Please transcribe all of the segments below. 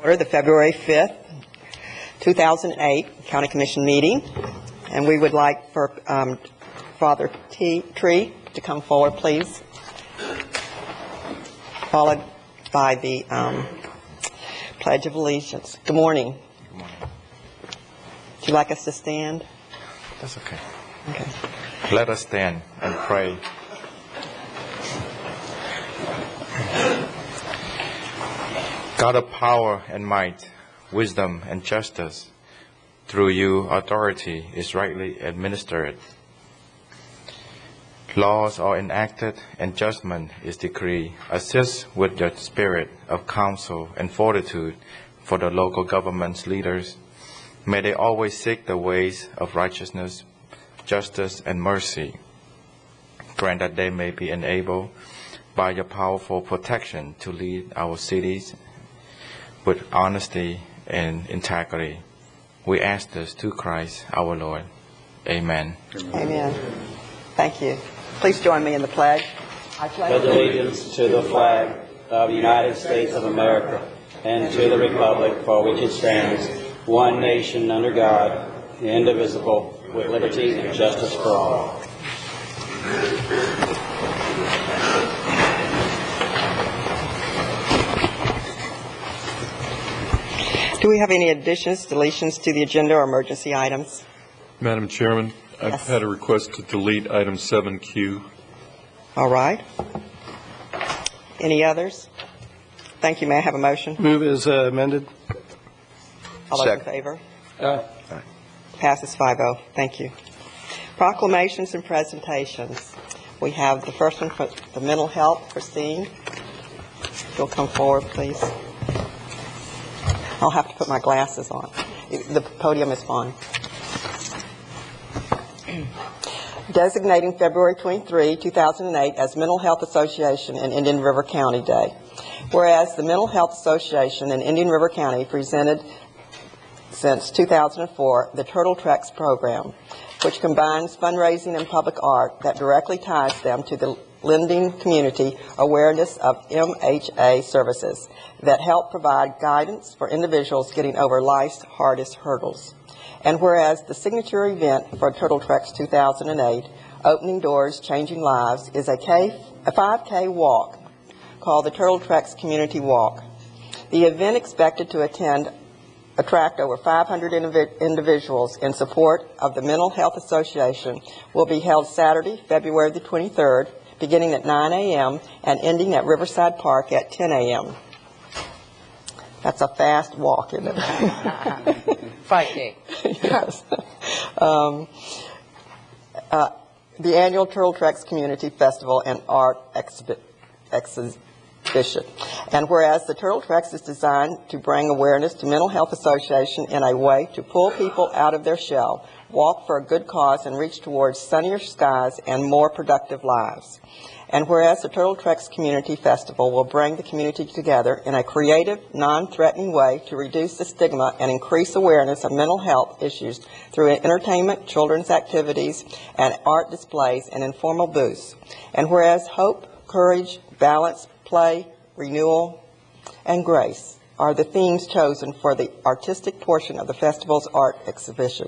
Order the February 5th, 2008 County Commission meeting, and we would like for Father Tree to come forward, please, followed by the Pledge of Allegiance. Good morning. Good morning. Would you like us to stand? That's okay. Okay. Let us stand and pray. God of power and might, wisdom and justice, through you authority is rightly administered. Laws are enacted and judgment is decreed. Assist with your spirit of counsel and fortitude for the local government's leaders. May they always seek the ways of righteousness, justice, and mercy. Grant that they may be enabled by your powerful protection to lead our cities with honesty and integrity. We ask this through Christ our Lord. Amen. Amen. Thank you. Please join me in the pledge. I pledge allegiance to the flag of the United States of America and to the republic for which it stands, one nation under God, indivisible, with liberty and justice for all. Do we have any additions, deletions to the agenda or emergency items? Madam Chairman, I've had a request to delete item 7Q. All right. Any others? Thank you. May I have a motion? Move as amended. All those in favor? Passes 5-0. Thank you. Proclamations and presentations. We have the first one for the mental health. Christine, if you'll come forward, please. I'll have to put my glasses on. The podium is fine. Designating February 23, 2008 as Mental Health Association and Indian River County Day. Whereas the Mental Health Association in Indian River County presented since 2004 the Turtle Treks program, which combines fundraising and public art that directly ties them to the lending community awareness of MHA services that help provide guidance for individuals getting over life's hardest hurdles. And whereas the signature event for Turtle Treks 2008, Opening Doors, Changing Lives, is a 5K walk called the Turtle Treks Community Walk. The event expected to attract over 500 individuals in support of the Mental Health Association will be held Saturday, February the 23rd, beginning at 9 a.m. and ending at Riverside Park at 10 a.m. That's a fast walk, isn't it? 5K. Yes. The annual Turtle Treks Community Festival and Art Exhibition. And whereas the Turtle Treks is designed to bring awareness to Mental Health Association in a way to pull people out of their shell, walk for a good cause, and reach towards sunnier skies and more productive lives. And whereas the Turtle Treks Community Festival will bring the community together in a creative, non-threatening way to reduce the stigma and increase awareness of mental health issues through entertainment, children's activities, and art displays and informal booths. And whereas hope, courage, balance, play, renewal, and grace are the themes chosen for the artistic portion of the festival's art exhibition,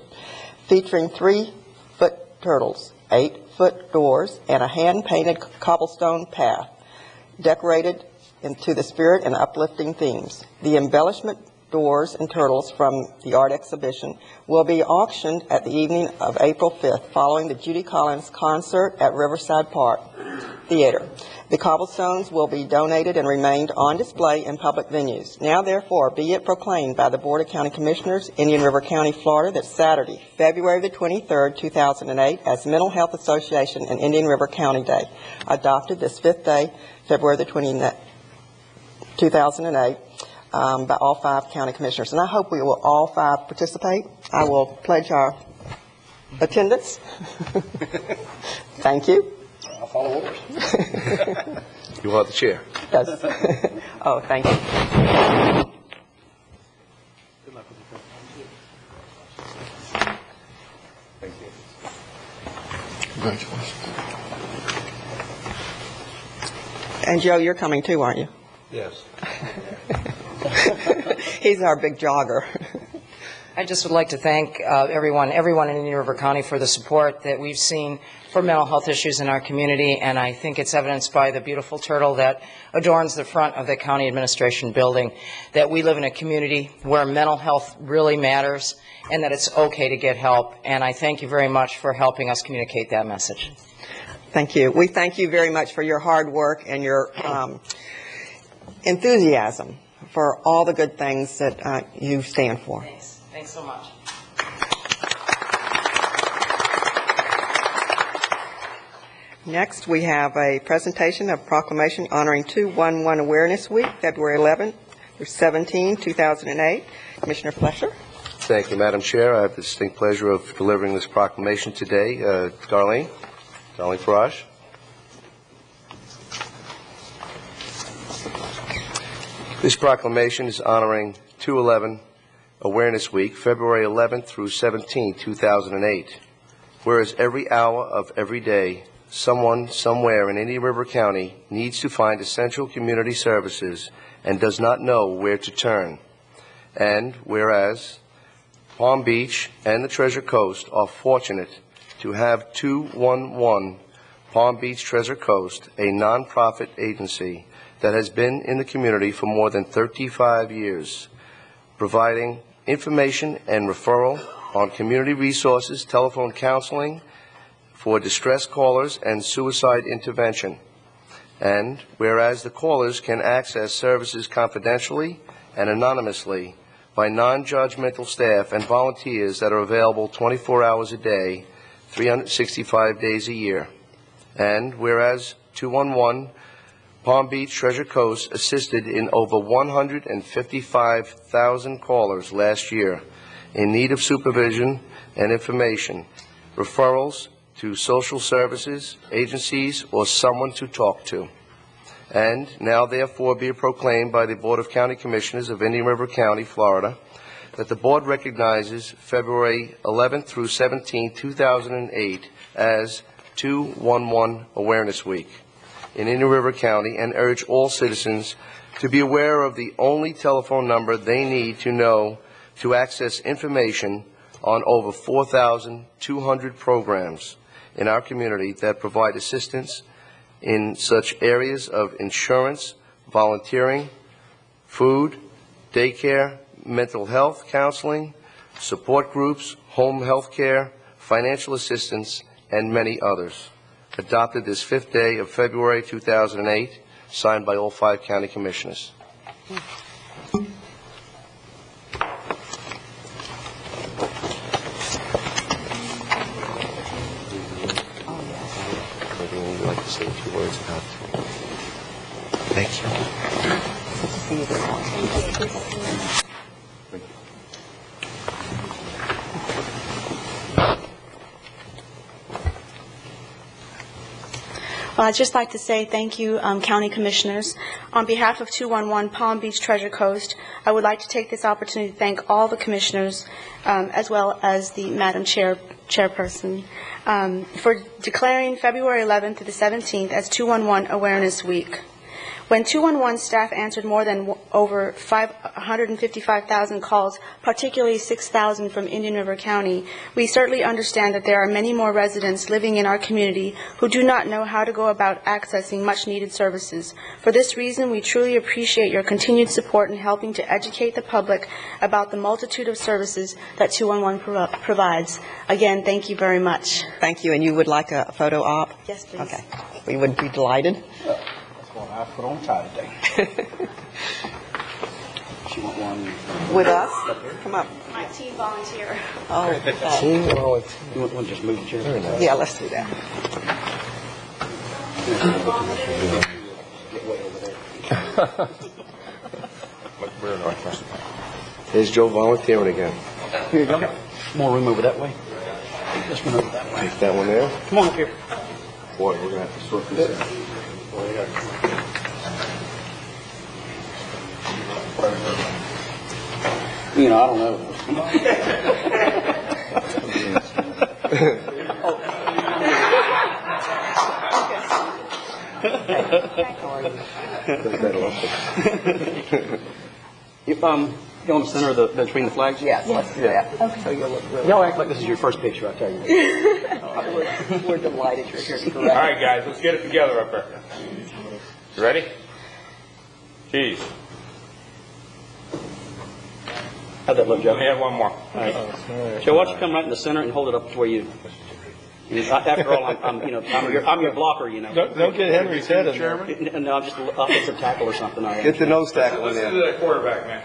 featuring 3-foot turtles, 8-foot doors, and a hand-painted cobblestone path decorated into the spirit and uplifting themes. The embellishment doors and turtles from the art exhibition will be auctioned at the evening of April 5th following the Judy Collins concert at Riverside Park Theater. The cobblestones will be donated and remained on display in public venues. Now, therefore, be it proclaimed by the Board of County Commissioners, Indian River County, Florida, that Saturday, February the 23rd, 2008, as Mental Health Association and Indian River County Day, adopted this 5th day, February the 29th, 2008, by all 5 county commissioners. And I hope we will all 5 participate. I will pledge our attendance. Thank you. I'll follow orders. You want the chair? Yes. Oh, thank you. Good luck with the Thank you. Congratulations. And Joe, you're coming too, aren't you? Yes. He's our big jogger. I just would like to thank everyone in Indian River County for the support that we've seen for mental health issues in our community, and I think it's evidenced by the beautiful turtle that adorns the front of the county administration building, that we live in a community where mental health really matters and that it's okay to get help, and I thank you very much for helping us communicate that message. Thank you. We thank you very much for your hard work and your enthusiasm for all the good things that you stand for. Thanks. Thanks so much. Next, we have a presentation of proclamation honoring 211 Awareness Week, February 11th through 17, 2008. Commissioner Fletcher. Thank you, Madam Chair. I have the distinct pleasure of delivering this proclamation today. Darlene Farage. This proclamation is honoring 211 Awareness Week, February 11th through 17, 2008. Whereas every hour of every day, someone somewhere in Indian River County needs to find essential community services and does not know where to turn. And whereas Palm Beach and the Treasure Coast are fortunate to have 211 Palm Beach Treasure Coast, a nonprofit agency that has been in the community for more than 35 years, providing information and referral on community resources, telephone counseling for distress callers, and suicide intervention. And whereas the callers can access services confidentially and anonymously by non-judgmental staff and volunteers that are available 24 hours a day, 365 days a year. And whereas 211 Palm Beach Treasure Coast assisted in over 155,000 callers last year in need of supervision and information, referrals to social services, agencies, or someone to talk to. And now therefore be proclaimed by the Board of County Commissioners of Indian River County, Florida, that the Board recognizes February 11th through 17, 2008 as 211 Awareness Week in Indian River County, and urge all citizens to be aware of the only telephone number they need to know to access information on over 4,200 programs in our community that provide assistance in such areas of insurance, volunteering, food, daycare, mental health counseling, support groups, home health care, financial assistance, and many others. Adopted this 5th day of February 2008, signed by all 5 county commissioners. Would you like to say a few words about it? Thank you. Well, I'd just like to say thank you, County Commissioners. On behalf of 211 Palm Beach Treasure Coast, I would like to take this opportunity to thank all the Commissioners, as well as the Madam Chairperson, for declaring February 11th to the 17th as 211 Awareness Week. When 211 staff answered more than over 155,000 calls, particularly 6,000 from Indian River County, we certainly understand that there are many more residents living in our community who do not know how to go about accessing much-needed services. For this reason, we truly appreciate your continued support in helping to educate the public about the multitude of services that 211 provides. Again, thank you very much. Thank you. And you would like a photo op? Yes, please. Okay. We would be delighted. I put on tie today. She want one With us? Come up. My team volunteer. Oh, Team volunteer. You want one, just move the chair. Very nice. yeah, let's do that. Get way over there. Here's Joe volunteering again. Here you go. More room over that way. This one over that way. Take that one there. Come on up here. Boy, we're going to have to sort this out. You know, I don't know. If go in the center of between the flags. Yes, let's do that. Okay. So you'll look really. Y'all act like this is your first picture, I tell you. We're delighted you're here to All correct. right, guys, let's get it together up there. You ready? Cheese. How'd that look, Joe? Let me have one more. All right. Joe, why don't you come right in the center and hold it up to where you. After all, I'm your blocker, you know. Don't get Henry's head in there. No, I'm just an offensive tackle or something. Get the nose tackle in Listen to there. that quarterback, man.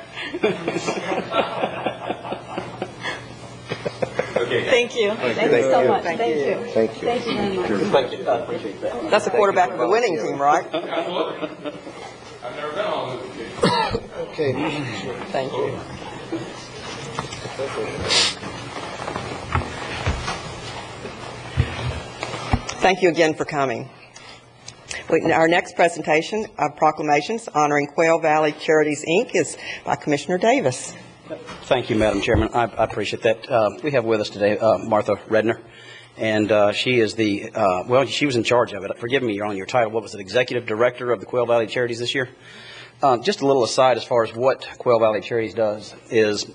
Okay. Thank you. Thank you so much. Thank you. Thank you. Thank you very much. Thank you. I appreciate that. That's the quarterback of the winning team, right? Absolutely. I've never been on a losing team. Okay. Thank you. Thank you again for coming. Our next presentation of proclamations honoring Quail Valley Charities, Inc. is by Commissioner Davis. Thank you, Madam Chairman. I appreciate that. We have with us today Martha Redner, and she is she was in charge of it. Forgive me on your title. What was it? Executive Director of the Quail Valley Charities this year? Just a little aside as far as what Quail Valley Charities does is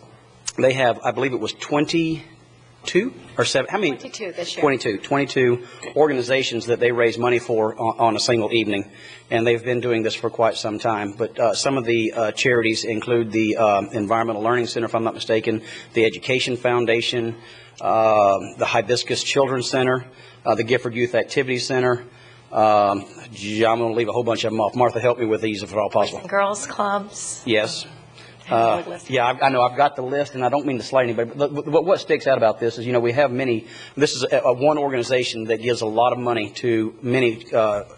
they have, I believe it was 22 or 7, how many? 22 this year. 22 organizations that they raise money for on a single evening, and they've been doing this for quite some time. But some of the charities include the Environmental Learning Center, if I'm not mistaken, the Education Foundation, the Hibiscus Children's Center, the Gifford Youth Activity Center. I'm going to leave a whole bunch of them off. Martha, help me with these if at all possible. Girls clubs. Yes. Yeah, I know. I've got the list, and I don't mean to slight anybody, but what sticks out about this is, we have many. This is one organization that gives a lot of money to many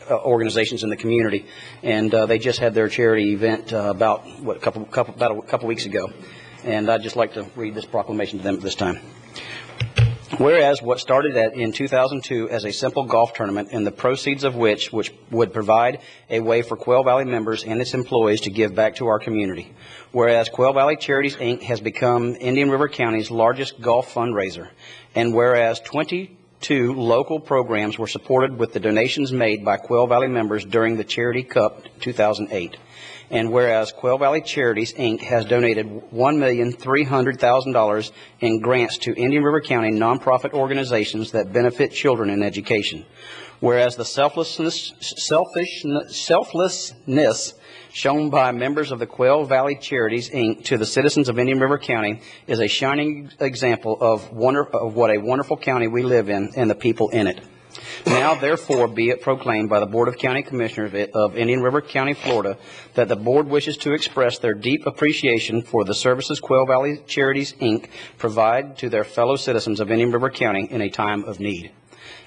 organizations in the community, and they just had their charity event about a couple weeks ago, and I'd just like to read this proclamation to them at this time. Whereas what started in 2002 as a simple golf tournament, and the proceeds of which would provide a way for Quail Valley members and its employees to give back to our community. Whereas Quail Valley Charities, Inc. has become Indian River County's largest golf fundraiser. And whereas 22 local programs were supported with the donations made by Quail Valley members during the Charity Cup 2008. And whereas Quail Valley Charities, Inc. has donated $1,300,000 in grants to Indian River County nonprofit organizations that benefit children in education. Whereas the selflessness shown by members of the Quail Valley Charities, Inc. to the citizens of Indian River County is a shining example of what a wonderful county we live in and the people in it. Now, therefore, be it proclaimed by the Board of County Commissioners of Indian River County, Florida, that the Board wishes to express their deep appreciation for the services Quail Valley Charities, Inc. provide to their fellow citizens of Indian River County in a time of need.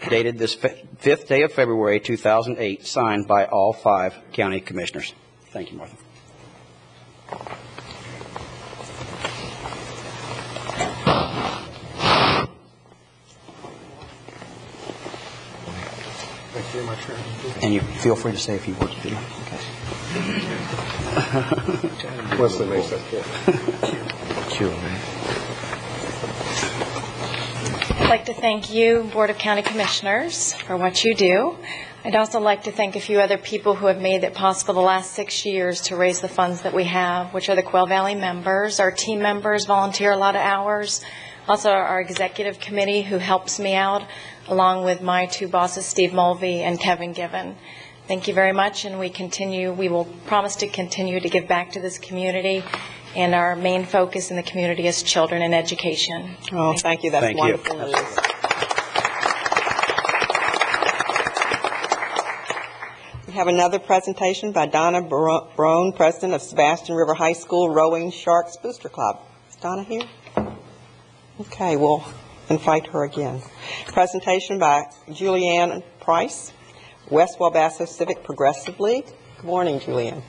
Dated this 5th day of February, 2008, signed by all 5 county commissioners. Thank you, Martha. And you feel free to say a few words if you like. Okay. Wesley makes that clear. I'd like to thank you, Board of County Commissioners, for what you do. I'd also like to thank a few other people who have made it possible the last 6 years to raise the funds that we have, which are the Quail Valley members. Our team members volunteer a lot of hours. Also, our executive committee who helps me out, along with my 2 bosses, Steve Mulvey and Kevin Given. Thank you very much, and we will promise to continue to give back to this community, and our main focus in the community is children and education. Oh, thank you. That's Thank you. wonderful news. We have another presentation by Donna Brown, President of Sebastian River High School Rowing Sharks Booster Club. Is Donna here? Okay, we'll invite her again. Presentation by Julianne Price, West Wabasso Civic Progressive League. Good morning, Julianne.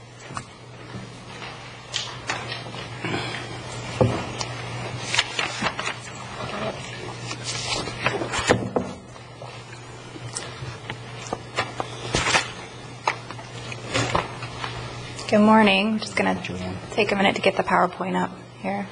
Good morning. I'm just going to take a minute to get the PowerPoint up here.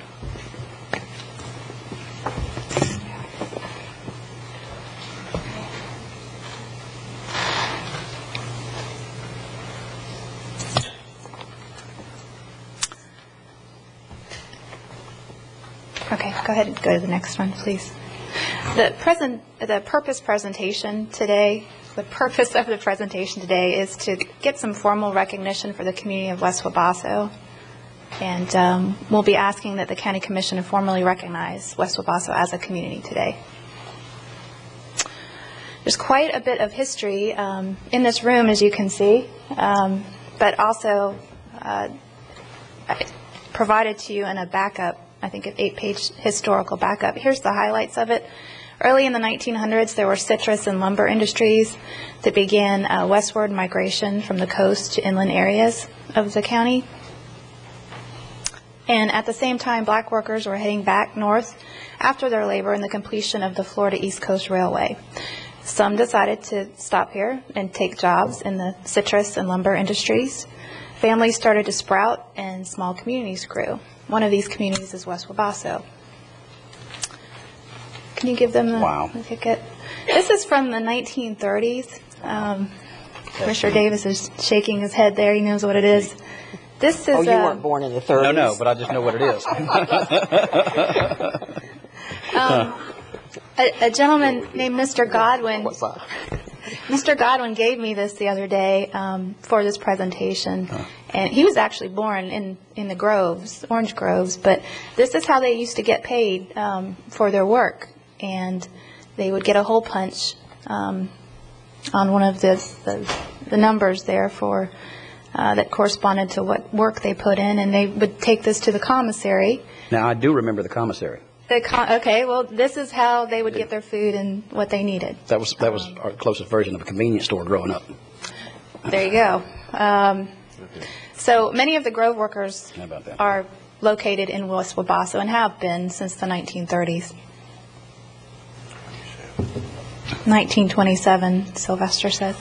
Okay, go ahead and go to the next one, please. The purpose presentation today, the purpose of the presentation today is to get some formal recognition for the community of West Wabasso. And we'll be asking that the County Commission formally recognize West Wabasso as a community today. There's quite a bit of history in this room, as you can see, but also provided to you in a backup, I think an 8-page historical backup. Here's the highlights of it. Early in the 1900s, there were citrus and lumber industries that began westward migration from the coast to inland areas of the county. And at the same time, black workers were heading back north after their labor in the completion of the Florida East Coast Railway. Some decided to stop here and take jobs in the citrus and lumber industries. Families started to sprout and small communities grew. One of these communities is West Wabasso. Can you give them the ticket? This is from the 1930s. Commissioner Davis is shaking his head there. He knows what it is. This is. Oh, you weren't born in the 30s. No, but I just know what it is. A gentleman named Mr. Godwin. Mr. Godwin gave me this the other day for this presentation, and he was actually born in the groves, orange groves, but this is how they used to get paid for their work, and they would get a hole punch on one of the numbers there for that corresponded to what work they put in, and they would take this to the commissary. Now, I do remember the commissary. Okay, well, this is how they would get their food and what they needed. That was our closest version of a convenience store growing up. There you go. So many of the grove workers are located in West Wabasso and have been since the 1930s. 1927, Sylvester says.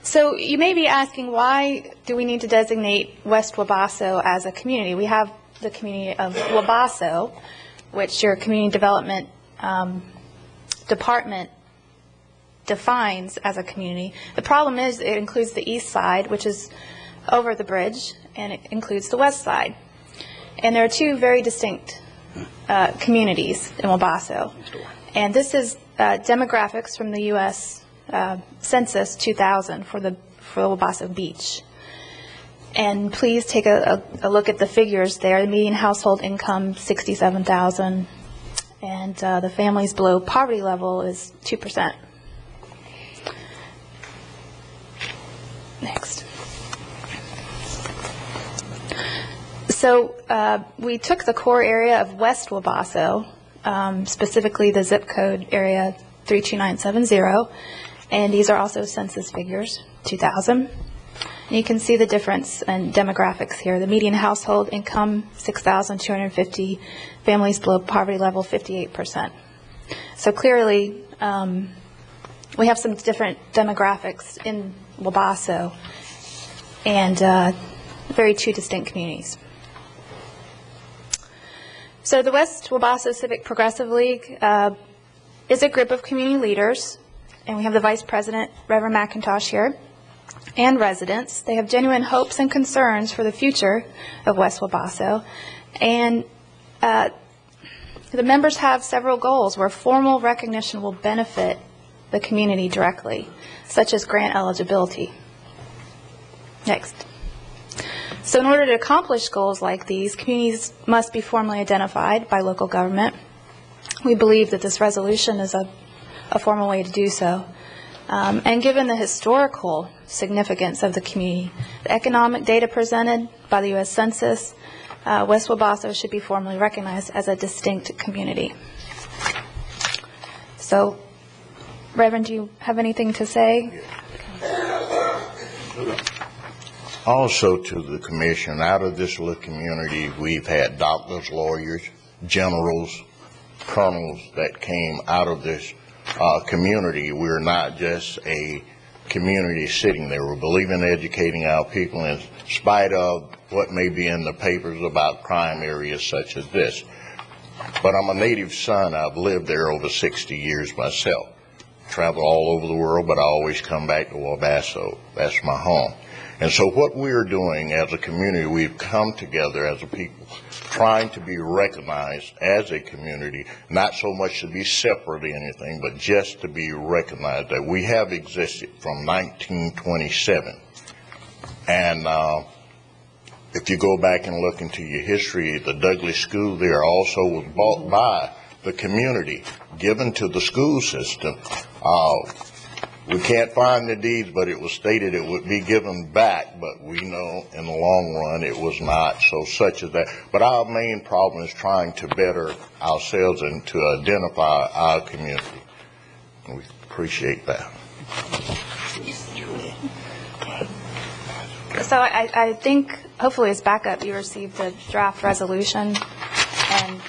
So you may be asking, why do we need to designate West Wabasso as a community? We have the community of Wabasso, which your community development department defines as a community. The problem is it includes the east side, which is over the bridge, and it includes the west side. And there are two very distinct communities in Wabasso. And this is demographics from the U.S. Census 2000 for the Wabasso Beach. And please take a look at the figures there. The median household income, $67,000, and the families below poverty level is 2%. Next. So we took the core area of West Wabasso, specifically the zip code area 32970, and these are also census figures, 2000. And you can see the difference in demographics here. The median household income, $6,250. Families below poverty level, 58%. So clearly, we have some different demographics in Wabasso, and very two distinct communities. So the West Wabasso Civic Progressive League is a group of community leaders, and we have the Vice President, Reverend McIntosh, here, and residents. They have genuine hopes and concerns for the future of West Wabasso, and the members have several goals where formal recognition will benefit the community directly, such as grant eligibility. Next. So in order to accomplish goals like these, communities must be formally identified by local government. We believe that this resolution is a formal way to do so. And given the historical significance of the community, the economic data presented by the U.S. Census, West Wabasso should be formally recognized as a distinct community. So, Reverend, do you have anything to say? Also to the commission, out of this little community, we've had doctors, lawyers, generals, colonels that came out of this community. We're not just a community sitting there. We believe in educating our people in spite of what may be in the papers about crime areas such as this. But I'm a native son. I've lived there over 60 years myself. travel all over the world, but I always come back to Wabasso. That's my home. And so what we're doing as a community, we've come together as a people, trying to be recognized as a community, not so much to be separate or anything, but just to be recognized that we have existed from 1927. And if you go back and look into your history, the Douglas School there also was bought by the community, given to the school system. We can't find the deeds, but it was stated it would be given back, but we know in the long run it was not, so such as that. But our main problem is trying to better ourselves and to identify our community. And we appreciate that. So I think, hopefully as backup, you received the draft resolution, and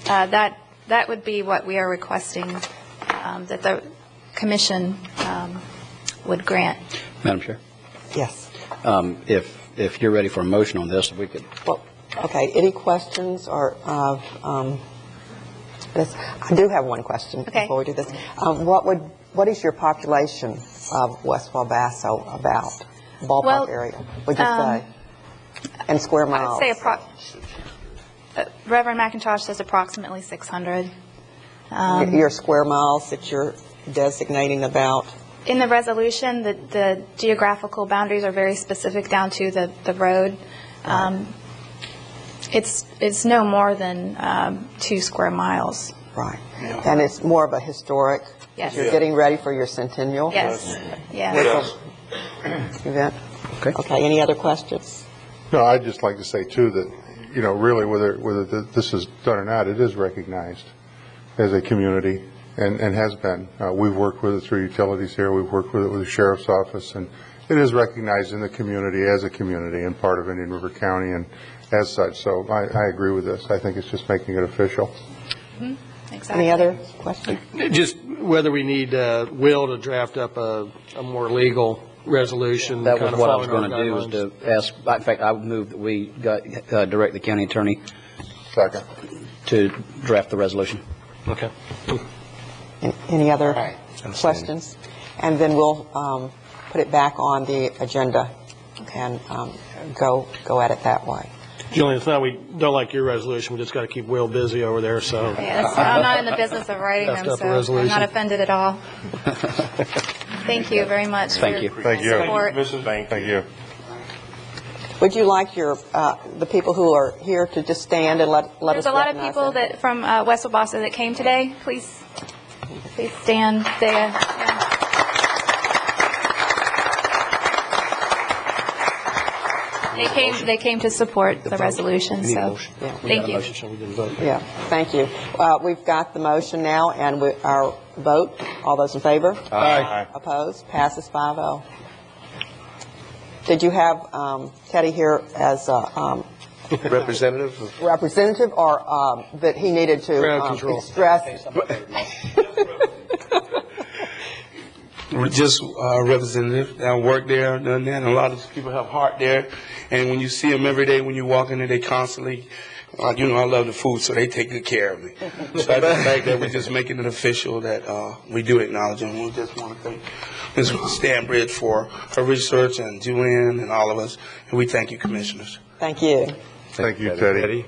that would be what we are requesting, that the commission would grant. Madam Chair? Yes. If you're ready for a motion on this, if we could. Well, okay, any questions or this? I do have one question before we do this. What is your population of West Wabasso about? Ballpark area, would you say? And square miles? I'd say Reverend McIntosh says approximately 600. Your square miles that you're designating about? In the resolution, the geographical boundaries are very specific down to the road. It's no more than 2 square miles. Right. And it's more of a historic? Yes. You're getting ready for your centennial? Yes. Yes. Event? Okay. Okay, any other questions? No, I'd just like to say, too, that, you know, really, whether this is done or not, it is recognized as a community and has been. We've worked with it through utilities here. We've worked with it with the sheriff's office, and it is recognized in the community as a community and part of Indian River County and as such. So I agree with this. I think it's just making it official. Mm-hmm. Exactly. Any other questions? Just whether we need Will to draft up a more legal resolution. That was what I was going to do, was to ask. In fact, I would move that we direct the county attorney to draft the resolution. Okay. Any other questions? And then we'll put it back on the agenda and go at it that way. Julian, it's not we don't like your resolution. We just got to keep Will busy over there. So I'm not in the business of writing them, so I'm not offended at all. Thank you very much. Thank you. Thank you. Support. Thank you. Would you like your the people who are here to just stand and let us There's a lot of recognize people them? that from West Wabasso that came today. Please stand there. Yeah. They came to support the resolution. So thank you. Yeah, thank you. We've got the motion now, and our vote. All those in favor? Aye. Opposed? Passes 5-0. Did you have Teddy here as Representative? Representative, or that he needed to express? Just representative. I work there, done that, and a lot of people have heart there. And when you see them every day, when you walk in there, they constantly, you know, I love the food, so they take good care of me. So I just think that we're just making it official that we do acknowledge them. We just want to thank Ms. Stanbridge for her research, and Julian and all of us. And we thank you, commissioners. Thank you. Thank you, Teddy.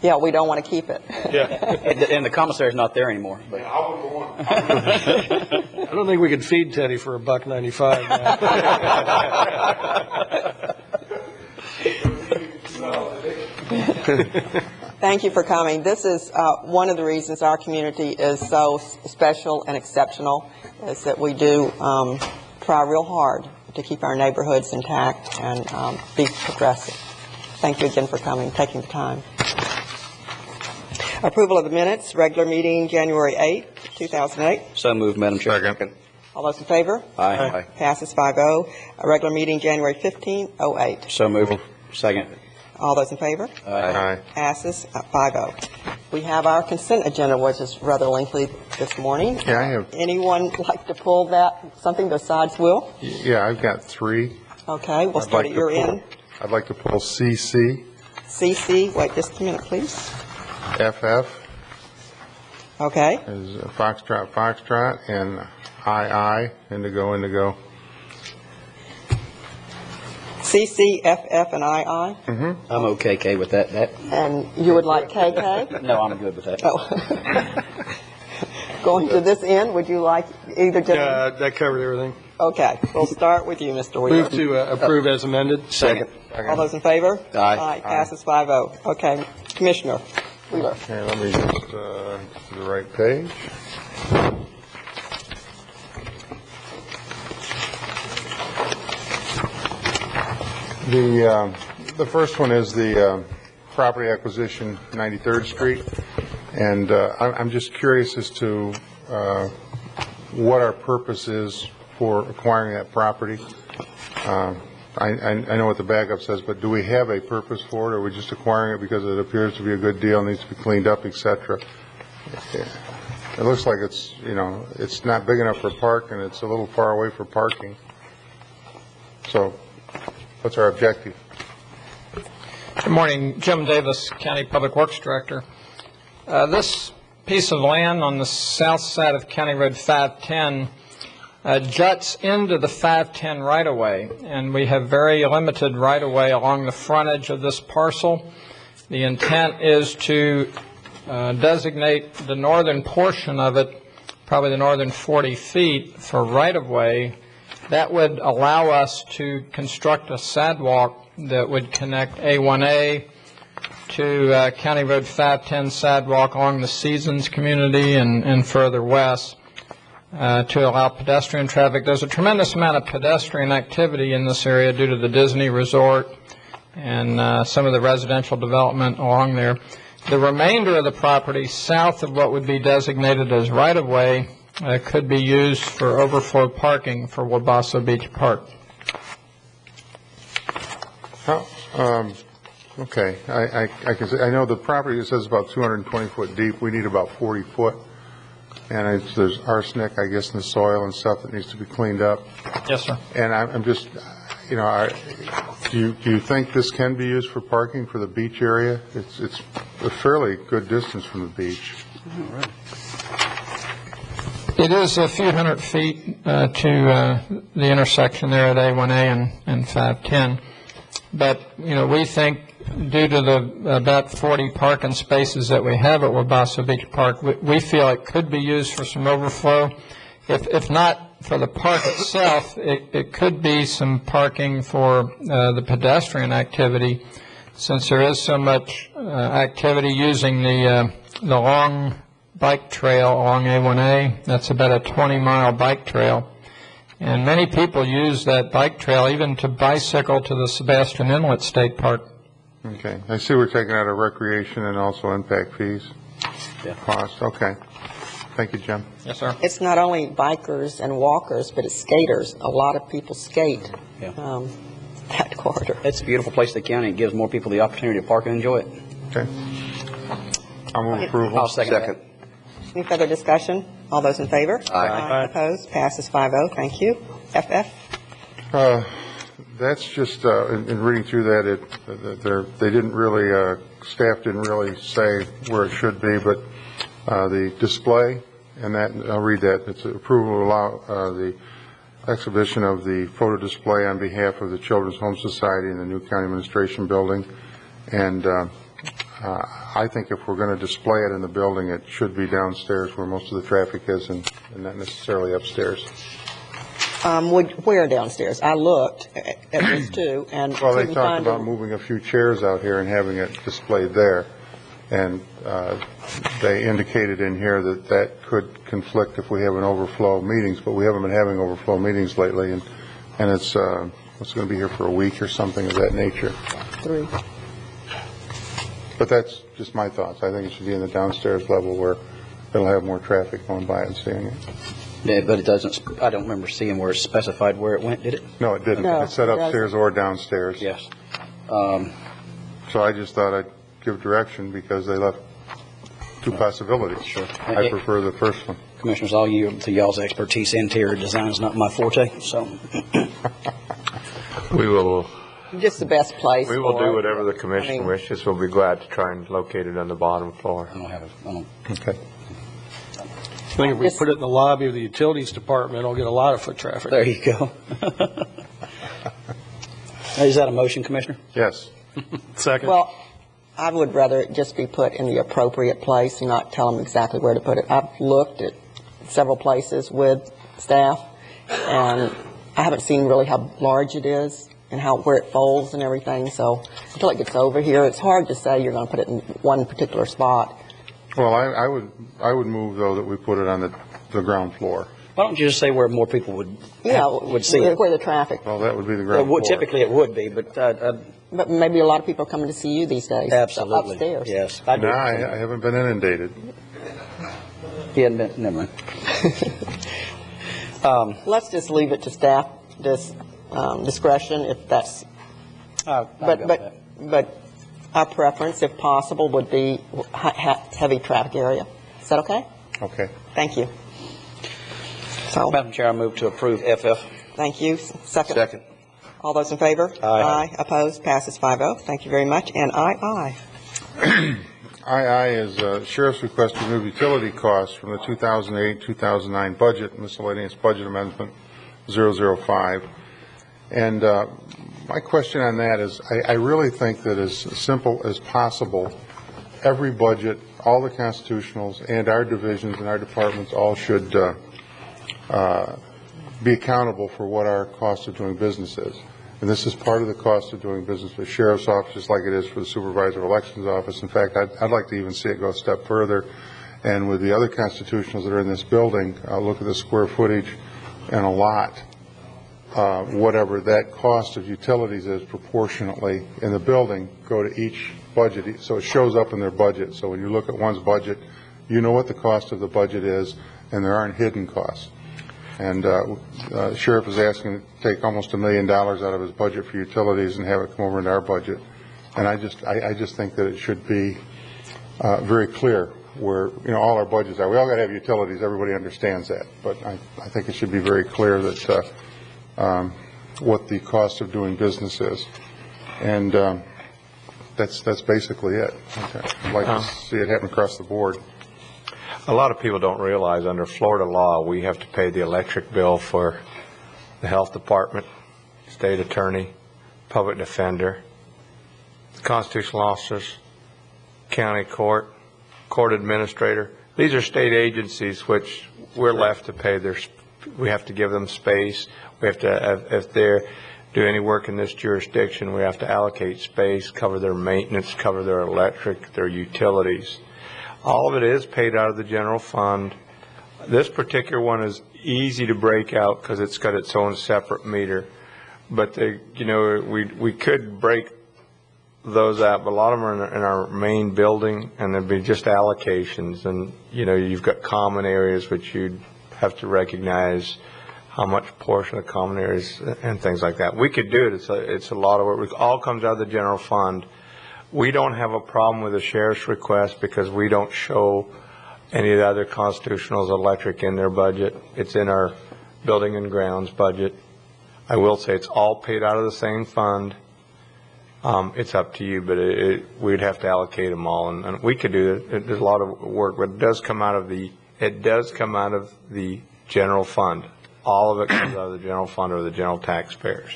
Yeah, we don't want to keep it. Yeah. And the commissary's not there anymore. But. I don't think we could feed Teddy for $1.95. Thank you for coming. This is one of the reasons our community is so special and exceptional, is that we do try real hard to keep our neighborhoods intact and be progressive. Thank you again for coming, taking the time. Approval of the minutes, regular meeting January 8th, 2008. So moved, Madam Chair. Second. All those in favor? Aye. Passes 5-0. A regular meeting January 15th, 08. So moved. Second. All those in favor? Aye. Passes 5-0. We have our consent agenda, which is rather lengthy this morning. Yeah, I have. Anyone like to pull something besides Will? Yeah, I've got 3. Okay, we'll start at your end. I'd like to pull CC, CC, wait just a minute, please. FF, Okay. Is Foxtrot, Foxtrot, and I, Indigo, Indigo. CCFF and II? I'm okay with that. And you would like KK? No, I'm good with that. Oh. Going to this end, would you like either gentleman? That covered everything. Okay, we'll start with you, Mr. Wheeler. Move to approve as amended. Second. All those in favor? Aye. Passes 5-0. Okay, Commissioner Wheeler. Okay, let me just to the right page. The first one is the property acquisition, 93rd Street, and I'm just curious as to what our purpose is for acquiring that property. I know what the backup says, but do we have a purpose for it, or are we just acquiring it because it appears to be a good deal, needs to be cleaned up, etc.? It looks like it's, it's not big enough for park, and it's a little far away for parking. So, what's our objective? Good morning, Jim Davis, County Public Works Director. This piece of land on the south side of County Road 510 juts into the 510 right-of-way, and we have very limited right-of-way along the frontage of this parcel. The intent is to designate the northern portion of it, probably the northern 40 feet, for right-of-way. That would allow us to construct a sidewalk that would connect A1A to County Road 510 sidewalk along the Seasons community and further west to allow pedestrian traffic. There's a tremendous amount of pedestrian activity in this area due to the Disney Resort and some of the residential development along there. The remainder of the property south of what would be designated as right-of-way could be used for overflow parking for Wabasso Beach Park. Okay, I can say, I know the property, it says about 220 foot deep. We need about 40 foot. And there's arsenic, I guess, in the soil and stuff that needs to be cleaned up. Yes, sir. And I'm just, do you think this can be used for parking for the beach area? It's a fairly good distance from the beach. All right. It is a few hundred feet to the intersection there at A1A and 510. But, we think due to the about 40 parking spaces that we have at Wabasso Beach Park, we feel it could be used for some overflow. If not for the park itself, it could be some parking for the pedestrian activity, since there is so much activity using the long bike trail along A1A. That's about a 20-mile bike trail. And many people use that bike trail even to bicycle to the Sebastian Inlet State Park. Okay. I see we're taking out a recreation and also impact fees. Yeah. Cost. Okay. Thank you, Jim. Yes, sir. It's not only bikers and walkers, but it's skaters. A lot of people skate that corridor. It's a beautiful place in the county. It gives more people the opportunity to park and enjoy it. Okay. I'll move approval. I'll second. Any further discussion? All those in favor? Aye. Opposed? Passes 5-0. Thank you. FF? That's just, in reading through that, they didn't really, staff didn't really say where it should be, but the display, and that, I'll read that. It's approval to allow the exhibition of the photo display on behalf of the Children's Home Society in the new County Administration Building. And I think if we're going to display it in the building, it should be downstairs where most of the traffic is and not necessarily upstairs. Where downstairs? I looked at this too, and well, they couldn't talked find about moving a few chairs out here and having it displayed there, and they indicated in here that that could conflict if we have an overflow meetings, but we haven't been having overflow meetings lately, and it's going to be here for a week or something of that nature. 3. But that's just my thoughts. I think it should be in the downstairs level where it'll have more traffic going by and seeing it. Yeah, but it doesn't. I don't remember seeing where it specified where it went. Did it? No, it didn't. No, it said upstairs or downstairs. Yes. So I just thought I'd give direction because they left 2 possibilities. Sure. I prefer the first one. Commissioners, all you to y'all's expertise. Interior design is not my forte, so. We will. Just the best place. We will do whatever the commission wishes. We'll be glad to try and locate it on the bottom floor. I don't have it. Okay. I think if we put it in the lobby of the utilities department, it'll get a lot of foot traffic. There you go. Is that a motion, Commissioner? Yes. Second. Well, I would rather it just be put in the appropriate place and not tell them exactly where to put it. I've looked at several places with staff, and I haven't seen really how large it is and where it folds and everything. So until it gets over here, it's hard to say you're going to put it in one particular spot. Well, I would move, though, that we put it on the ground floor. Why don't you just say where more people would see it? Where the traffic. Well, that would be the ground floor. Typically, it would be, but but maybe a lot of people are coming to see you these days. Absolutely. Upstairs. Yes. I haven't been inundated. He hadn't been. Never mind. Let's just leave it to staff discretion if that's. But our preference, if possible, would be heavy traffic area. Is that okay? Okay. Thank you. So, Madam Chair, I move to approve FF. Thank you. Second. Second. All those in favor? Aye. Opposed? Passes 5-0. Thank you very much. And aye. II is Sheriff's request to remove utility costs from the 2008-2009 budget, miscellaneous budget amendment 005. And my question on that is, I really think that as simple as possible, every budget, all the constitutionals and our divisions and our departments all should be accountable for what our cost of doing business is. And this is part of the cost of doing business for the Sheriff's Office, just like it is for the Supervisor of Elections Office. In fact, I'd like to even see it go a step further. And with the other constitutionals that are in this building, look at the square footage and a lot, whatever that cost of utilities is proportionately in the building, go to each budget. So it shows up in their budget. So when you look at one's budget, you know what the cost of the budget is, and there aren't hidden costs. And Sheriff is asking to take almost $1 million out of his budget for utilities and have it come over into our budget. And I just think that it should be very clear where all our budgets are. We all got to have utilities. Everybody understands that, but I think it should be very clear that what the cost of doing business is. And that's basically it. I'd like to see it happen across the board. A lot of people don't realize under Florida law, we have to pay the electric bill for the health department, state attorney, public defender, constitutional officers, county court, court administrator. These are state agencies which we're left to pay we have to give them space. We have to, if they're do any work in this jurisdiction, we have to allocate space, cover their maintenance, cover their electric, their utilities. All of it is paid out of the general fund. This particular one is easy to break out because it's got its own separate meter. But we could break those out, but a lot of them are in our main building, and there'd be just allocations. And you've got common areas which you'd have to recognize how much portion of common areas and things like that. We could do it. It's a lot of work. It all comes out of the general fund. We don't have a problem with the sheriff's request because we don't show any of the other constitutionals electric in their budget. It's in our building and grounds budget. I will say it's all paid out of the same fund. It's up to you, but we'd have to allocate them all, and we could do it. There's a lot of work, but it does come out of the general fund. All of it comes out of the general fund or the general taxpayers.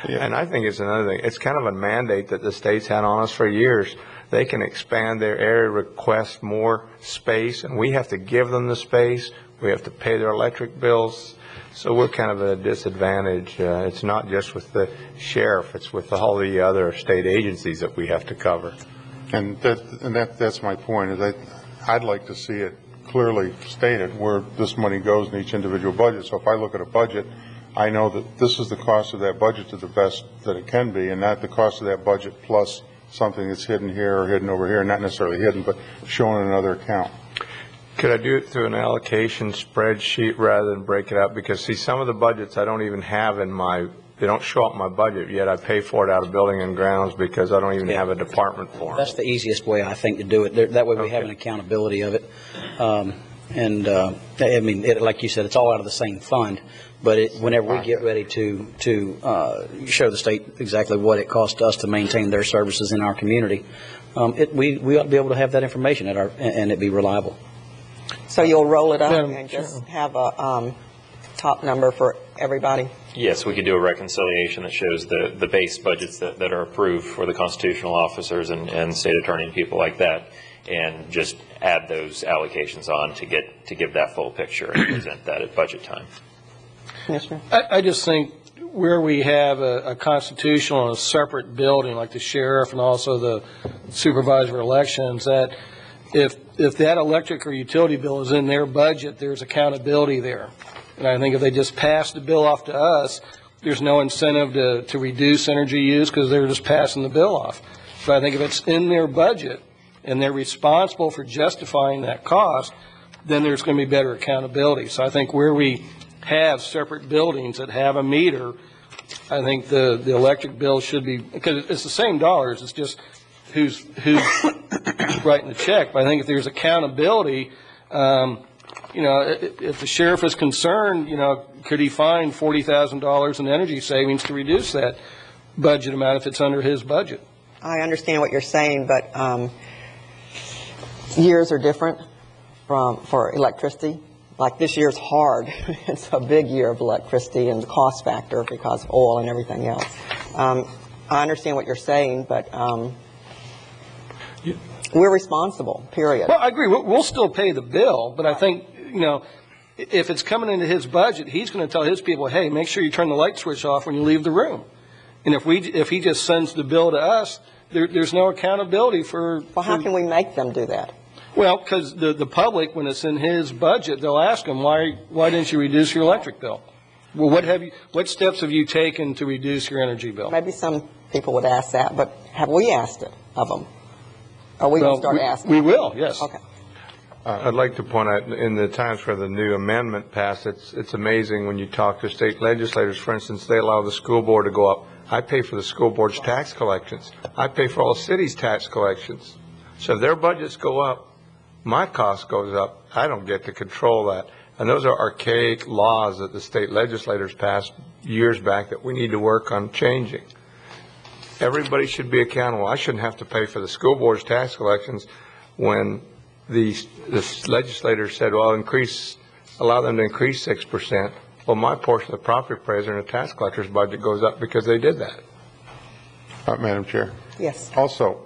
Yeah. And I think it's another thing. It's kind of a mandate that the state's had on us for years. They can expand their area, request more space, and we have to give them the space. We have to pay their electric bills. So we're kind of at a disadvantage. It's not just with the sheriff. It's with all the other state agencies that we have to cover. And that's my point. Is I'd like to see it clearly stated where this money goes in each individual budget. So if I look at a budget, I know that this is the cost of that budget to the best that it can be, and not the cost of that budget plus something that's hidden here or hidden over here, not necessarily hidden, but shown in another account. Could I do it through an allocation spreadsheet rather than break it up? Because, see, some of the budgets I don't even have they don't show up in my budget, yet I pay for it out of building and grounds because I don't even have a department for them. That's the easiest way, I think, to do it. That way we have an accountability of it. Like you said, it's all out of the same fund. But whenever we get ready to show the state exactly what it costs us to maintain their services in our community, we ought to be able to have that information and it be reliable. So you'll roll it up Madam and just have a top number for everybody? Yes, we could do a reconciliation that shows the base budgets that are approved for the constitutional officers and state attorney and people like that, and just add those allocations on to give that full picture and present that at budget time. Commissioner? I just think where we have a constitutional and a separate building like the sheriff and also the supervisor of elections, that if that electric or utility bill is in their budget, there's accountability there. And I think if they just pass the bill off to us, there's no incentive to reduce energy use because they're just passing the bill off. So I think if it's in their budget and they're responsible for justifying that cost, then there's going to be better accountability. So I think where we have separate buildings that have a meter, I think the electric bill should be, because it's the same dollars, it's just who's writing the check. But I think if there's accountability, if the sheriff is concerned, could he find $40,000 in energy savings to reduce that budget amount if it's under his budget? I understand what you're saying, but years are different for electricity. Like this year's hard. It's a big year of electricity and the cost factor because of oil and everything else. I understand what you're saying, but we're responsible, period. Well, I agree. We'll still pay the bill, but I think, if it's coming into his budget, he's going to tell his people, hey, make sure you turn the light switch off when you leave the room. And if he just sends the bill to us, there's no accountability for... Well, how can we make them do that? Well, because the public, when it's in his budget, they'll ask him, why didn't you reduce your electric bill? Well, what steps have you taken to reduce your energy bill? Maybe some people would ask that, but have we asked it of them? Are we going to start asking? We will, yes. Okay. I'd like to point out, in the times where the new amendment passed, it's amazing when you talk to state legislators, for instance, they allow the school board to go up. I pay for the school board's tax collections. I pay for all the city's tax collections. So if their budgets go up, my cost goes up. I don't get to control that. And those are archaic laws that the state legislators passed years back that we need to work on changing. Everybody should be accountable. I shouldn't have to pay for the school board's tax collections when the legislators said, well, allow them to increase 6%. Well, my portion of the property appraiser and the tax collector's budget goes up because they did that. Madam Chair? Yes. Also,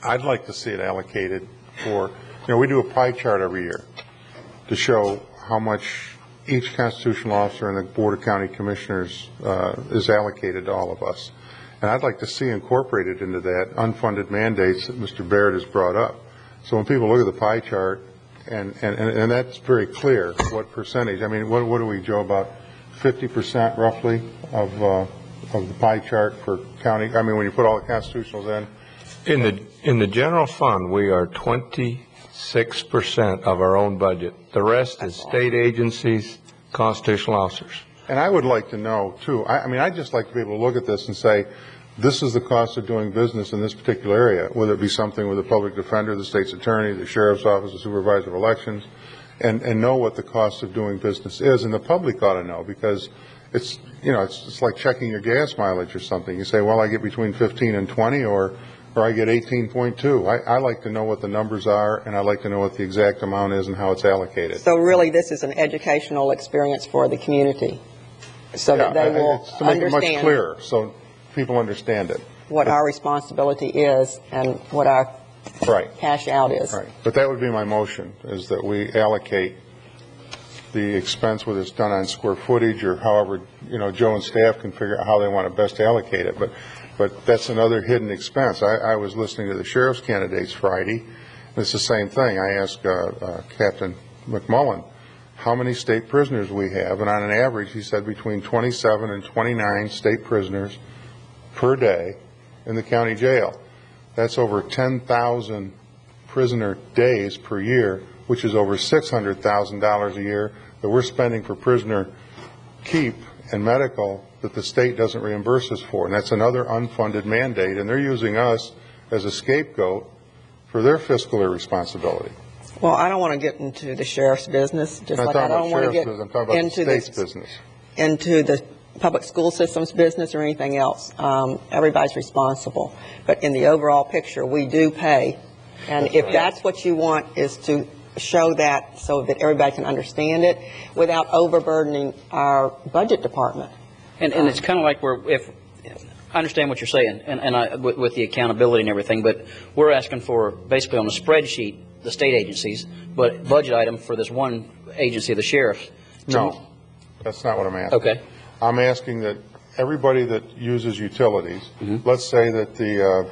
I'd like to see it allocated for, we do a pie chart every year to show how much each constitutional officer and the Board of County Commissioners is allocated to all of us. And I'd like to see incorporated into that unfunded mandates that Mr. Barrett has brought up. So when people look at the pie chart, and that's very clear, what percentage, I mean, what do we, Joe, about 50% roughly of the pie chart for county, I mean, when you put all the constitutionals in? In the general fund, we are 26% of our own budget. The rest is state agencies, constitutional officers. And I would like to know, too, I'd just like to be able to look at this and say, this is the cost of doing business in this particular area, whether it be something with the public defender, the state's attorney, the sheriff's office, the supervisor of elections, and know what the cost of doing business is. And the public ought to know, because it's like checking your gas mileage or something. You say, well, I get between 15 and 20, or I get 18.2. I like to know what the numbers are, and I like to know what the exact amount is and how it's allocated. So really, this is an educational experience for the community, so that they will to make understand it much clearer, so people understand it. What our responsibility is and what our cash out is. Right. But that would be my motion, is that we allocate the expense, whether it's done on square footage or however, Joe and staff can figure out how they want to best allocate it. But that's another hidden expense. I was listening to the sheriff's candidates Friday, and it's the same thing. I asked Captain McMullen how many state prisoners we have, and on an average, he said between 27 and 29 state prisoners per day in the county jail. That's over 10,000 prisoner days per year, which is over $600,000 a year that we're spending for prisoner keep and medical that the state doesn't reimburse us for. And that's another unfunded mandate, and they're using us as a scapegoat for their fiscal irresponsibility. Well, I don't want to get into the sheriff's business, just like I don't want to get into the state's business, into the public school system's business or anything else. Everybody's responsible. But in the overall picture, we do pay. And if that's what you want, is to show that so that everybody can understand it without overburdening our budget department. And it's kind of like I understand what you're saying, and with the accountability and everything, but we're asking for basically on the spreadsheet the state agencies, but budget item for this one agency, the sheriff. No, that's not what I'm asking. Okay. I'm asking that everybody that uses utilities, let's say that the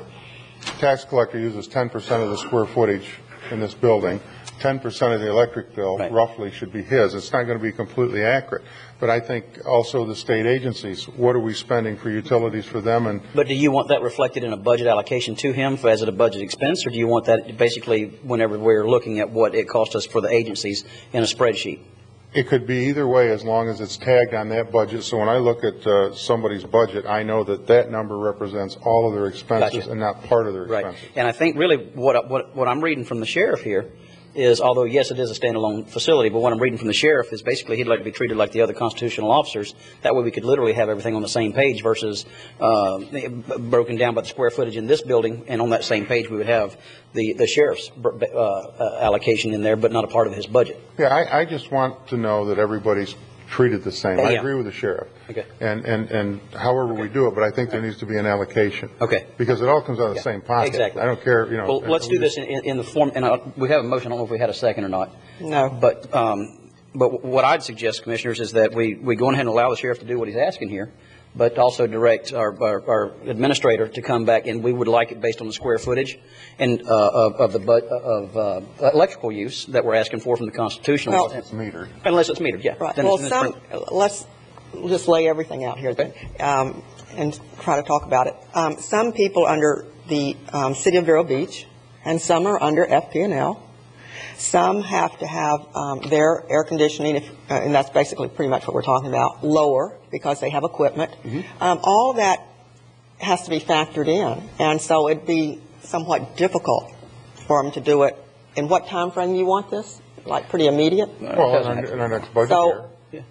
tax collector uses 10% of the square footage in this building, 10% of the electric bill roughly should be his. It's not going to be completely accurate. But I think also the state agencies, what are we spending for utilities for them? But do you want that reflected in a budget allocation to him as a budget expense, or do you want that basically whenever we're looking at what it cost us for the agencies in a spreadsheet? It could be either way as long as it's tagged on that budget. So when I look at somebody's budget, I know that that number represents all of their expenses and not part of their expenses. Right. And I think really what I'm reading from the sheriff here is, although yes, it is a standalone facility, but what I'm reading from the sheriff is basically he'd like to be treated like the other constitutional officers. That way we could literally have everything on the same page versus broken down by the square footage in this building, and on that same page we would have the sheriff's allocation in there, but not a part of his budget. Yeah, I just want to know that everybody's treated the same. I agree with the sheriff. Okay. And however we do it, but I think there needs to be an allocation. Okay. Because it all comes out of the same pocket. Exactly. I don't care, you know. Well, let's do this in the form, and we have a motion. I don't know if we had a second or not. No. But what I'd suggest, Commissioners, is that we go ahead and allow the sheriff to do what he's asking here, but also direct our administrator to come back, and we would like it based on the square footage and of electrical use that we're asking for from the constitutional. Unless it's metered. Unless it's metered, yeah. Right. Then Well, let's just lay everything out here then, and try to talk about it. Some people under the City of Vero Beach, and some are under FP&L. Some have to have their air conditioning, and that's basically pretty much what we're talking about, lower because they have equipment. All that has to be factored in, and so it'd be somewhat difficult for them to do it. In what time frame you want this? Like pretty immediate? Well, in our next budget year.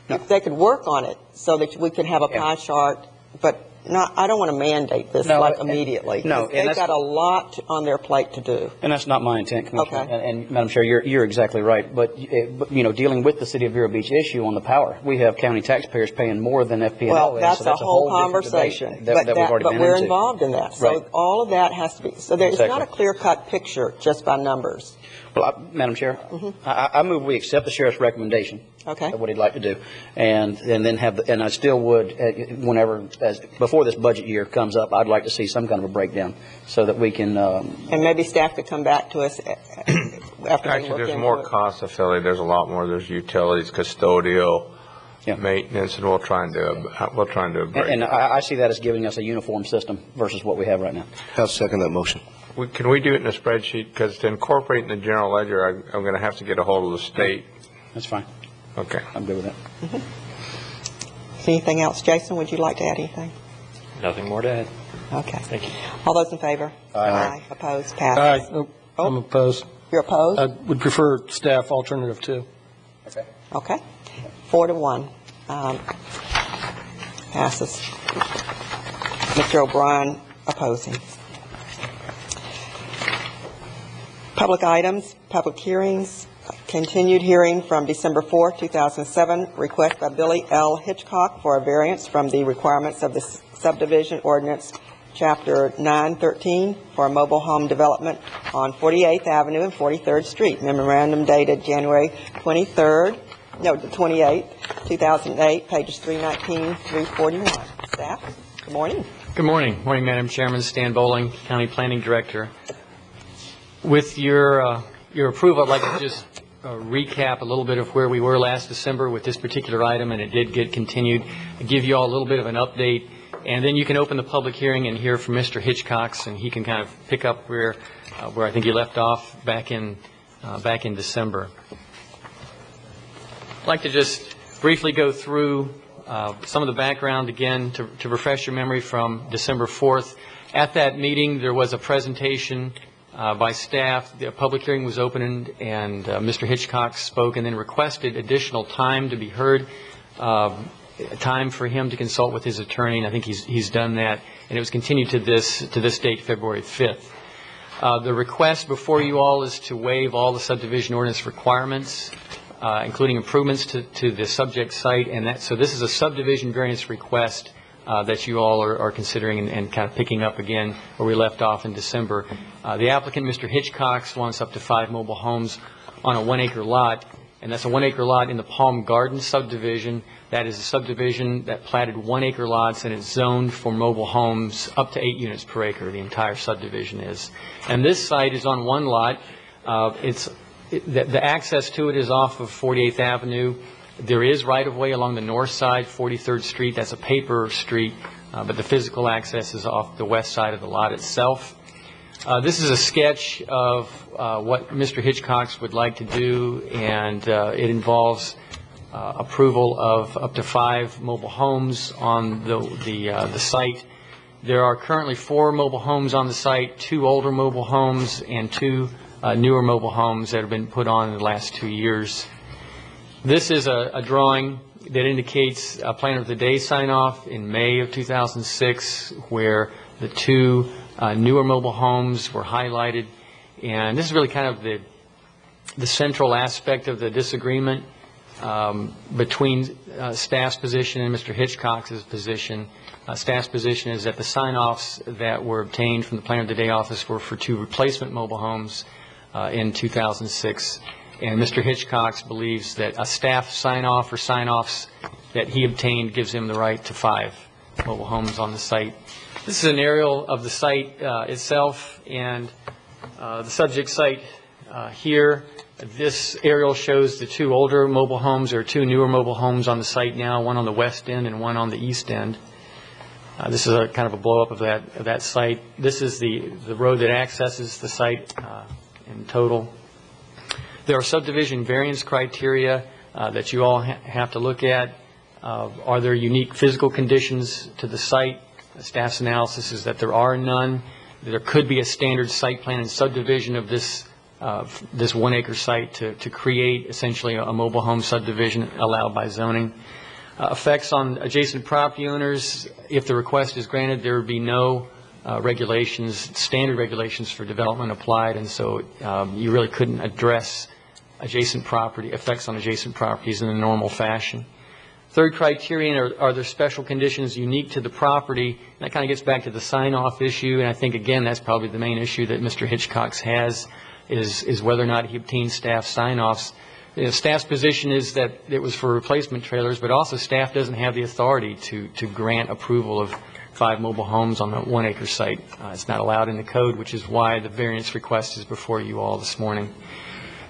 If they could work on it so that we could have a pie chart, but I don't want to mandate this immediately. No, they've got a lot on their plate to do. And that's not my intent, Commissioner. Okay. And Madam Chair, you're exactly right. But dealing with the City of Vero Beach issue on the power, we have county taxpayers paying more than FP&L. Well, that's, so that's a whole conversation. That we've already been we're into. involved in that. So Right. all of that has to be. So there's not a clear-cut picture just by numbers. Well, Madam Chair, I move we accept the sheriff's recommendation. Okay. Of what he'd like to do, and then and I still would, before this budget year comes up, I'd like to see some kind of a breakdown so that we can. And maybe staff could come back to us after. Actually, there's more costs affiliated. There's a lot more. There's utilities, custodial, maintenance, and we'll try and do a breakdown. And I see that as giving us a uniform system versus what we have right now. I'll second that motion. Can we do it in a spreadsheet? Because to incorporate in the general ledger, I'm going to have to get a hold of the state. That's fine. Okay. I'm good with that. Anything else? Jason, would you like to add anything? Nothing more to add. Okay. Thank you. All those in favor? Aye. Opposed? Passes. Aye. I'm opposed. You're opposed? I would prefer staff alternative 2. Okay. Okay. 4-1. Passes. Mr. O'Brien opposing. Public items, public hearings. Continued hearing from December 4, 2007, request by Billy L. Hitchcock for a variance from the requirements of the subdivision ordinance, Chapter 913, for a mobile home development on 48th Avenue and 43rd Street. Memorandum dated January 28, 2008, pages 319, 341. Staff, good morning. Good morning. Morning, Madam Chairman. Stan Bowling, County Planning Director. With your approval, I'd like to just recap a little bit of where we were last December with this particular item, and it did get continued. I'll give you all a little bit of an update, and then you can open the public hearing and hear from Mr. Hitchcock, and he can kind of pick up where I think he left off back in December. I'd like to just briefly go through some of the background again to refresh your memory from December 4th. At that meeting, there was a presentation by staff. The public hearing was opened, and Mr. Hitchcock spoke and then requested additional time to be heard, time for him to consult with his attorney, and I think he's done that, and it was continued to this date, February 5th. The request before you all is to waive all the subdivision ordinance requirements, including improvements to the subject site, and so this is a subdivision variance request that you all are considering and kind of picking up again where we left off in December. The applicant, Mr. Hitchcox, wants up to 5 mobile homes on a 1-acre lot, and that's a 1-acre lot in the Palm Gardens subdivision. That is a subdivision that platted 1-acre lots, and it's zoned for mobile homes up to 8 units per acre. The entire subdivision is. And this site is on one lot. The access to it is off of 48th Avenue. There is right-of-way along the north side, 43rd Street. That's a paper street, but the physical access is off the west side of the lot itself. This is a sketch of what Mr. Hitchcox would like to do, and it involves approval of up to 5 mobile homes on the site. There are currently 4 mobile homes on the site, 2 older mobile homes and 2 newer mobile homes that have been put on in the last 2 years. This is a drawing that indicates a plan of the day sign-off in May of 2006, where the 2 newer mobile homes were highlighted. And this is really kind of the central aspect of the disagreement between staff's position and Mr. Hitchcox's position. Staff's position is that the sign-offs that were obtained from the plan of the day office were for 2 replacement mobile homes in 2006. And Mr. Hitchcox believes that a staff sign-off or sign-offs that he obtained gives him the right to 5 mobile homes on the site. This is an aerial of the site itself, and the subject site here. This aerial shows the 2 older mobile homes. There are 2 newer mobile homes on the site now, one on the west end and one on the east end. This is a kind of a blow-up of that site. This is the road that accesses the site in total. There are subdivision variance criteria that you all have to look at. Are there unique physical conditions to the site? The staff's analysis is that there are none. There could be a standard site plan and subdivision of this 1-acre site to create essentially a mobile home subdivision allowed by zoning. Effects on adjacent property owners: if the request is granted, there would be no standard regulations for development applied, and so you really couldn't address effects on adjacent properties in a normal fashion. Third criterion, are there special conditions unique to the property? And that kind of gets back to the sign-off issue, and I think, again, that's probably the main issue that Mr. Hitchcox has, is whether or not he obtained staff sign-offs. Staff's position is that it was for replacement trailers, but also staff doesn't have the authority to grant approval of 5 mobile homes on a 1-acre site. It's not allowed in the code, which is why the variance request is before you all this morning.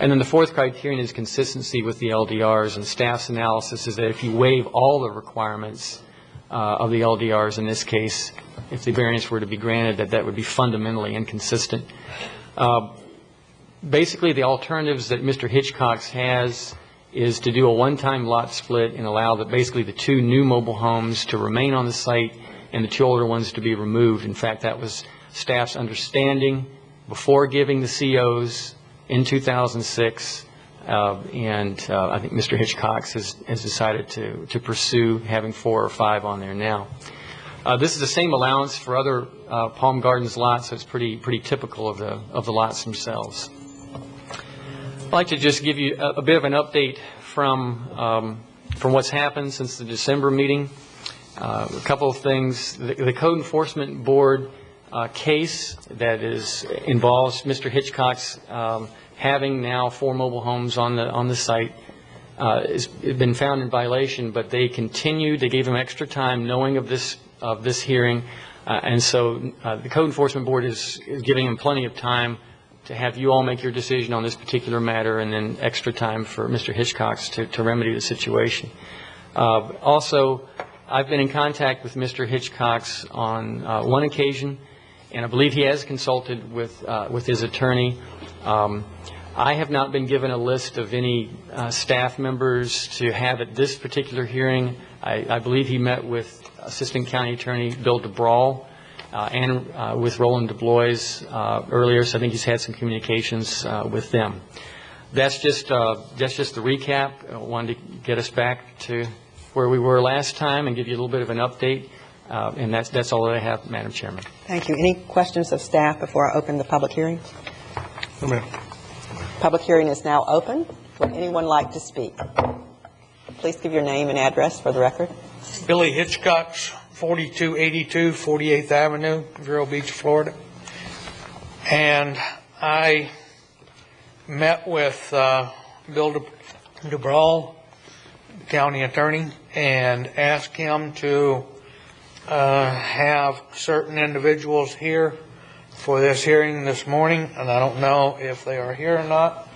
And then the fourth criterion is consistency with the LDRs, and staff's analysis is that if you waive all the requirements of the LDRs in this case, if the variance were to be granted, that would be fundamentally inconsistent. Basically, the alternatives that Mr. Hitchcox has is to do a one-time lot split and allow basically the 2 new mobile homes to remain on the site and the 2 older ones to be removed. In fact, that was staff's understanding before giving the COs in 2006, and I think Mr. Hitchcox has decided to pursue having 4 or 5 on there now. This is the same allowance for other Palm Gardens lots, so it's pretty typical of the lots themselves. I'd like to just give you a bit of an update from what's happened since the December meeting. A couple of things. The Code Enforcement Board case that involves Mr. Hitchcox having now 4 mobile homes on the site has been found in violation, but they continued. They gave him extra time knowing of this hearing, and so the Code Enforcement Board is giving him plenty of time to have you all make your decision on this particular matter, and then extra time for Mr. Hitchcox to remedy the situation. Also, I've been in contact with Mr. Hitchcox on one occasion, and I believe he has consulted with his attorney. I have not been given a list of any staff members to have at this particular hearing. I believe he met with Assistant County Attorney Bill DeBrawl and with Roland DeBlois earlier, so I think he's had some communications with them. That's just the recap. I wanted to get us back to where we were last time and give you a little bit of an update. And that's all that I have, Madam Chairman. Thank you. Any questions of staff before I open the public hearing? Public hearing is now open. Would anyone like to speak? Please give your name and address for the record. Billy Hitchcock, 4282 48th Avenue, Vero Beach, Florida. And I met with Bill DeBrawl, county attorney, and asked him to have certain individuals here for this hearing this morning, and I don't know if they are here or not.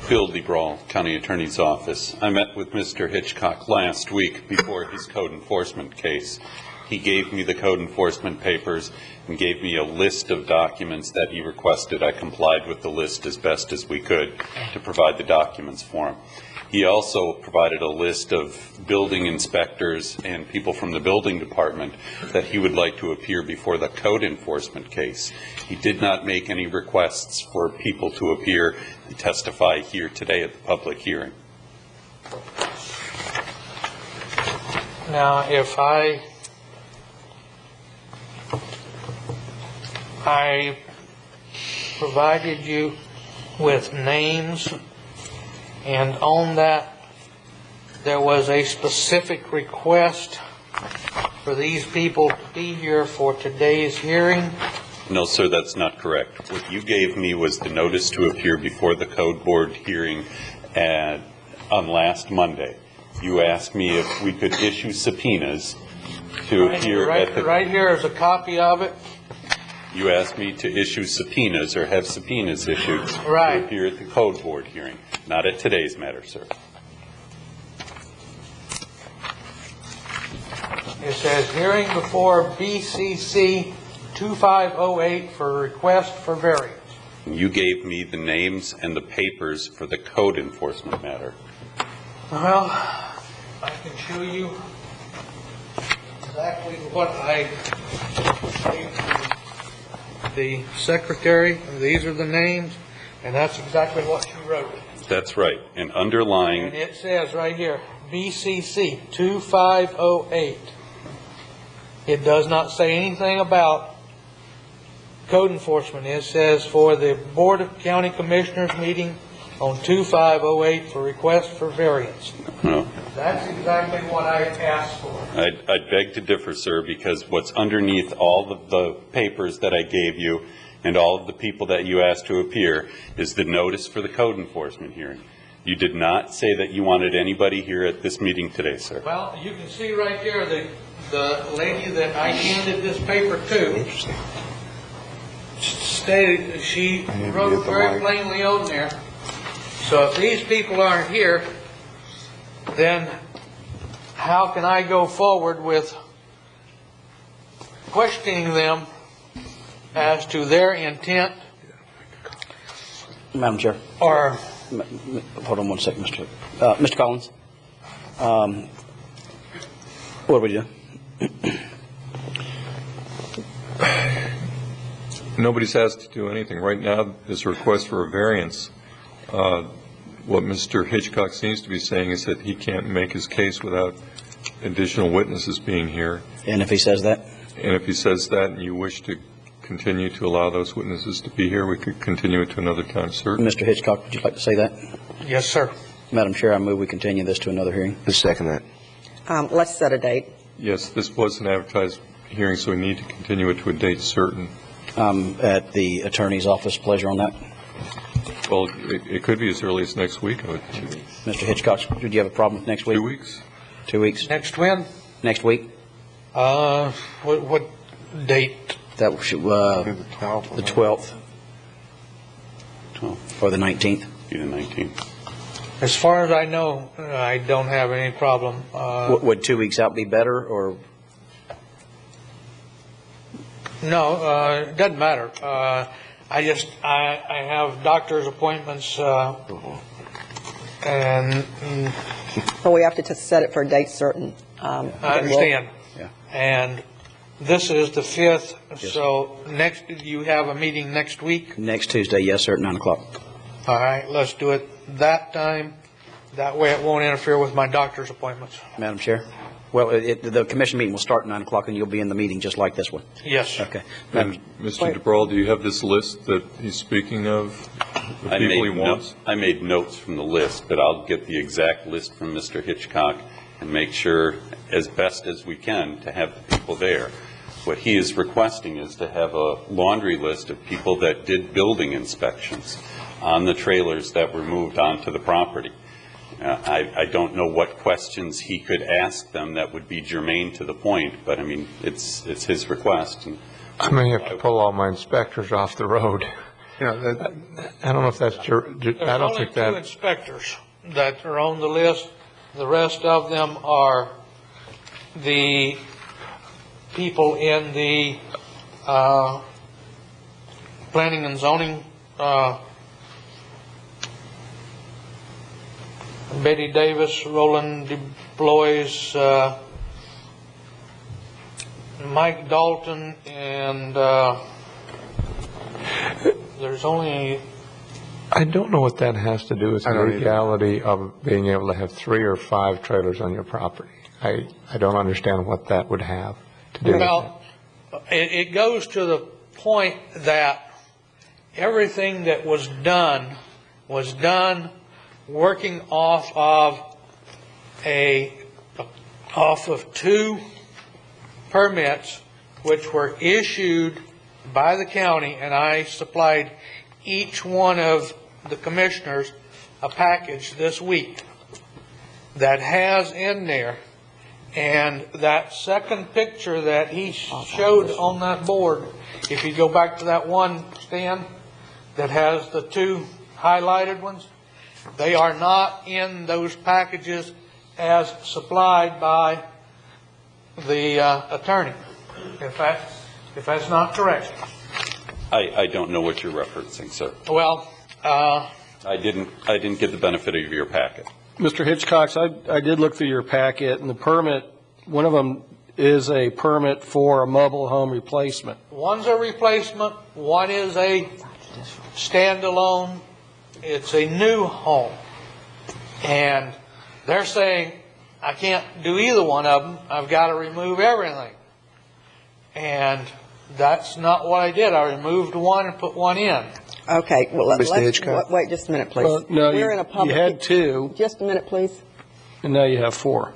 Bill DeBrawl, County Attorney's Office. I met with Mr. Hitchcock last week before his code enforcement case. He gave me the code enforcement papers and gave me a list of documents that he requested. I complied with the list as best as we could to provide the documents for him. He also provided a list of building inspectors and people from the building department that he would like to appear before the code enforcement case. He did not make any requests for people to appear and testify here today at the public hearing. Now, if I provided you with names, and on that there was a specific request for these people to be here for today's hearing. No, sir, that's not correct. What you gave me was the notice to appear before the code board hearing on last Monday. You asked me if we could issue subpoenas to appear at the... Right here is a copy of it. You asked me to issue subpoenas or have subpoenas issued to appear at the code board hearing, not at today's matter, sir. It says hearing before BCC 2508 for request for variance. You gave me the names and the papers for the code enforcement matter. Well, I can show you exactly what I gave to the secretary. These are the names, and that's exactly what she wrote. That's right. And underlying... And it says right here, BCC 2508. It does not say anything about code enforcement. It says for the Board of County Commissioners meeting on 2508 for request for variance. No. That's exactly what I asked for. I'd beg to differ, sir, because what's underneath all of the papers that I gave you and all of the people that you asked to appear is the notice for the code enforcement hearing. You did not say that you wanted anybody here at this meeting today, sir. Well, you can see right there the lady that I handed this paper to stated, she wrote very plainly on there. So if these people aren't here, then how can I go forward with questioning them as to their intent? Madam Chair. Or hold on one second, Mr. Collins. What do we do? Nobody's asked to do anything. Right now, this request for a variance. What Mr. Hitchcock seems to be saying is that he can't make his case without additional witnesses being here. And if he says that? And if he says that and you wish to continue to allow those witnesses to be here, we could continue it to another time, sir. Mr. Hitchcock, would you like to say that? Yes, sir. Madam Chair, I move we continue this to another hearing. I second that. Let's set a date. Yes, this was an advertised hearing, so we need to continue it to a date certain. At the attorney's office, pleasure on that? Well, it could be as early as next week. Mr. Hitchcock, do you have a problem with next week? 2 weeks. 2 weeks. Next when? Next week. What date? That should, the 12th. Or the 19th. Be the 19th. As far as I know, I don't have any problem. Would 2 weeks out be better, or? No, it doesn't matter. I have doctor's appointments, and So we have to set it for a date certain. I understand. Yeah. And This is the 5th, so you have a meeting next week? Next Tuesday, yes, sir, at 9 o'clock. All right, let's do it that time. That way it won't interfere with my doctor's appointments. Madam Chair? Well, the commission meeting will start at 9 o'clock, and you'll be in the meeting just like this one. Yes. Okay. And Mr. DeBrawl, do you have this list that he's speaking of, the people he wants? I made notes from the list, but I'll get the exact list from Mr. Hitchcock and make sure, as best as we can, to have the people there. What he is requesting is to have a laundry list of people that did building inspections on the trailers that were moved onto the property. I don't know what questions he could ask them that would be germane to the point, but I mean, it's his request. And I may have to pull all my inspectors off the road. I don't know if that's true. I don't think that. There's only 2 inspectors that are on the list. The rest of them are the people in the planning and zoning. Betty Davis, Roland DeBlois, Mike Dalton, and there's only... I don't know what that has to do with the legality of being able to have 3 or 5 trailers on your property. I don't understand what that would have to do with it. It goes to the point that everything that was done working off of 2 permits which were issued by the county, and I supplied each one of the commissioners a package this week that has in there, and that second picture that he showed on that board, if you go back to that one, Stan, that has the 2 highlighted ones, they are not in those packages as supplied by the attorney, if that's not correct. I don't know what you're referencing, sir. Well, I didn't get the benefit of your packet. Mr. Hitchcock, I did look through your packet, and the permit, one of them is a permit for a mobile home replacement. One's a replacement, one is a standalone. It's a new home. And they're saying, I can't do either one of them. I've got to remove everything. And that's not what I did. I removed one and put one in. Okay, well, let's Hitchcock? wait just a minute, please. Well, no, We're in a public. you had 2. Just a minute, please. And now you have 4.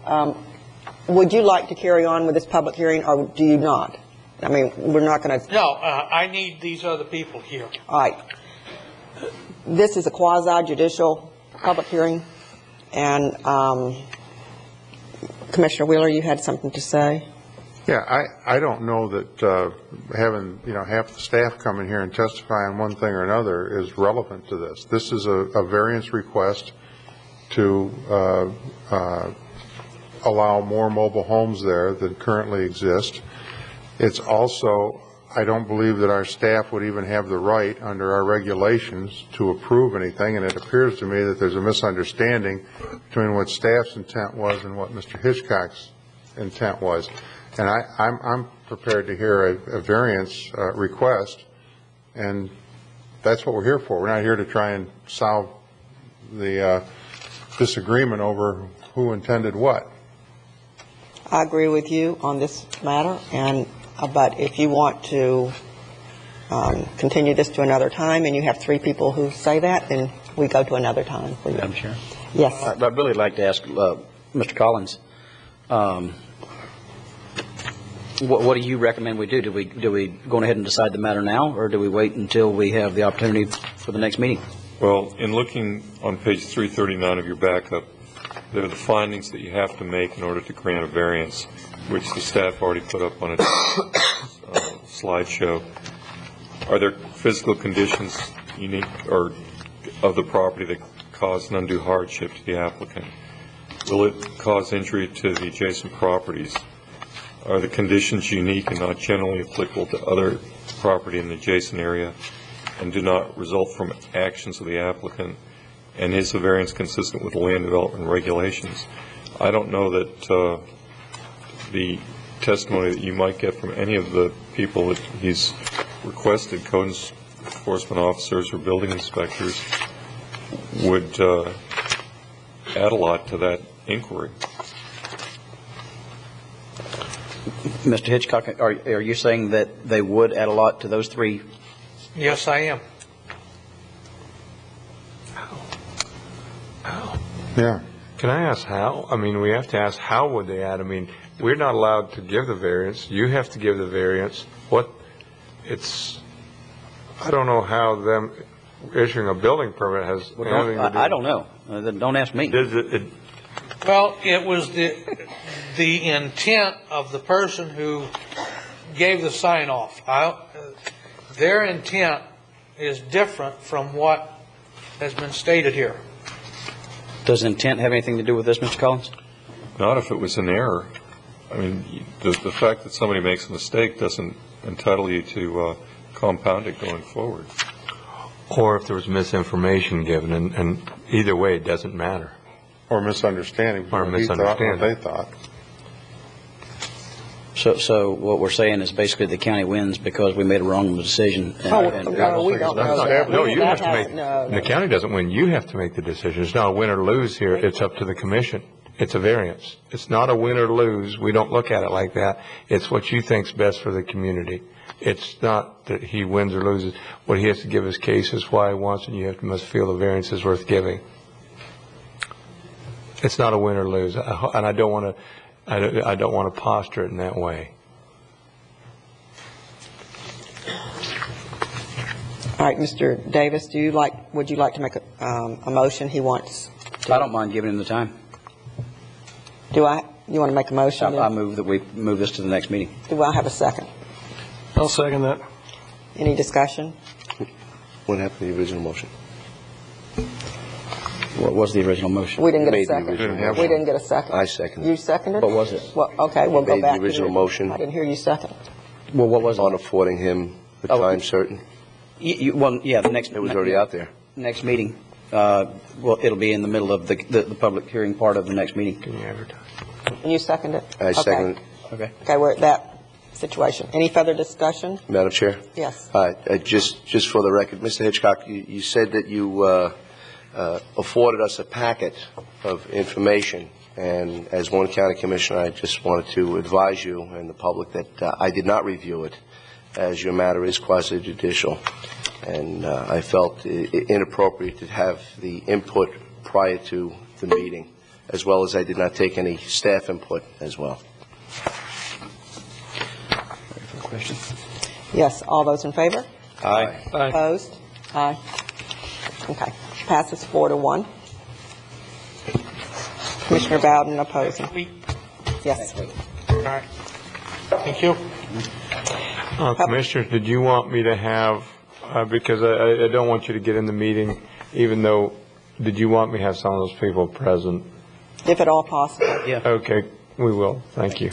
Would you like to carry on with this public hearing, or do you not? I mean, we're not going to... No, I need these other people here. All right. This is a quasi-judicial public hearing, and Commissioner Wheeler, you had something to say? Yeah, I don't know that having half the staff come in here and testify on one thing or another is relevant to this. This is a variance request to allow more mobile homes there than currently exist. It's also, I don't believe that our staff would even have the right under our regulations to approve anything, and it appears to me that there's a misunderstanding between what staff's intent was and what Mr. Hitchcock's intent was. And I'm prepared to hear a variance request, and that's what we're here for. We're not here to try and solve the disagreement over who intended what. I agree with you on this matter, but if you want to continue this to another time, and you have 3 people who say that, then we go to another time for you. Madam Chair? Yes. I'd really like to ask Mr. Collins, what do you recommend we do? Do we go ahead and decide the matter now, or do we wait until we have the opportunity for the next meeting? Well, in looking on page 339 of your backup, there are the findings that you have to make in order to grant a variance, which the staff already put up on its slideshow. Are there physical conditions unique or of the property that cause an undue hardship to the applicant? Will it cause injury to the adjacent properties? Are the conditions unique and not generally applicable to other property in the adjacent area and do not result from actions of the applicant? And is the variance consistent with land development regulations? I don't know that the testimony that you might get from any of the people that he's requested, code enforcement officers or building inspectors, would add a lot to that inquiry. Mr. Hitchcock, are you saying that they would add a lot to those three? Yes, I am. Yeah. Can I ask how? I mean, we have to ask how would they add? I mean, we're not allowed to give the variance. You have to give the variance. I don't know how them issuing a building permit has anything to do. I don't know. Don't ask me. Well, it was the intent of the person who gave the sign off. Their intent is different from what has been stated here. Does intent have anything to do with this, Mr. Collins? Not if it was an error. I mean, the fact that somebody makes a mistake doesn't entitle you to compound it going forward. Or if there was misinformation given, and either way, it doesn't matter. Or misunderstanding. Or misunderstanding. What they thought. So what we're saying is basically the county wins because we made a wrong decision. No, we don't know that. No, you have to make. The county doesn't win. You have to make the decision. It's not a win or lose here. It's up to the commission. It's a variance. It's not a win or lose. We don't look at it like that. It's what you think's best for the community. It's not that he wins or loses. What he has to give his case is why he wants, and you must feel the variance is worth giving. It's not a win or lose, and I don't want to. I don't want to posture it in that way. All right, Mr. Davis, would you like to make a motion? He wants. I don't mind giving him the time. You want to make a motion? I move that we move this to the next meeting. Do I have a second? I'll second that. Any discussion? What happened to the original motion? What was the original motion? We didn't get a Made the second. original We motion. didn't get a second. I seconded. You seconded? What was it? Well, okay, we'll go Made back. the original motion. I didn't hear you second. Well, what was it? On affording him the time certain. The next. It was already out there. Next meeting. Well, it'll be in the middle of the public hearing part of the next meeting. Can you advertise? And you seconded it? I seconded. Okay. Okay, we're at that situation. Any further discussion? Madam Chair? Yes. Just for the record, Mr. Hitchcock, you said that you afforded us a packet of information, and as one county commissioner, I just wanted to advise you and the public that I did not review it, as your matter is quasi-judicial, and I felt inappropriate to have the input prior to the meeting, as well as I did not take any staff input as well. Question? Yes, all those in favor? Aye. Opposed? Aye. Okay, passes 4-1. Commissioner Bowden opposing. Yes. All right. Thank you. Commissioners, did you want me to have, because I don't want you to get in the meeting, even though, did you want me to have some of those people present? If at all possible. Yeah. Okay, we will. Thank you.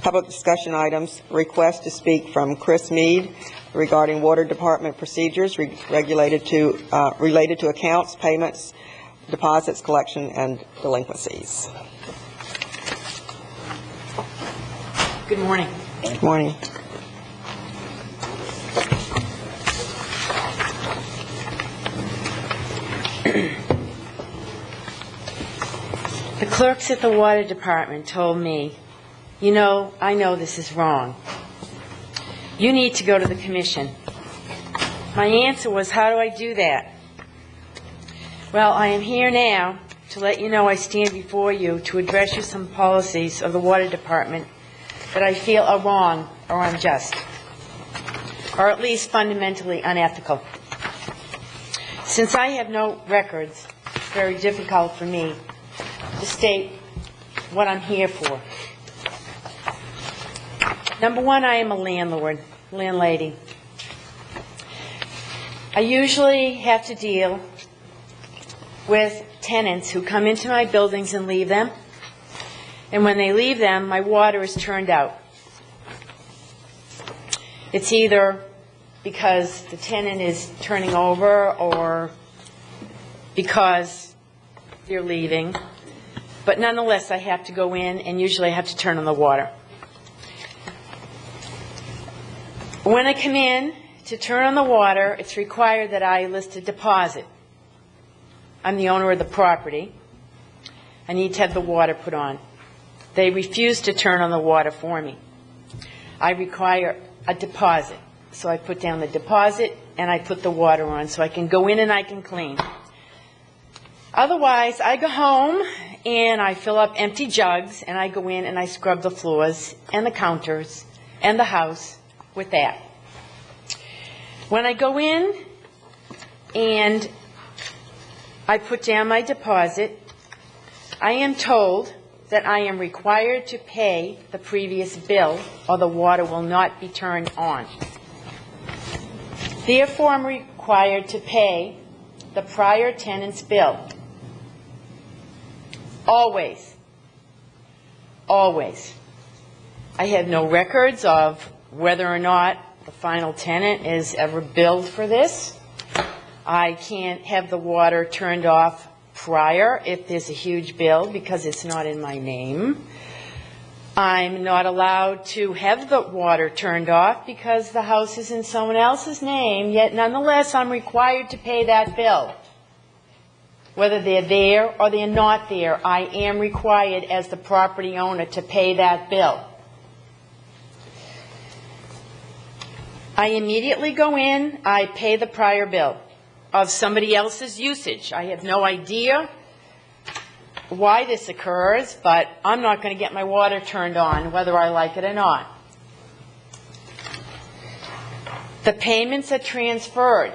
Public discussion items, request to speak from Chris Mead regarding water department procedures related to accounts, payments, deposits, collection, and delinquencies. Good morning. Good morning. The clerks at the water department told me, I know this is wrong. You need to go to the commission. My answer was, how do I do that? Well, I am here now to let you know I stand before you to address you some policies of the water department that I feel are wrong or unjust, or at least fundamentally unethical. Since I have no records, it's very difficult for me to state what I'm here for. Number one, I am a landlady. I usually have to deal with tenants who come into my buildings and leave them. And when they leave them, my water is turned out. It's either because the tenant is turning over or because they're leaving. But nonetheless, I have to go in, and usually I have to turn on the water. When I come in to turn on the water, it's required that I list a deposit. I'm the owner of the property. I need to have the water put on. They refuse to turn on the water for me. I require a deposit. So I put down the deposit and I put the water on so I can go in and I can clean. Otherwise, I go home and I fill up empty jugs and I go in and I scrub the floors and the counters and the house with that. When I go in and I put down my deposit, I am told that I am required to pay the previous bill or the water will not be turned on. Therefore, I'm required to pay the prior tenant's bill. Always. Always. I have no records of whether or not the final tenant is ever billed for this. I can't have the water turned off prior if there's a huge bill because it's not in my name. I'm not allowed to have the water turned off because the house is in someone else's name, yet nonetheless I'm required to pay that bill. Whether they're there or they're not there, I am required as the property owner to pay that bill. I immediately go in, I pay the prior bill of somebody else's usage. I have no idea why this occurs, but I'm not going to get my water turned on, whether I like it or not. The payments are transferred.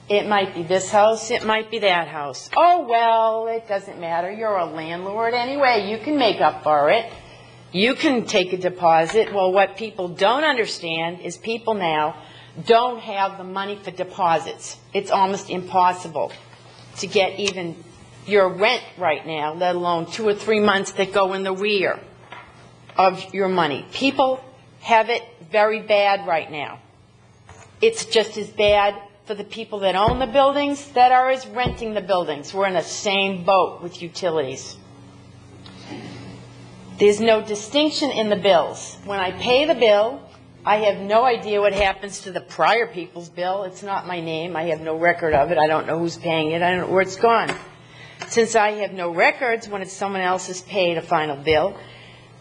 It might be this house, it might be that house. Oh, well, it doesn't matter. You're a landlord anyway. You can make up for it. You can take a deposit. Well, what people don't understand is people now don't have the money for deposits. It's almost impossible to get even your rent right now, let alone 2 or 3 months that go in the rear of your money. People have it very bad right now. It's just as bad for the people that own the buildings that are as renting the buildings. We're in the same boat with utilities. There's no distinction in the bills. When I pay the bill, I have no idea what happens to the prior people's bill. It's not my name. I have no record of it. I don't know who's paying it. I don't know where it's gone. Since I have no records when it's someone else's paid a final bill,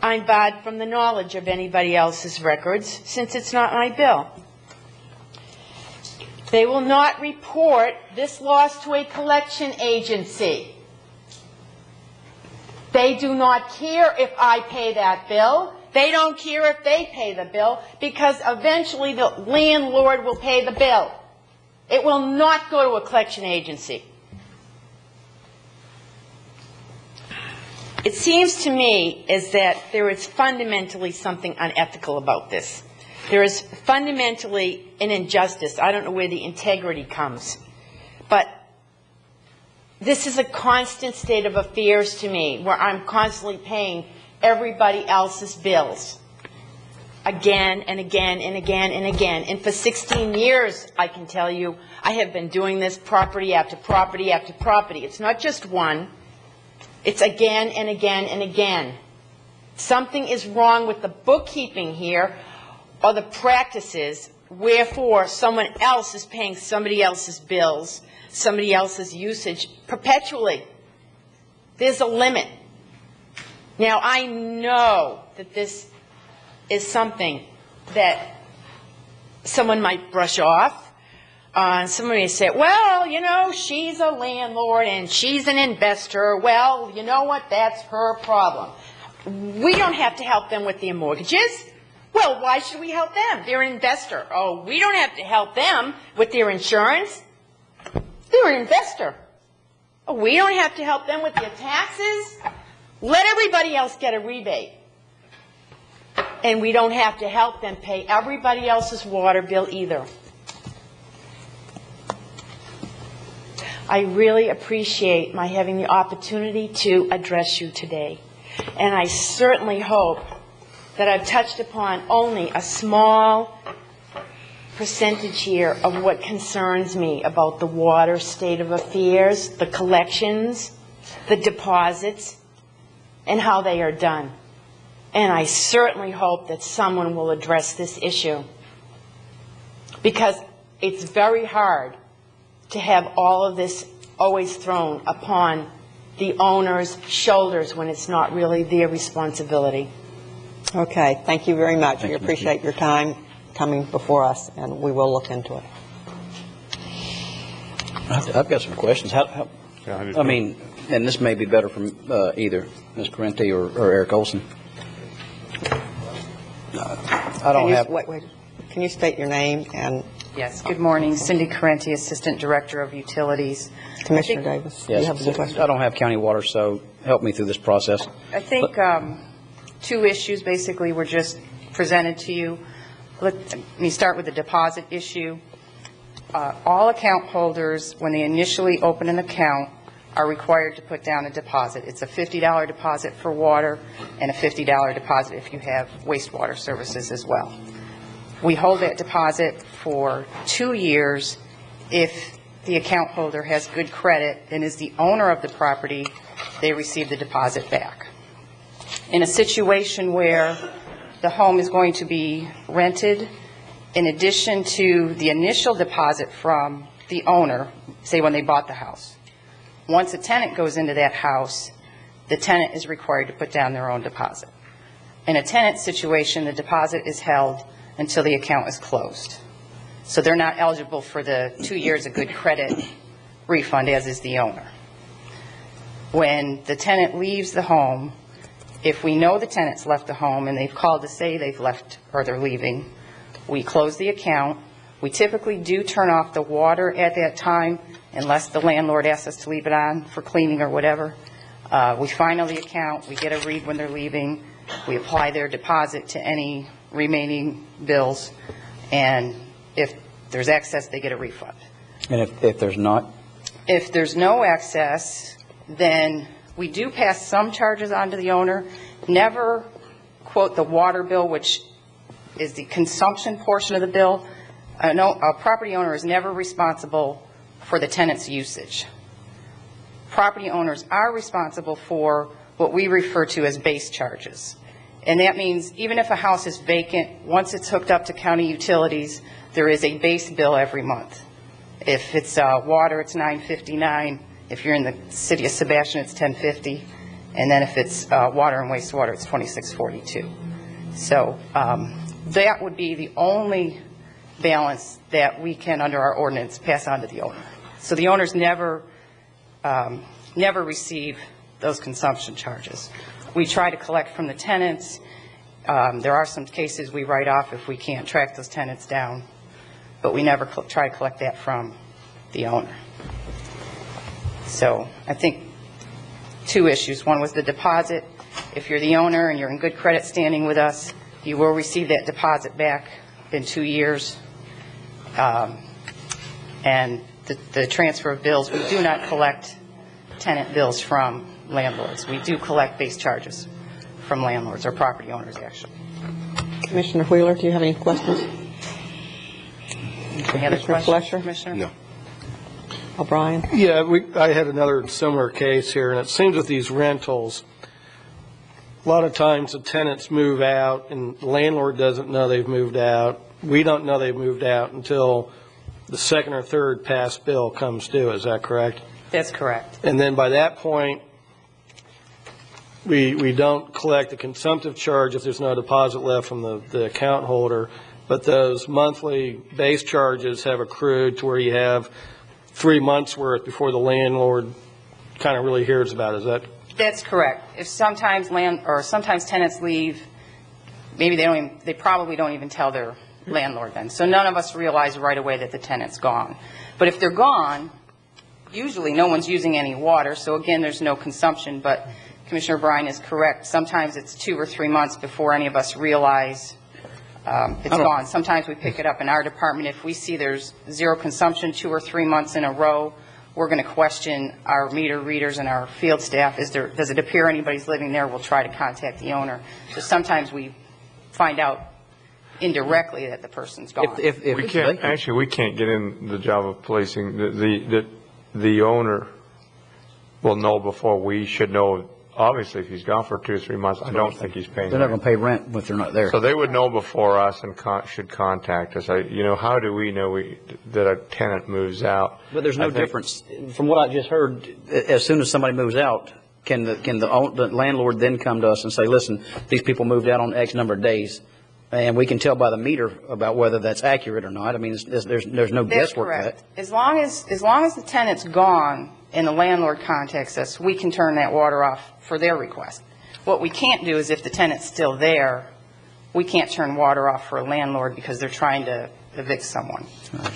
I'm barred from the knowledge of anybody else's records since it's not my bill. They will not report this loss to a collection agency. They do not care if I pay that bill. They don't care if they pay the bill because eventually the landlord will pay the bill. It will not go to a collection agency. It seems to me as that there is fundamentally something unethical about this. There is fundamentally an injustice. I don't know where the integrity comes. But this is a constant state of affairs to me where I'm constantly paying everybody else's bills again and again and again and again. And for 16 years, I can tell you, I have been doing this property after property after property. It's not just one. It's again and again and again. Something is wrong with the bookkeeping here or the practices, wherefore someone else is paying somebody else's bills, somebody else's usage perpetually. There's a limit. Now, I know that this is something that someone might brush off. Somebody may say, well, you know, she's a landlord and she's an investor. Well, you know what? That's her problem. We don't have to help them with their mortgages. Well, why should we help them? They're an investor. Oh, we don't have to help them with their insurance. They're an investor. Oh, we don't have to help them with their taxes. Let everybody else get a rebate. And we don't have to help them pay everybody else's water bill either. I really appreciate my having the opportunity to address you today. And I certainly hope that I've touched upon only a small percentage here of what concerns me about the water state of affairs, the collections, the deposits, and how they are done. And I certainly hope that someone will address this issue, because it's very hard to have all of this always thrown upon the owner's shoulders when it's not really their responsibility. Okay, thank you very much. We appreciate your time coming before us, and we will look into it. I've got some questions. I mean, and this may be better from either Ms. Parenti or Eric Olson. I don't have... Wait. Can you state your name and... Yes, good morning. Cindy Carenti, Assistant Director of Utilities. Commissioner Davis, Yes, you have a question? I don't have county water, so help me through this process. I think two issues basically were just presented to you. Let me start with the deposit issue. All account holders, when they initially open an account, are required to put down a deposit. It's a $50 deposit for water and a $50 deposit if you have wastewater services as well. We hold that deposit for 2 years. If the account holder has good credit and is the owner of the property, they receive the deposit back. In a situation where the home is going to be rented, in addition to the initial deposit from the owner, say when they bought the house, once a tenant goes into that house, the tenant is required to put down their own deposit. In a tenant situation, the deposit is held until the account is closed. So they're not eligible for the 2 years of good credit refund, as is the owner. When the tenant leaves the home, if we know the tenant's left the home and they've called to say they've left or they're leaving, we close the account. We typically do turn off the water at that time unless the landlord asks us to leave it on for cleaning or whatever. We final the account. We get a read when they're leaving. We apply their deposit to any remaining bills, and if there's excess, they get a refund. And if there's not? If there's no excess, then we do pass some charges on to the owner. Never quote the water bill, which is the consumption portion of the bill. A property owner is never responsible for the tenant's usage. Property owners are responsible for what we refer to as base charges. And that means even if a house is vacant, once it's hooked up to county utilities, there is a base bill every month. If it's water, it's $9.59. If you're in the city of Sebastian, it's $10.50. And then if it's water and wastewater, it's $26.42. So that would be the only balance that we can, under our ordinance, pass on to the owner. So the owners never receive those consumption charges. We try to collect from the tenants. There are some cases we write off if we can't track those tenants down, but we never try to collect that from the owner. So I think two issues. One was the deposit. If you're the owner and you're in good credit standing with us, you will receive that deposit back in 2 years. And the transfer of bills, we do not collect tenant bills from landlords. We do collect base charges from landlords or property owners, actually. Commissioner Wheeler, do you have any questions? Any other questions, Fletcher? Commissioner? No. O'Brien? Yeah, I had another similar case here, and it seems with these rentals, a lot of times the tenants move out and the landlord doesn't know they've moved out. We don't know they've moved out until the second or third past bill comes due. Is that correct? That's correct. And then by that point, we don't collect the consumptive charge if there's no deposit left from the account holder, but those monthly base charges have accrued to where you have 3 months worth before the landlord kind of really hears about it. Is that? That's correct. If sometimes sometimes tenants leave, maybe they probably don't even tell their landlord then. So none of us realize right away that the tenant's gone. But if they're gone, usually no one's using any water, so again, there's no consumption. But Commissioner Bryan is correct. Sometimes it's 2 or 3 months before any of us realize it's gone. Sometimes we pick it up in our department. If we see there's zero consumption 2 or 3 months in a row, we're going to question our meter readers and our field staff. Does it appear anybody's living there? We'll try to contact the owner. So sometimes we find out indirectly that the person's gone. We can't get in the job of policing the owner will know before we should know. Obviously, if he's gone for 2 or 3 months, I don't think he's paying. They're not going to pay rent if they're not there. So they would know before us and should contact us. How do we know that a tenant moves out? But there's no difference. From what I just heard, as soon as somebody moves out, can the landlord then come to us and say, listen, these people moved out on X number of days, and we can tell by the meter about whether that's accurate or not? I mean, there's no guesswork to that. As long as the tenant's gone and the landlord contacts us, we can turn that water off for their request. What we can't do is if the tenant's still there, we can't turn water off for a landlord because they're trying to evict someone.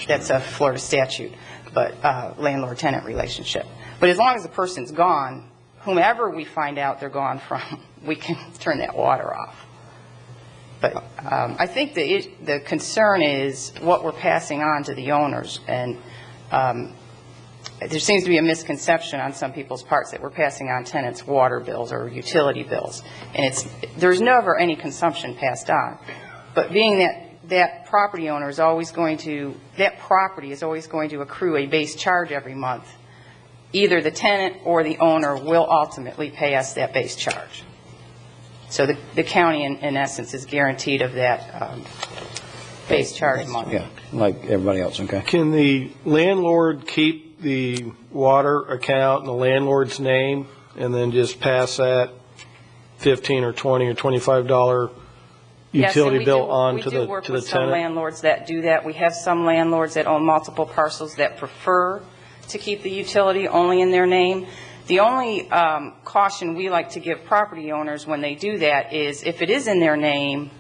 That's a Florida statute, but landlord-tenant relationship. But as long as the person's gone, whomever we find out they're gone from, we can turn that water off. But I think the concern is what we're passing on to the owners, and there seems to be a misconception on some people's parts that we're passing on tenants' water bills or utility bills, and there's never any consumption passed on. But being that property owner is always going to, that property is always going to accrue a base charge every month, either the tenant or the owner will ultimately pay us that base charge. So the county, in essence, is guaranteed of that base charge money. Yeah, like everybody else, okay. Can the landlord keep the water account in the landlord's name and then just pass that $15 or $20 or $25 utility bill on to the tenant? We do work with some landlords that do that. We have some landlords that own multiple parcels that prefer to keep the utility only in their name. The only caution we like to give property owners when they do that is if it is in their name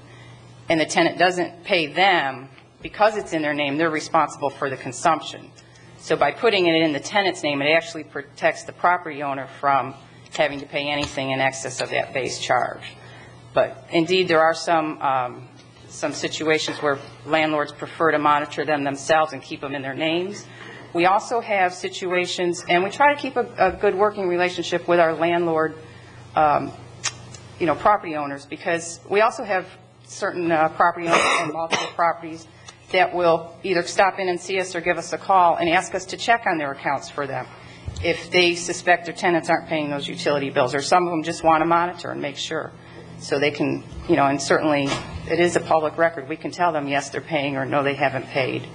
and the tenant doesn't pay them, because it's in their name, they're responsible for the consumption. So by putting it in the tenant's name, it actually protects the property owner from having to pay anything in excess of that base charge. But indeed, there are some situations where landlords prefer to monitor them themselves and keep them in their names. We also have situations, and we try to keep a good working relationship with our landlord, property owners, because we also have certain property owners and multiple properties that will either stop in and see us or give us a call and ask us to check on their accounts for them if they suspect their tenants aren't paying those utility bills, or some of them just want to monitor and make sure. So they can, and certainly it is a public record. We can tell them, yes, they're paying, or no, they haven't paid.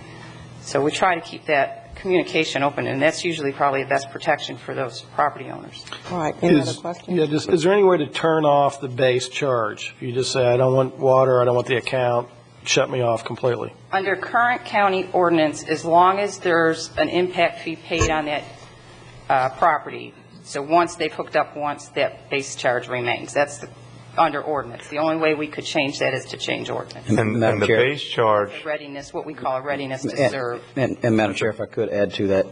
So we try to keep that communication open, and that's usually probably the best protection for those property owners. All right, any other questions? Yeah, is there any way to turn off the base charge? If you just say, I don't want water, I don't want the account, shut me off completely. Under current county ordinance, as long as there's an impact fee paid on that property, so once they've hooked up once, that base charge remains. That's under ordinance. The only way we could change that is to change ordinance. And the base charge. Readiness, what we call a readiness to serve. And Madam Chair, if I could add to that,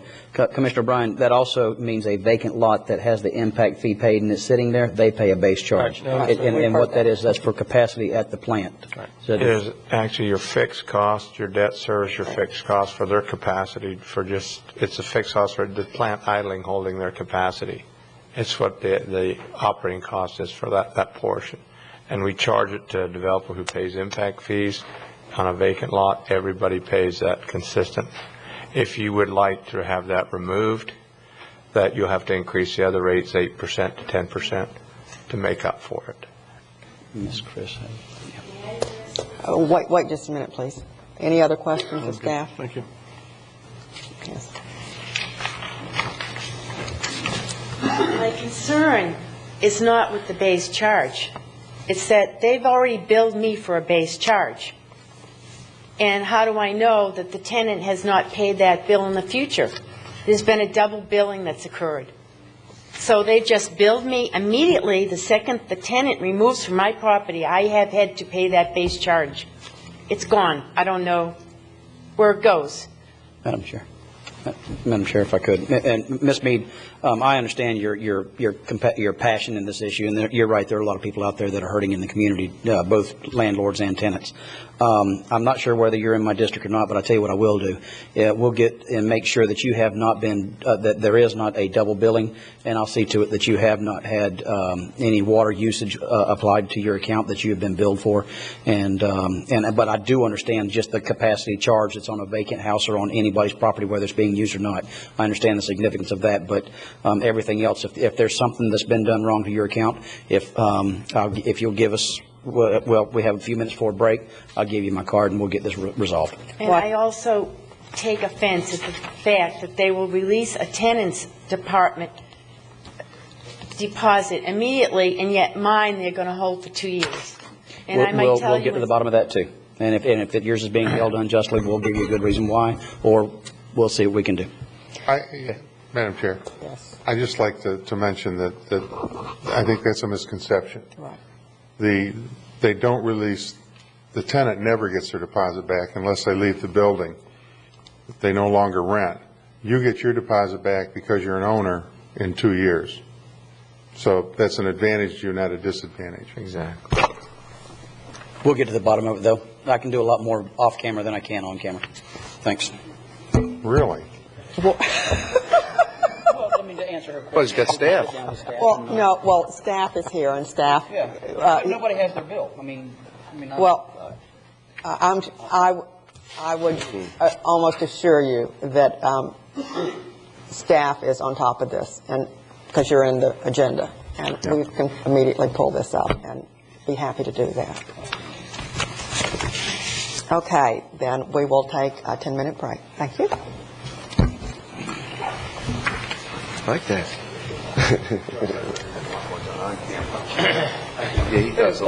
Commissioner Bryan, that also means a vacant lot that has the impact fee paid and is sitting there, they pay a base charge. Right. And what that is, that's for capacity at the plant. Right. So it is actually your fixed cost, your debt service, your fixed cost for their capacity it's a fixed cost for the plant idling, holding their capacity. It's what the operating cost is for that portion. And we charge it to a developer who pays impact fees on a vacant lot. Everybody pays that consistent. If you would like to have that removed, that you'll have to increase the other rates 8% to 10% to make up for it. Ms. Chris. Wait just a minute, please. Any other questions of staff? Thank you. Yes. My concern is not with the base charge. It's that they've already billed me for a base charge. And how do I know that the tenant has not paid that bill in the future? There's been a double billing that's occurred. So they've just billed me immediately. The second the tenant removes from my property, I have had to pay that base charge. It's gone. I don't know where it goes. Madam Chair, if I could, and Ms. Mead, I understand your passion in this issue, and you're right. There are a lot of people out there that are hurting in the community, both landlords and tenants. I'm not sure whether you're in my district or not, but I'll tell you what I will do. We'll get and make sure that you have not been, that there is not a double billing, and I'll see to it that you have not had any water usage applied to your account that you have been billed for. But I do understand just the capacity charge that's on a vacant house or on anybody's property where there's being being used or not. I understand the significance of that, but everything else, if there's something that's been done wrong to your account, if you'll give us, well, we have a few minutes for a break, I'll give you my card and we'll get this resolved. And I also take offense at the fact that they will release a tenant's department deposit immediately, and yet mine they're going to hold for 2 years. And I might tell we'll you get to the bottom of that too. And if yours is being held unjustly, we'll give you a good reason why, or we'll see what we can do. Madam Chair. Yes. I'd just like to mention that I think that's a misconception. Right. They don't release, the tenant never gets their deposit back unless they leave the building. They no longer rent. You get your deposit back because you're an owner in 2 years. So that's an advantage to you, not a disadvantage. Exactly. We'll get to the bottom of it, though. I can do a lot more off camera than I can on camera. Thanks. Really? Well, I mean, to answer her question. Well, he's got staff. Well, no, well, staff is here, and staff. Yeah. Nobody has their bill. I mean. Well, I would almost assure you that staff is on top of this, and because you're in the agenda, and we can immediately pull this up and be happy to do that. Okay, then we will take a 10-minute break. Thank you. I like that. Yeah, he does.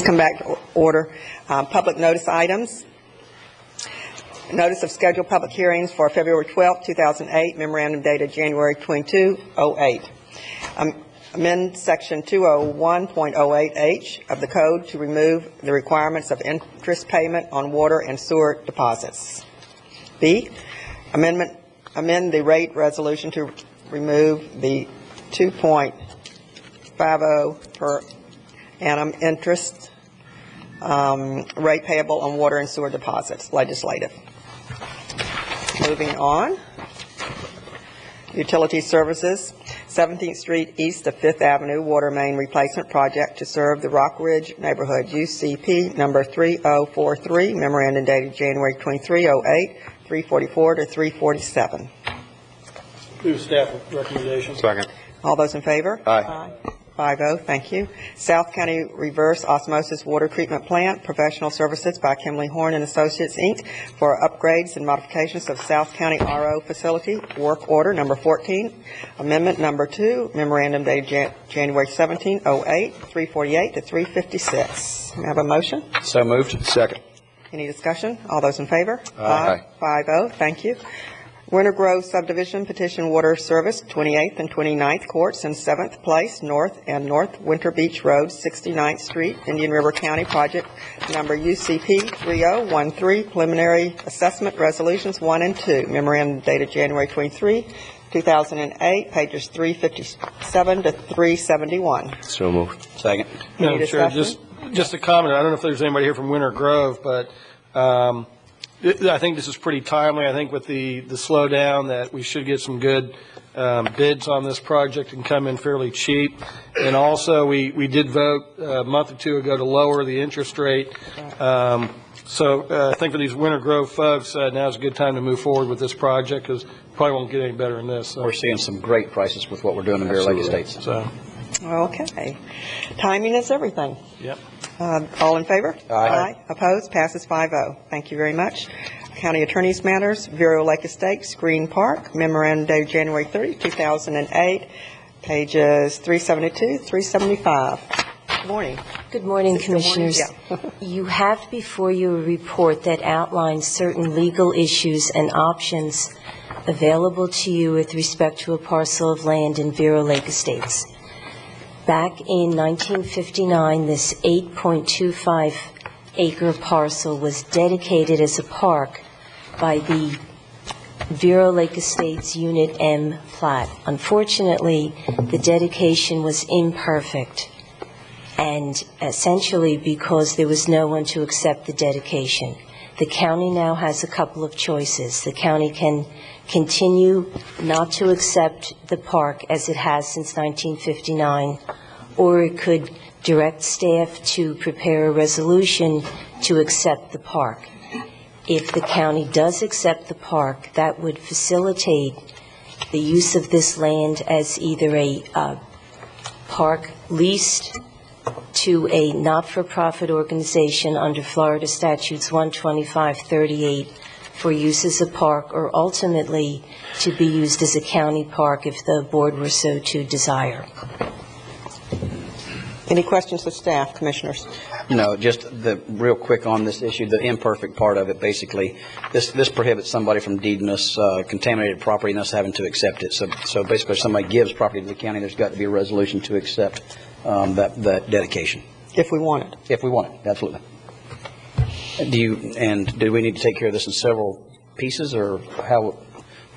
come back to order. Public notice items. Notice of scheduled public hearings for February 12, 2008, memorandum dated January 22, 08. Amend Section 201.08H of the Code to remove the requirements of interest payment on water and sewer deposits. B, amend the rate resolution to remove the 2.50 per annum interest rate payable on water and sewer deposits. Legislative. Moving on. Utility services. 17th Street east of 5th Avenue Water Main Replacement Project to serve the Rock Ridge neighborhood. UCP number 3043, memorandum dated January 23, 08, 344 to 347. Move staff recommendation. Second. All those in favor? Aye. 5-0, thank you. South County Reverse Osmosis Water Treatment Plant, professional services by Kimley Horn and Associates, Inc. for upgrades and modifications of South County RO facility, work order number 14, amendment number 2, memorandum dated January 17, 08, 348 to 356. May I have a motion? So moved. Second. Any discussion? All those in favor? Aye. 5-0, thank you. Winter Grove Subdivision Petition Water Service, 28th and 29th Courts and 7th Place, North and North Winter Beach Road, 69th Street, Indian River County, project number UCP 3013, preliminary assessment resolutions 1 and 2, memorandum dated January 23, 2008, pages 357 to 371. So moved. Second. Any Madam Chair, discussion? just a comment. I don't know if there's anybody here from Winter Grove, but I think this is pretty timely. I think with the slowdown that we should get some good bids on this project and come in fairly cheap. And also, we did vote a month or two ago to lower the interest rate. So I think for these Winter Grove folks, now's a good time to move forward with this project because probably won't get any better than this. So. We're seeing some great prices with what we're doing in Bear Lake Estates. So. Okay. Timing is everything. Yep. All in favor? Aye. Opposed? Passes 5-0. Thank you very much. County Attorney's Matters, Vero Lake Estates, Green Park, memorandum dated January 30, 2008, pages 372, 375. Good morning. Good morning, Good morning. Commissioners. Yeah. You have before you a report that outlines certain legal issues and options available to you with respect to a parcel of land in Vero Lake Estates. Back in 1959, this 8.25 acre parcel was dedicated as a park by the Vero Lake Estates Unit M plat. Unfortunately, the dedication was imperfect, and essentially because there was no one to accept the dedication. The county now has a couple of choices. The county can continue not to accept the park as it has since 1959, or it could direct staff to prepare a resolution to accept the park. If the county does accept the park, that would facilitate the use of this land as either a park leased to a not-for-profit organization under Florida Statutes 12538 for use as a park, or ultimately to be used as a county park if the board were so to desire. Any questions of staff, Commissioners? No, just the real quick on this issue, the imperfect part of it, basically, this prohibits somebody from deeding us contaminated property and us having to accept it. So basically, if somebody gives property to the county, there's got to be a resolution to accept that dedication. If we want it. If we want it, absolutely. Do we need to take care of this in several pieces, or how?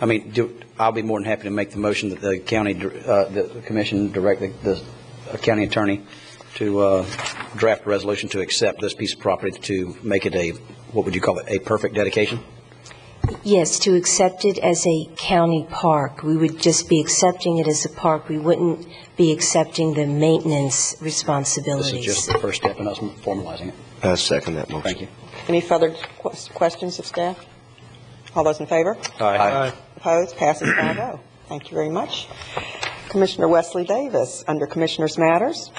I mean, I'll be more than happy to make the motion that the county, the commission direct the county attorney to draft a resolution to accept this piece of property to make it a, what would you call it, a perfect dedication? Yes, to accept it as a county park. We would just be accepting it as a park. We wouldn't be accepting the maintenance responsibilities. This is just the first step in us formalizing it. I second that motion. Thank you. Any further questions of staff? All those in favor? Aye. Opposed? Passes 5-0. Thank you very much. Commissioner Wesley Davis, under Commissioners' Matters.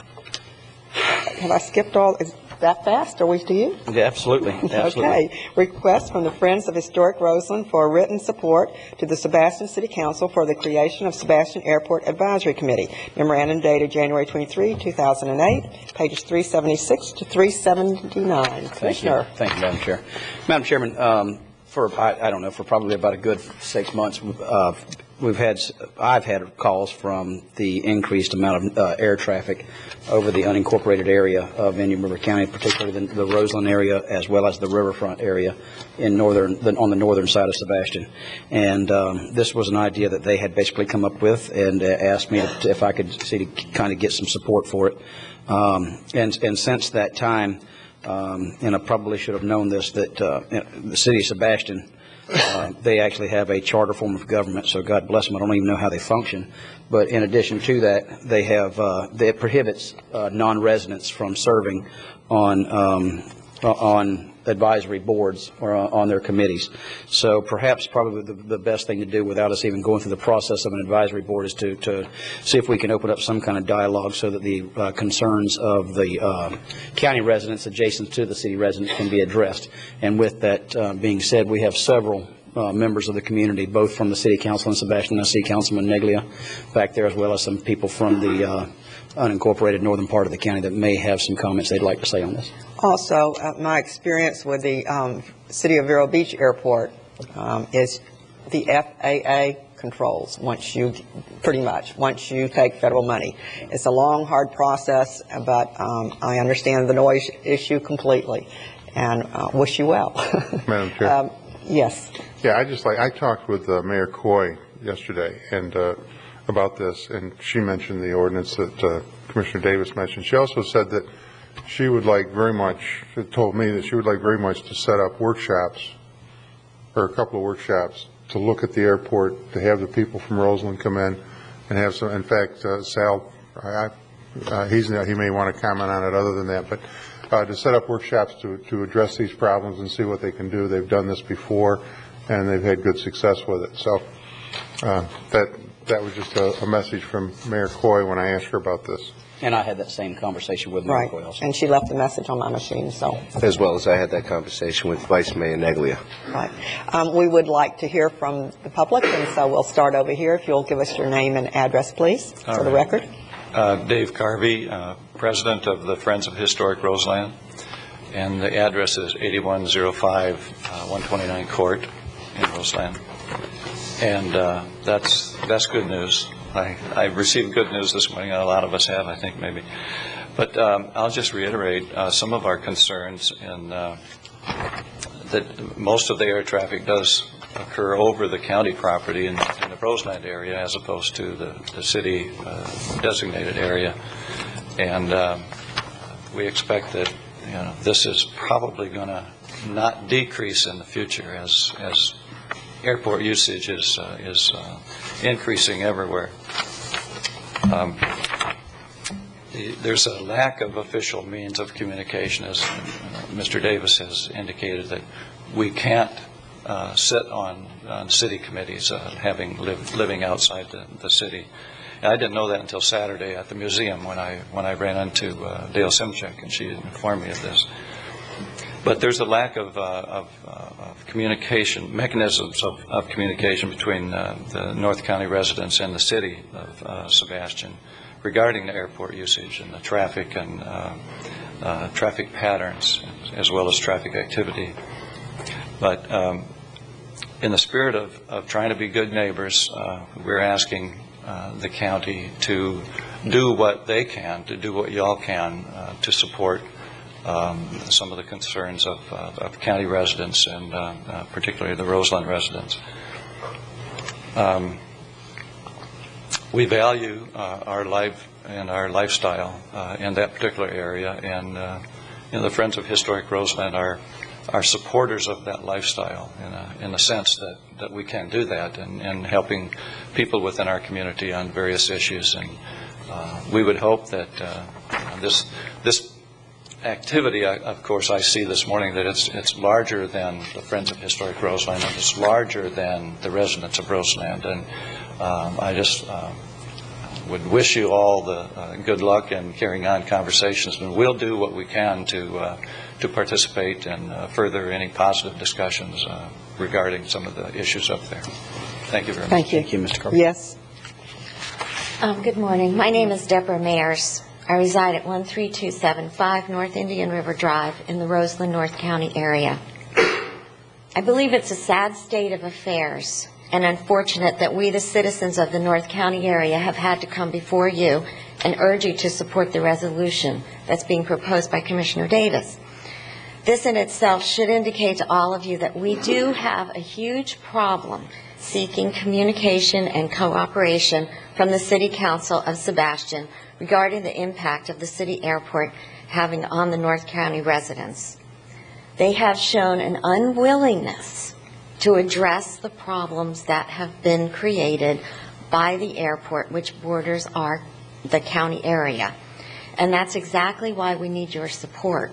Have I skipped all? That fast, are we to you? Yeah, absolutely. Absolutely. Okay. Request from the Friends of Historic Roseland for written support to the Sebastian City Council for the creation of Sebastian Airport Advisory Committee. Memorandum dated January 23, 2008, pages 376 to 379. Commissioner. Thank you, Madam Chair. Madam Chairman, I don't know, for probably about a good 6 months, I've had calls from the increased amount of air traffic over the unincorporated area of Indian River County, particularly the Roseland area as well as the riverfront area on the northern side of Sebastian. And this was an idea that they had basically come up with and asked me if I could see to kind of get some support for it. And since that time, and I probably should have known this, that the city of Sebastian, they actually have a charter form of government, so God bless them. I don't even know how they function. But in addition to that, they have that prohibits non-residents from serving on advisory boards or on their committees. So perhaps probably the best thing to do without us even going through the process of an advisory board is to see if we can open up some kind of dialogue so that the concerns of the county residents adjacent to the city residents can be addressed. And with that being said, we have several members of the community, both from the City Council in Sebastian. I see Councilman Neglia back there, as well as some people from the unincorporated northern part of the county that may have some comments they'd like to say on this. Also, my experience with the City of Vero Beach Airport is the FAA controls once you take federal money. It's a long, hard process, but I understand the noise issue completely and wish you well. Madam Chair. Yes. Yeah, I talked with Mayor Coy yesterday and about this, and she mentioned the ordinance that Commissioner Davis mentioned. She also said that she would like very much, told me that she would like very much to set up workshops, or a couple of workshops, to look at the airport, to have the people from Roseland come in and have some, in fact, Sal, he may want to comment on it other than that, but to set up workshops to address these problems and see what they can do. They've done this before, and they've had good success with it. So that was just a message from Mayor Coy when I asked her about this. And I had that same conversation with Mayor Coy also. And she left a message on my machine, so. As well as I had that conversation with Vice Mayor Neglia. Right. We would like to hear from the public, and so we'll start over here. If you'll give us your name and address, please, for the record. Dave Carvey, President of the Friends of Historic Roseland, and the address is 8105 129 Court in Roseland. And that's good news. I received good news this morning, and a lot of us have, I think, maybe. But I'll just reiterate some of our concerns in that most of the air traffic does occur over the county property in the Roseland area as opposed to the city designated area. And we expect that this is probably going to not decrease in the future as airport usage is increasing everywhere. There's a lack of official means of communication, as Mr. Davis has indicated, that we can't sit on city committees living outside the city. And I didn't know that until Saturday at the museum when I ran into Dale Simchek, and she informed me of this. But there's a lack of communication, mechanisms of communication between the North County residents and the city of Sebastian regarding the airport usage and the traffic and traffic patterns as well as traffic activity. But in the spirit of trying to be good neighbors, we're asking the county to do what they can, to do what y'all can to support some of the concerns of county residents and particularly the Roseland residents. We value our life and our lifestyle in that particular area, and the Friends of Historic Roseland are supporters of that lifestyle in the sense that we can do that and helping people within our community on various issues. And we would hope that this activity, of course, I see this morning that it's larger than the Friends of Historic Roseland, and it's larger than the residents of Roseland. And I just would wish you all the good luck in carrying on conversations, and we'll do what we can to participate and further any positive discussions regarding some of the issues up there. Thank you very much. Thank you. Thank you, Mr. Carter. Yes. Good morning. My name is Deborah Mayers. I reside at 13275 North Indian River Drive in the Roseland, North County area. I believe it's a sad state of affairs and unfortunate that we, the citizens of the North County area, have had to come before you and urge you to support the resolution that's being proposed by Commissioner Davis. This in itself should indicate to all of you that we do have a huge problem seeking communication and cooperation from the City Council of Sebastian regarding the impact of the city airport having on the North County residents. They have shown an unwillingness to address the problems that have been created by the airport, which borders the county area. And that's exactly why we need your support.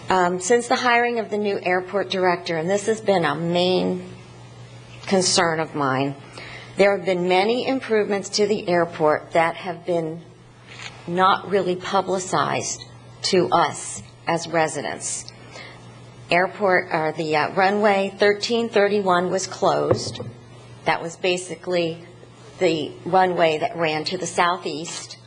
Since the hiring of the new airport director, and this has been a main concern of mine, there have been many improvements to the airport that have been not really publicized to us as residents. The runway 1331 was closed. That was basically the runway that ran to the southeast.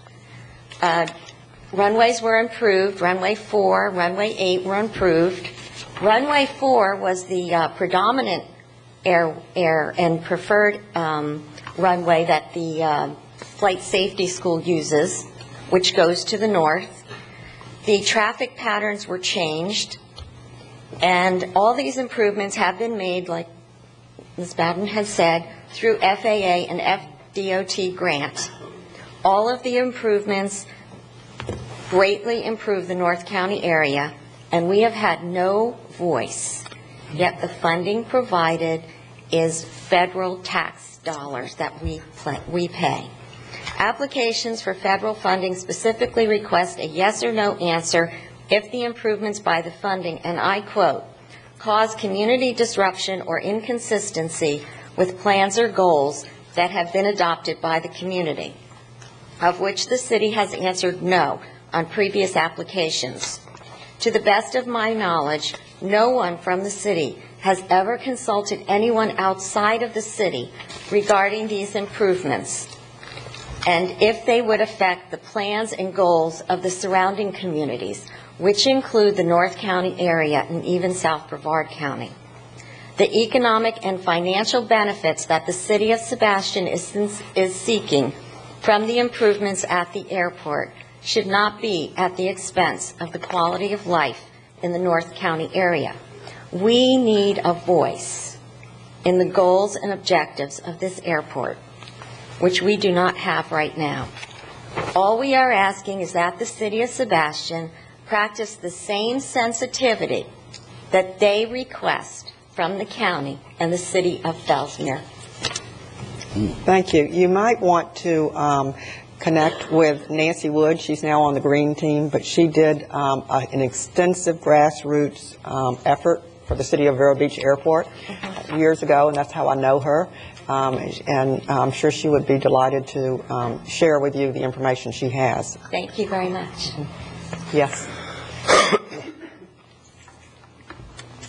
Runways were improved. Runway 4, runway 8 were improved. Runway 4 was the predominant air and preferred runway that the Flight Safety School uses, which goes to the north. The traffic patterns were changed, and all these improvements have been made, like Ms. Bowden has said, through FAA and FDOT grant. All of the improvements greatly improve the North County area, and we have had no voice, yet the funding provided is federal tax dollars that we pay. Applications for federal funding specifically request a yes or no answer if the improvements by the funding, and I quote, cause community disruption or inconsistency with plans or goals that have been adopted by the community, of which the city has answered no on previous applications. To the best of my knowledge, no one from the city has ever consulted anyone outside of the city regarding these improvements and if they would affect the plans and goals of the surrounding communities, which include the North County area and even South Brevard County. The economic and financial benefits that the city of Sebastian is seeking from the improvements at the airport should not be at the expense of the quality of life in the North County area. We need a voice in the goals and objectives of this airport, which we do not have right now. All we are asking is that the city of Sebastian practice the same sensitivity that they request from the county and the city of Fellsmere. Thank you. You might want to connect with Nancy Wood. She's now on the Green Team, but she did an extensive grassroots effort for the city of Vero Beach Airport years ago, and that's how I know her. And I'm sure she would be delighted to share with you the information she has. Thank you very much. Yes.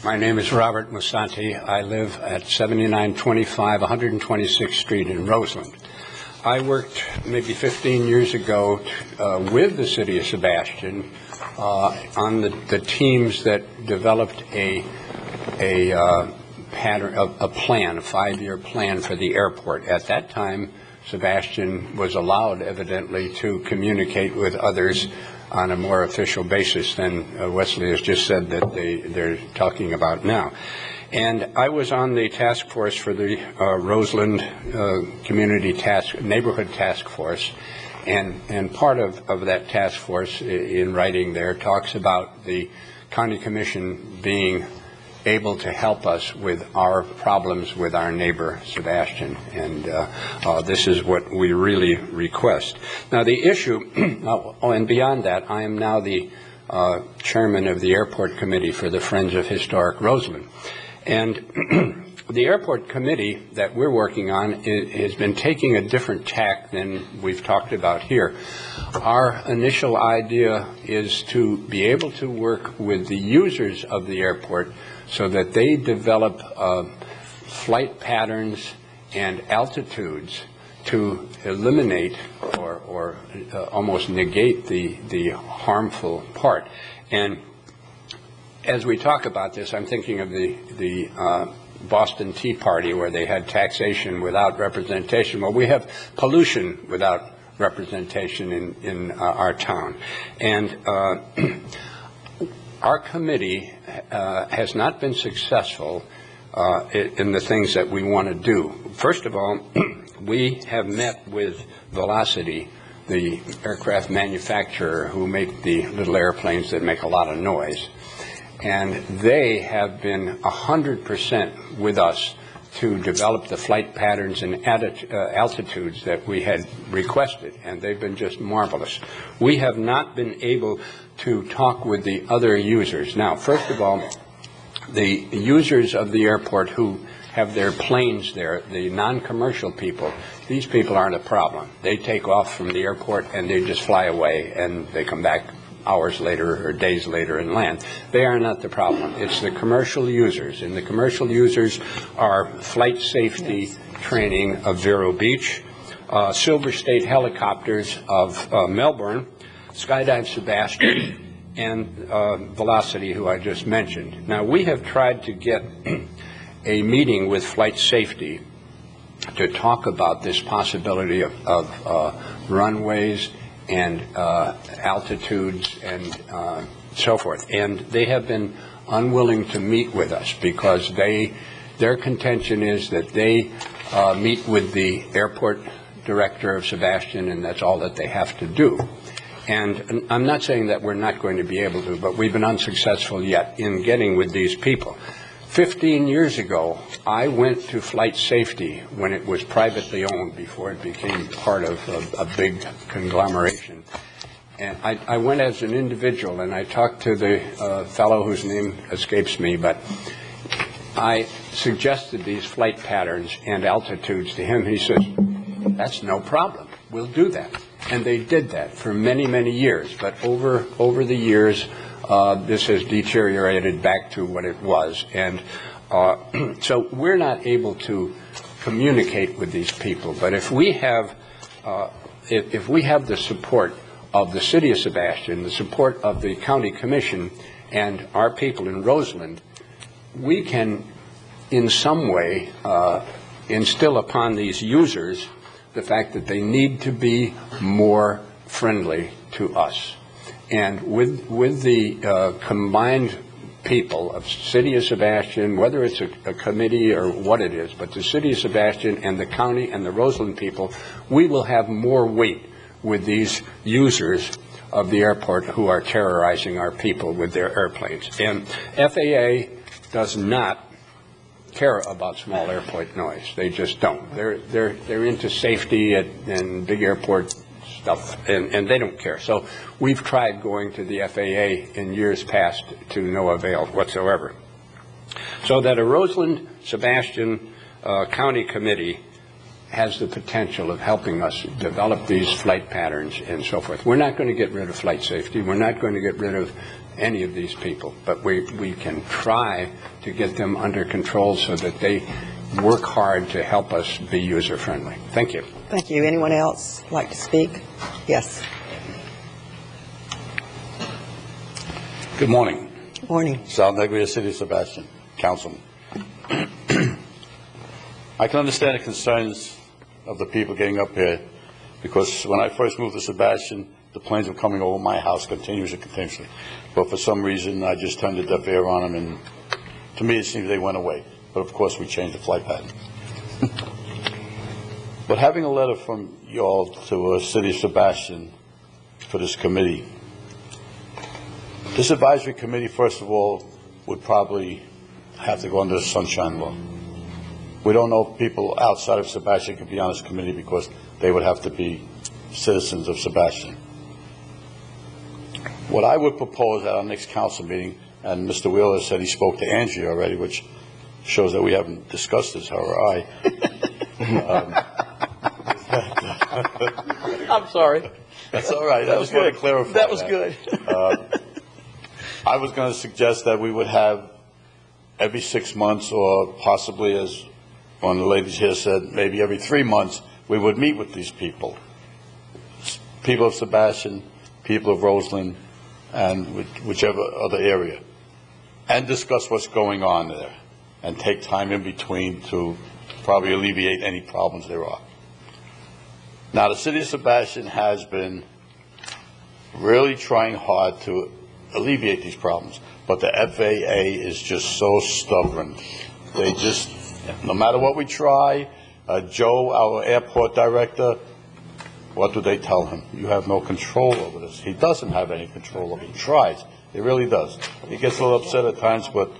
My name is Robert Musanti. I live at 7925 126th Street in Roseland. I worked maybe 15 years ago with the city of Sebastian on the teams that developed a plan, a 5-year plan for the airport. At that time, Sebastian was allowed, evidently, to communicate with others on a more official basis than Wesley has just said that they're talking about now. And I was on the task force for the Roseland Neighborhood Task Force, and part of that task force in writing there talks about the County Commission being able to help us with our problems with our neighbor, Sebastian. And this is what we really request. Now, the issue, and beyond that, I am now the chairman of the Airport Committee for the Friends of Historic Roseland. And The airport committee that we're working on has been taking a different tack than we've talked about here. Our initial idea is to be able to work with the users of the airport so that they develop flight patterns and altitudes to eliminate or almost negate the harmful part. And as we talk about this, I'm thinking of the Boston Tea Party, where they had taxation without representation. Well, we have pollution without representation in our town. And our committee has not been successful in the things that we want to do. First of all, we have met with Velocity, the aircraft manufacturer who make the little airplanes that make a lot of noise. And they have been 100% with us to develop the flight patterns and altitudes that we had requested, and they've been just marvelous. We have not been able to talk with the other users. Now, first of all, the users of the airport who have their planes there, the non-commercial people, these people aren't a problem. They take off from the airport and they just fly away, and they come back hours later or days later and land. They are not the problem. It's the commercial users, and the commercial users are flight safety training of Vero Beach, Silver State Helicopters of Melbourne, Skydive Sebastian, and Velocity, who I just mentioned. Now, we have tried to get a meeting with flight safety to talk about this possibility of runways and altitudes and so forth. And they have been unwilling to meet with us because their contention is that they meet with the airport director of Sebastian, and that's all that they have to do. And I'm not saying that we're not going to be able to, but we've been unsuccessful yet in getting with these people. 15 years ago, I went to flight safety when it was privately owned before it became part of a big conglomeration. And I went as an individual, and I talked to the fellow whose name escapes me, but I suggested these flight patterns and altitudes to him. He says, that's no problem. We'll do that. And they did that for many, many years. But over the years, this has deteriorated back to what it was. And so we're not able to communicate with these people. But if we have the support of the City of Sebastian, the support of the County Commission, and our people in Roseland, we can in some way instill upon these users the fact that they need to be more friendly to us. And with the combined people of City of Sebastian, whether it's a committee or what it is, but the City of Sebastian and the county and the Roseland people, we will have more weight with these users of the airport who are terrorizing our people with their airplanes. And FAA does not care about small airport noise. They just don't. They're into safety and big airport stuff, and they don't care. So we've tried going to the FAA in years past to no avail whatsoever. So that a Roseland Sebastian County Committee has the potential of helping us develop these flight patterns and so forth. We're not going to get rid of flight safety. We're not going to get rid of any of these people, but we can try to get them under control so that they work hard to help us be user-friendly. Thank you. Thank you. Anyone else like to speak? Yes. Good morning. Morning. Sal Negria, City of Sebastian, Councilman. I can understand the concerns of the people getting up here, because when I first moved to Sebastian, the planes were coming over my house continuously. But for some reason, I just turned a deaf ear on them, and to me, it seems they went away. But of course, we changed the flight pattern. But having a letter from you all to City of Sebastian for this committee, this advisory committee, first of all, would probably have to go under the Sunshine Law. We don't know if people outside of Sebastian could be on this committee because they would have to be citizens of Sebastian. What I would propose at our next council meeting, and Mr. Wheeler said he spoke to Angie already, which shows that we haven't discussed this, or I. I'm sorry. That's all right. That was I just want good. to clarify That was good. I was going to suggest that we would have every 6 months, or possibly, as one of the ladies here said, maybe every 3 months, we would meet with these people. People of Sebastian, people of Roseland, and whichever other area, and discuss what's going on there, and take time in between to probably alleviate any problems there are. Now, the city of Sebastian has been really trying hard to alleviate these problems, but the FAA is just so stubborn. They just, no matter what we try, Joe, our airport director, what do they tell him? You have no control over this. He doesn't have any control over it. He tries. He really does. He gets a little upset at times, but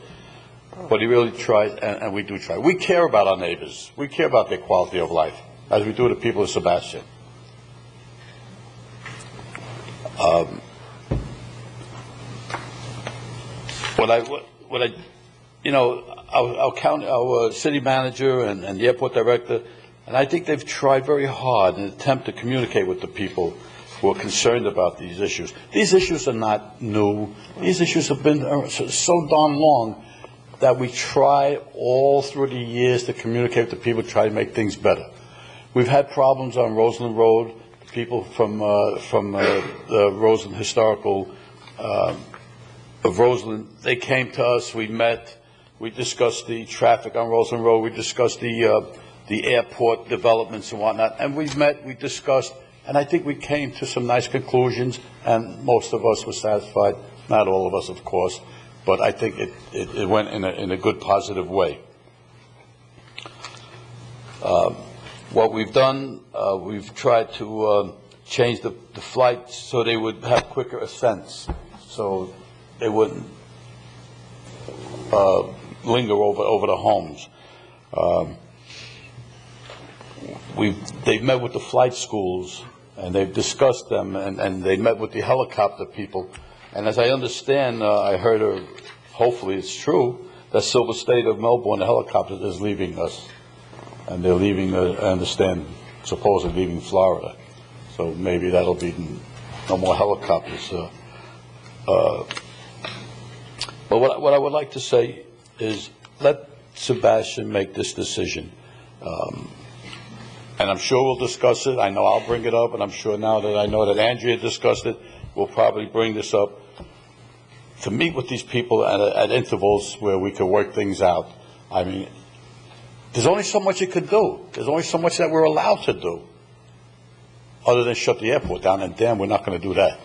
he really tries, and we do try. We care about our neighbors. We care about their quality of life, as we do the people of Sebastian. Our city manager and the airport director, and I think they've tried very hard in an attempt to communicate with the people who are concerned about these issues. These issues are not new. These issues have been so darn long that we try all through the years to communicate with the people, try to make things better. We've had problems on Roseland Road. People from the Roseland Historical of Roseland, they came to us. We met. We discussed the traffic on Roseland Road. We discussed the airport developments and whatnot. And we've met. We discussed, and I think we came to some nice conclusions. And most of us were satisfied. Not all of us, of course, but I think it went in a good, positive way. What we've done, we've tried to change the flights so they would have quicker ascents, so they wouldn't linger over the homes. They've met with the flight schools, and they've discussed them, and they met with the helicopter people. And as I understand, I heard, hopefully it's true, that Silver State of Melbourne, the helicopter is leaving us. And they're leaving, I understand, supposedly leaving Florida. So maybe that'll be no more helicopters. But what I would like to say is let Sebastian make this decision. And I'm sure we'll discuss it. I know I'll bring it up, and I'm sure now that I know that Andrea discussed it, we'll probably bring this up to meet with these people at intervals where we can work things out. I mean, there's only so much you could do. There's only so much that we're allowed to do, other than shut the airport down, and damn, we're not going to do that.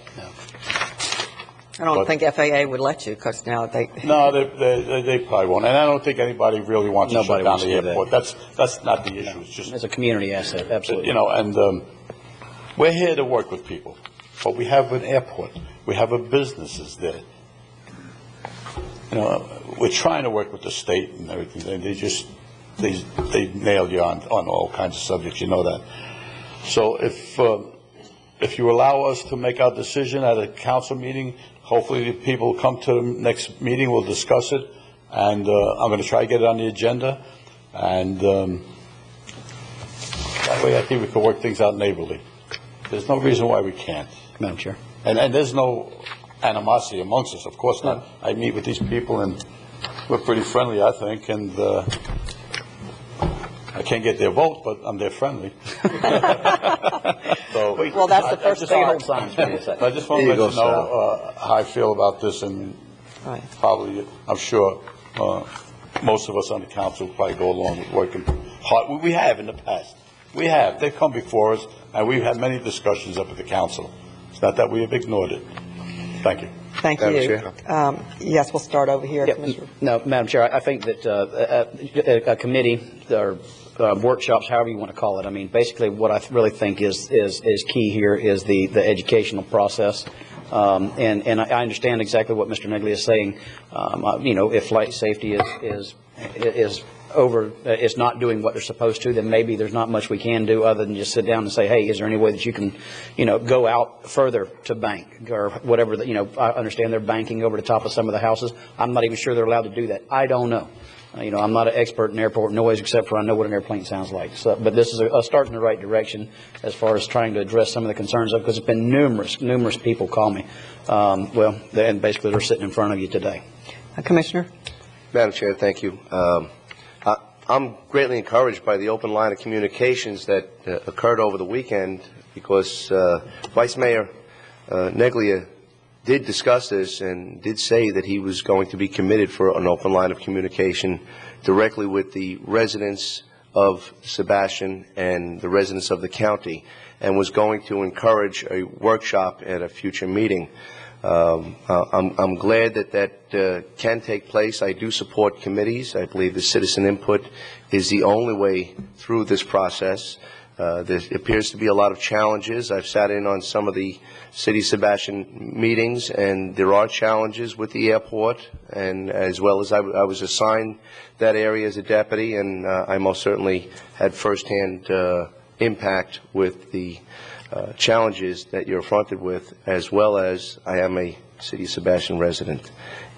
I don't think FAA would let you, because now they... No, they probably won't. And I don't think anybody really wants to shut down the airport. That's not the issue. It's just... It's a community asset, absolutely. You know, and we're here to work with people. But we have an airport. We have a businesses there. You know, we're trying to work with the state and everything. And they nail you on all kinds of subjects. You know that. So if you allow us to make our decision at a council meeting, hopefully the people will come to the next meeting, we'll discuss it, and I'm going to try to get it on the agenda, and that way I think we can work things out neighborly. There's no reason why we can't. Madam Chair. And there's no animosity amongst us, of course not. I meet with these people, and we're pretty friendly, I think, and I can't get their vote, but I'm their friendly. So, well, that's the first start. I just want to let you know how I feel about this, and probably, I'm sure, most of us on the council will probably go along with working hard. We have in the past. We have. They've come before us, and we've had many discussions up at the council. It's not that we have ignored it. Thank you. Thank you. Yes, we'll start over here, Commissioner. No, Madam Chair, I think that a committee or workshops, however you want to call it, I mean, basically what I really think is key here is the educational process. And I understand exactly what Mr. Negley is saying. You know, if flight safety is it's not doing what they're supposed to, then maybe there's not much we can do other than just sit down and say, hey, is there any way that you can, you know, go out further to bank or whatever that, you know, I understand they're banking over the top of some of the houses. I'm not even sure they're allowed to do that. I don't know. I'm not an expert in airport noise, except for I know what an airplane sounds like. So, but this is a start in the right direction as far as trying to address some of the concerns, because it's been numerous people call me. And basically they're sitting in front of you today. Commissioner? Madam Chair, thank you. I'm greatly encouraged by the open line of communications that occurred over the weekend, because Vice Mayor Neglia did discuss this and did say that he was going to be committed for an open line of communication directly with the residents of Sebastian and the residents of the county, and was going to encourage a workshop at a future meeting. I'm glad that can take place. I do support committees. I believe the citizen input is the only way through this process. There appears to be a lot of challenges. I've sat in on some of the City of Sebastian meetings, and there are challenges with the airport, and as well as I was assigned that area as a deputy, and I most certainly had firsthand impact with the challenges that you're affronted with, as well as I am a City of Sebastian resident.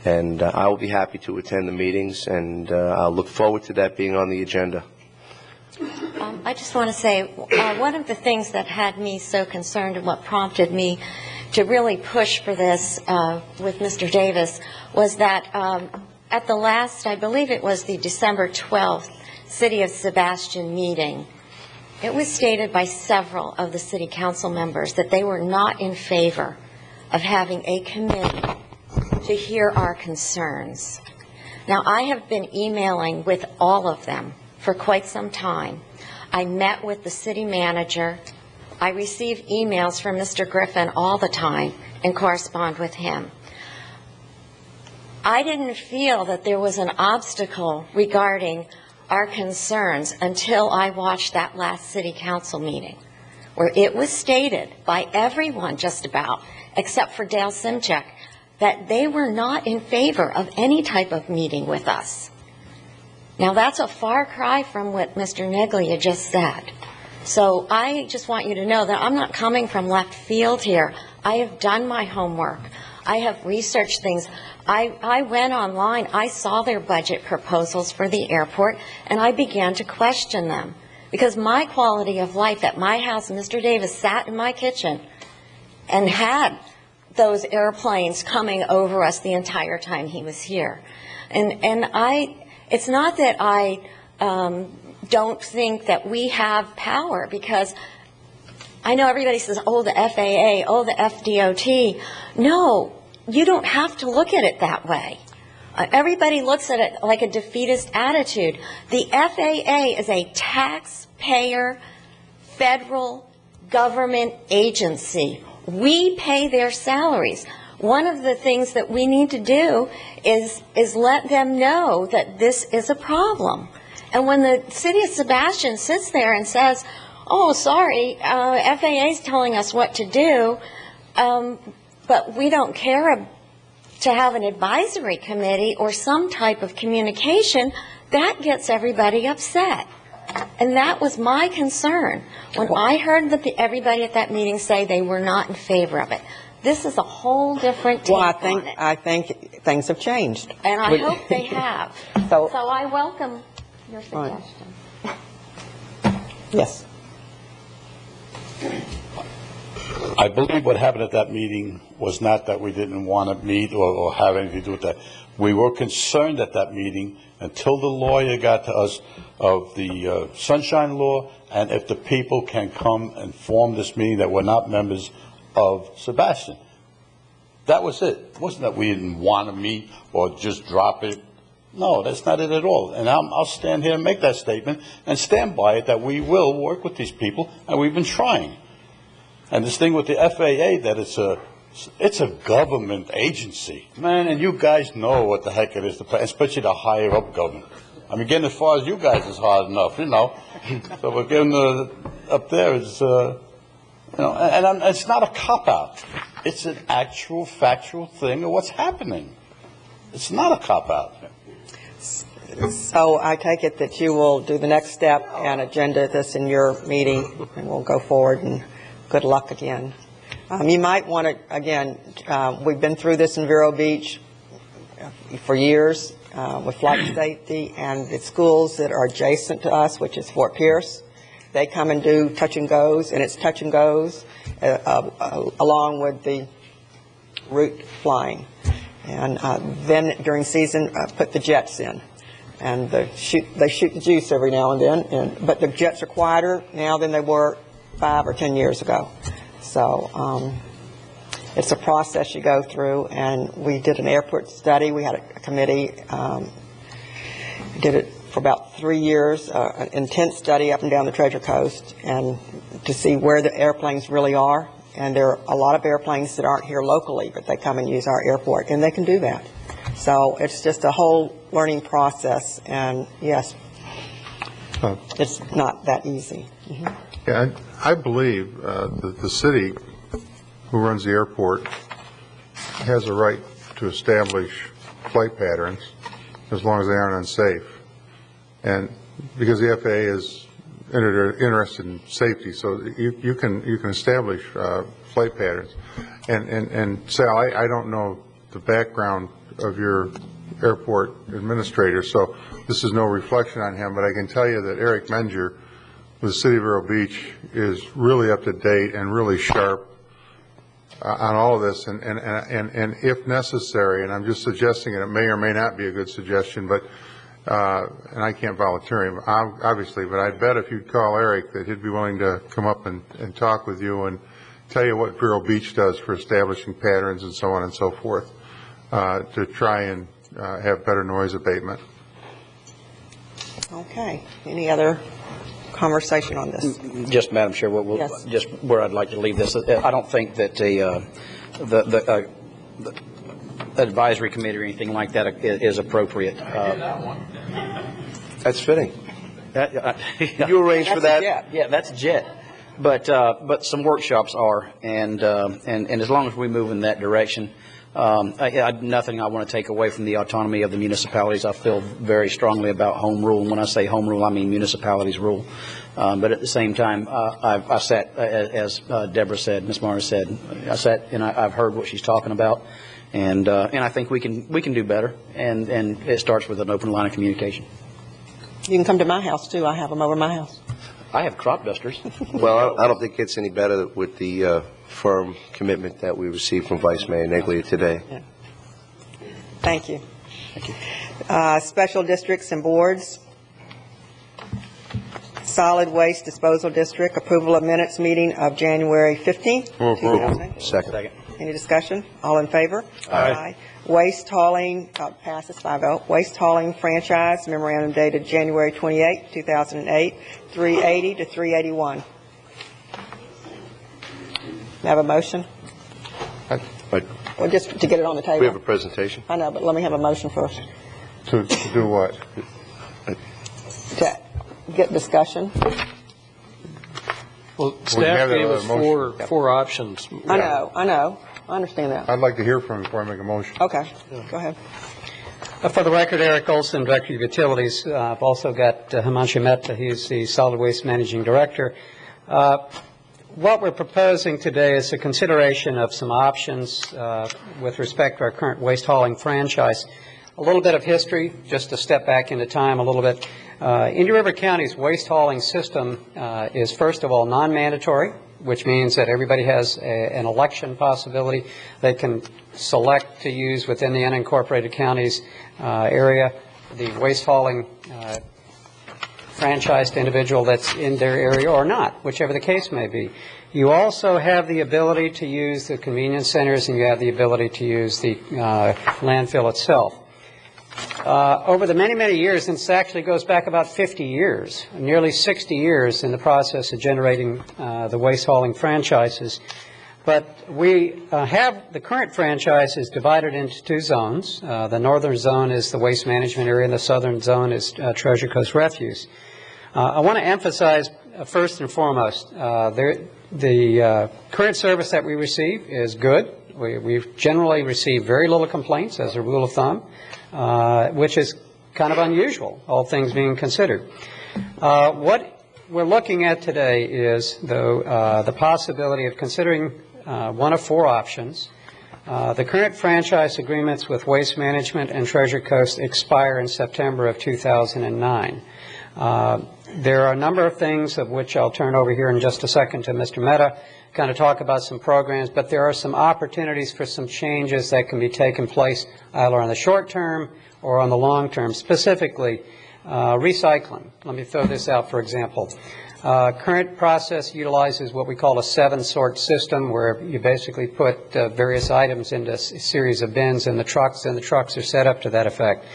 And I will be happy to attend the meetings, and I'll look forward to that being on the agenda. I just want to say, one of the things that had me so concerned and what prompted me to really push for this with Mr. Davis was that at the last, I believe it was the December 12th City of Sebastian meeting, it was stated by several of the city council members that they were not in favor of having a committee to hear our concerns. Now, I have been emailing with all of them for quite some time. I met with the city manager. I receive emails from Mr. Griffin all the time and correspond with him. I didn't feel that there was an obstacle regarding our concerns until I watched that last city council meeting, where it was stated by everyone just about, except for Dale Simchek, that they were not in favor of any type of meeting with us. Now, that's a far cry from what Mr. Neglia just said. So I just want you to know that I'm not coming from left field here. I have done my homework. I have researched things. I went online. I saw their budget proposals for the airport, and I began to question them. Because my quality of life at my house, Mr. Davis sat in my kitchen and had those airplanes coming over us the entire time he was here. It's not that I don't think that we have power, because I know everybody says, oh, the FAA, oh, the FDOT. No, you don't have to look at it that way. Everybody looks at it like a defeatist attitude. The FAA is a taxpayer federal government agency. We pay their salaries. One of the things that we need to do is let them know that this is a problem. And when the City of Sebastian sits there and says, oh, sorry, FAA is telling us what to do, but we don't care to have an advisory committee or some type of communication, that gets everybody upset. And that was my concern when I heard that everybody at that meeting say they were not in favor of it. This is a whole different take on it. I think things have changed. And I hope they have. So I welcome your suggestion. Yes. I believe what happened at that meeting was not that we didn't want to meet or have anything to do with that. We were concerned at that meeting until the lawyer got to us of the Sunshine Law, and if the people can come and form this meeting that we're not members of Sebastian. That was it. It wasn't that we didn't want to meet or just drop it. No, that's not it at all. And I'll stand here and make that statement and stand by it that we will work with these people, and we've been trying. And this thing with the FAA, that it's a government agency. Man, and you guys know what the heck it is, especially the higher up government. I mean, getting as far as you guys is hard enough, you know. So we're getting up there is, and it's not a cop-out. It's an actual factual thing of what's happening. It's not a cop-out. So I take it that you will do the next step and agenda this in your meeting, and we'll go forward, and good luck again. You might want to, again, we've been through this in Vero Beach for years, with flight safety, and the schools that are adjacent to us, which is Fort Pierce. They come and do touch and goes, and it's touch and goes along with the route flying. And then during season, put the jets in. And they shoot the juice every now and then. But the jets are quieter now than they were 5 or 10 years ago. So it's a process you go through. And we did an airport study. We had a committee, did it for about 3 years, an intense study up and down the Treasure Coast, and to see where the airplanes really are. And there are a lot of airplanes that aren't here locally, but they come and use our airport, and they can do that. So it's just a whole learning process, and yes, it's not that easy. Yeah, I believe that the city who runs the airport has a right to establish flight patterns as long as they aren't unsafe. And because the FAA is interested in safety, so you can establish flight patterns. And Sal, I don't know the background of your airport administrator, so this is no reflection on him, but I can tell you that Eric Menger with the City of Vero Beach is really up to date and really sharp on all of this, and if necessary, and I'm just suggesting it may or may not be a good suggestion, but and I can't volunteer him, obviously, but I'd bet if you'd call Eric that he'd be willing to come up and talk with you and tell you what Vero Beach does for establishing patterns and so on and so forth to try and have better noise abatement. Okay. Any other conversation on this? Just, Madam Chair, Yes. just where I'd like to leave this, I don't think that the advisory committee or anything like that is appropriate. That's fitting. You arranged for that? Yeah, that's a jet. But some workshops are, and as long as we move in that direction, nothing I want to take away from the autonomy of the municipalities. I feel very strongly about home rule, and when I say home rule, I mean municipalities rule. But at the same time, I sat, as Deborah said, Ms. Mara said, I sat and I've heard what she's talking about, and I think we can do better, and it starts with an open line of communication. You can come to my house too. I have them over my house. I have crop dusters. Well, I don't think it gets any better with the firm commitment that we received from Vice Mayor Neglia today. Yeah. Thank you. Thank you. Special districts and boards. Solid Waste Disposal District, approval of minutes meeting of January 15th. 2008. Second. Any discussion? All in favor? Aye. Waste hauling, passes 5-0. Waste hauling franchise, memorandum dated January 28, 2008, 380 to 381. Have a motion? Well, just to get it on the table. We have a presentation. I know, but let me have a motion first. To do what? To get discussion. Well, staff gave us four options. I know. I understand that. I'd like to hear from you before I make a motion. Okay, go ahead. For the record, Eric Olson, Director of Utilities. I've also got Himanshu Mehta. He's the Solid Waste Managing Director. What we're proposing today is a consideration of some options with respect to our current waste hauling franchise. A little bit of history, just to step back into time a little bit. Indian River County's waste hauling system is, first of all, non-mandatory, which means that everybody has an election possibility. They can select to use within the unincorporated counties area the waste hauling franchised individual that's in their area or not, whichever the case may be. You also have the ability to use the convenience centers, and you have the ability to use the landfill itself. Over the many, many years, and this actually goes back about 50 years, nearly 60 years in the process of generating the waste hauling franchises. But we have the current franchise is divided into two zones. The northern zone is the waste management area, and the southern zone is Treasure Coast Refuse. I want to emphasize first and foremost, the current service that we receive is good. We've generally received very little complaints as a rule of thumb. Which is kind of unusual, all things being considered. What we're looking at today is, though, the possibility of considering one of four options. The current franchise agreements with Waste Management and Treasure Coast expire in September of 2009. There are a number of things of which I'll turn over here in just a second to Mr. Mehta, kind of talk about some programs, but there are some opportunities for some changes that can be taken place either on the short term or on the long term. Specifically, recycling. Let me throw this out, for example. Current process utilizes what we call a 7-sort system, where you basically put various items into a series of bins in the trucks, and the trucks are set up to that effect.